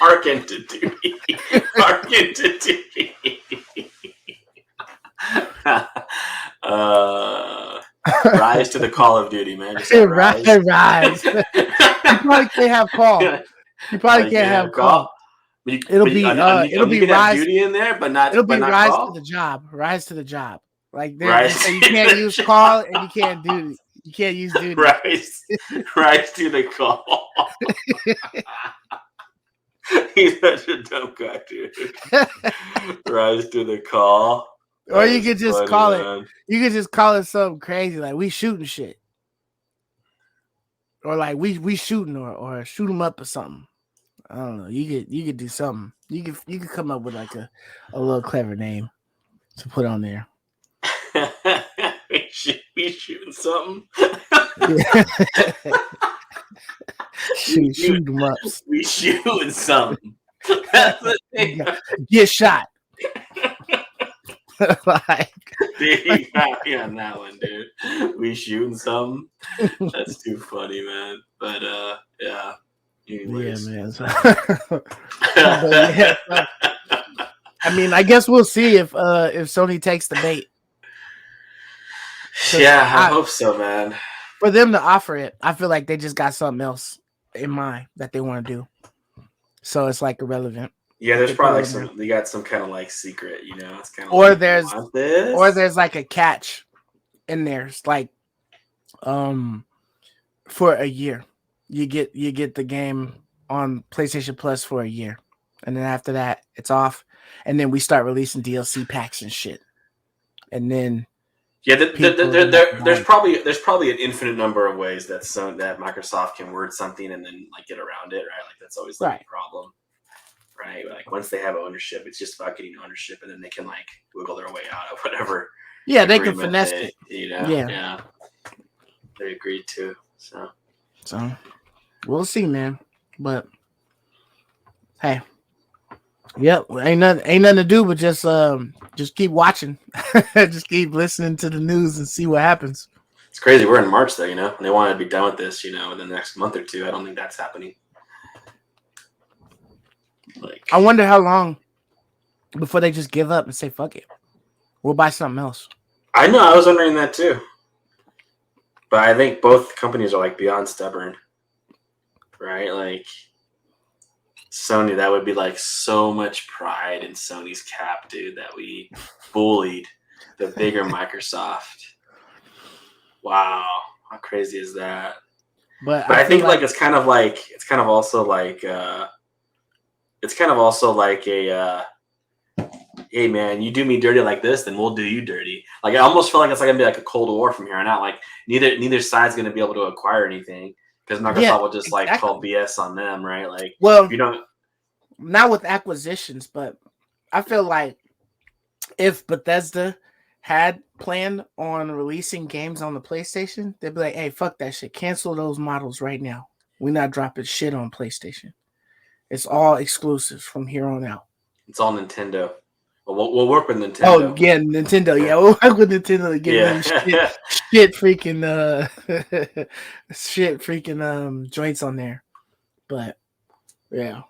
hearken to duty. Hearken to duty. Rise to the call of duty, man. Just that Rise, rise. rise. You probably can't have call. You probably You can't can't have have call. call. It'll But be you it'll be can have rise. duty in there, It'll but be not rise to call. the job. Rise to the job. Like they Rise say, you to can't the use job. call and you can't do. You can't use duty. Rise, rise to the call. He's such a dumb guy, dude. Rise to the call. Or That you is could just funny, call it. man. You could just call it something crazy like we shooting shit, or like we shooting or shoot them up or something. I don't know. You could do something. You could come up with like a little clever name to put on there. We should be shooting something. we shoot, Shoot them ups. we shooting something. That's the thing. Get shot. Like, Dude, you got me on that one, dude. We shooting something. That's too funny, man. But yeah. yeah, Anyways. man. But yeah, so, I mean, I guess we'll see if Sony takes the bait. Yeah, I hope so, man. For them to offer it, I feel like they just got something else in mind that they want to do. So it's like irrelevant. Yeah, there's probably like they got some kind of like secret, it's kind of or like there's like a catch in there. It's like for a year. You get the game on PlayStation Plus for a year. And then after that, it's off. And then we start releasing DLC packs and shit. And then there's probably an infinite number of ways that Microsoft can word something and then like get around it, right? Like that's always like a problem, right? Like once they have ownership, it's just about getting ownership, and then they can like wiggle their way out of whatever. Yeah, they can finesse it. Yeah, they agreed to. So we'll see, man. But hey, yep, ain't nothing to do but just keep watching, just keep listening to the news and see what happens. It's crazy. We're in March, though, and they want to be done with this, in the next month or two. I don't think that's happening. Like, I wonder how long before they just give up and say fuck it, we'll buy something else. I know. I was wondering that too. But I think both companies are like beyond stubborn, right? Like Sony, that would be like so much pride in Sony's cap, dude, that we bullied the bigger Microsoft. Wow, how crazy is that? But I think like it's kind of also like a hey man, you do me dirty like this, then we'll do you dirty. Like I almost feel like it's like gonna be like a Cold War from here on out. Like neither side's gonna be able to acquire anything because Microsoft will just like call BS on them, right? Like, well, not with acquisitions, but I feel like if Bethesda had planned on releasing games on the PlayStation, they'd be like, "Hey, fuck that shit. Cancel those models right now. We're not dropping shit on PlayStation. It's all exclusives from here on out." It's all Nintendo. We'll work with Oh Nintendo. yeah, Nintendo. Yeah, we'll work with Nintendo to give Yeah. you shit, freaking, shit, freaking, joints on there. But yeah,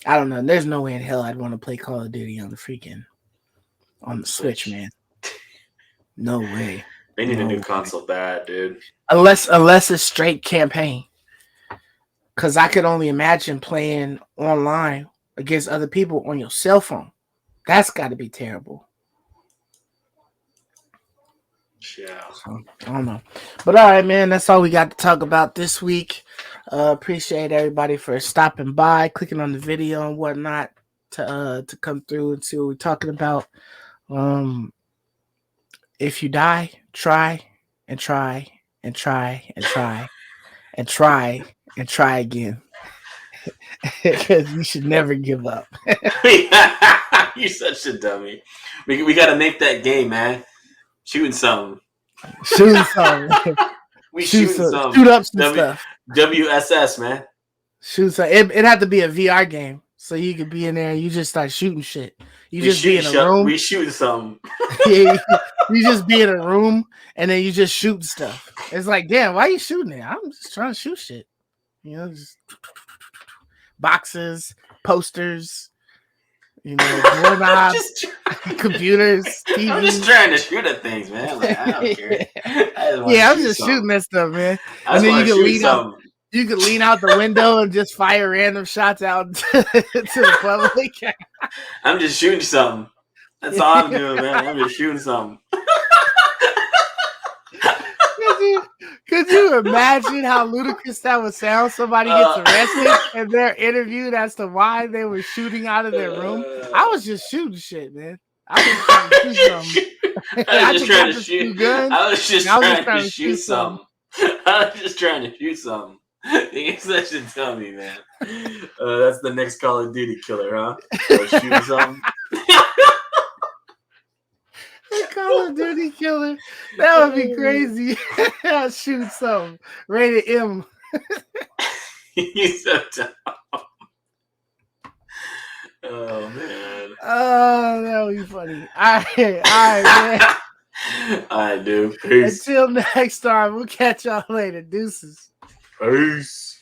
I don't know. There's no way in hell I'd want to play Call of Duty on the freaking on the Switch, man. No way. They need a No new way. console bad, dude. Unless it's straight campaign. Cause I could only imagine playing online against other people on your cell phone. That's got to be terrible. Yeah. So, I don't know. But all right, man, that's all we got to talk about this week. Appreciate everybody for stopping by, clicking on the video and whatnot to come through and see what we're talking about. If you die, try and try and try and try and try and try again. Because you should never give up. You're such a dummy. We got to make that game, man. Shooting something. Shooting something. We shooting something. Shoot up some stuff. WSS, man. Shoot something. It had to be a VR game. So you could be in there and you just start shooting shit. You just be in a room. We shooting something. Yeah, you just be in a room and then you just shoot stuff. It's like, damn, why are you shooting it? I'm just trying to shoot shit. You know, just boxes, posters, you know, doorknobs, computers, TVs. I'm just trying to shoot at things, man. Like, I don't care. I'm just shooting that stuff, man. And then you can lean out. You could lean out the window and just fire random shots out to the public. I'm just shooting something. That's all I'm doing, man. I'm just shooting something. Could you imagine how ludicrous that would sound? Somebody gets arrested and they're interviewed as to why they were shooting out of their room. I was just shooting shit, man. I was trying to shoot something. I was just trying to shoot. I was just trying to shoot something. I was just trying to shoot something. He's such a dummy, man. That's the next Call of Duty killer, huh? Shoot something. Call of Duty killer. That would be crazy. I'll shoot something. Rated M. He's so dumb. Oh, man. Oh, that would be funny. All right, man. All right, dude. Peace. Until next time, we'll catch y'all later. Deuces. Peace.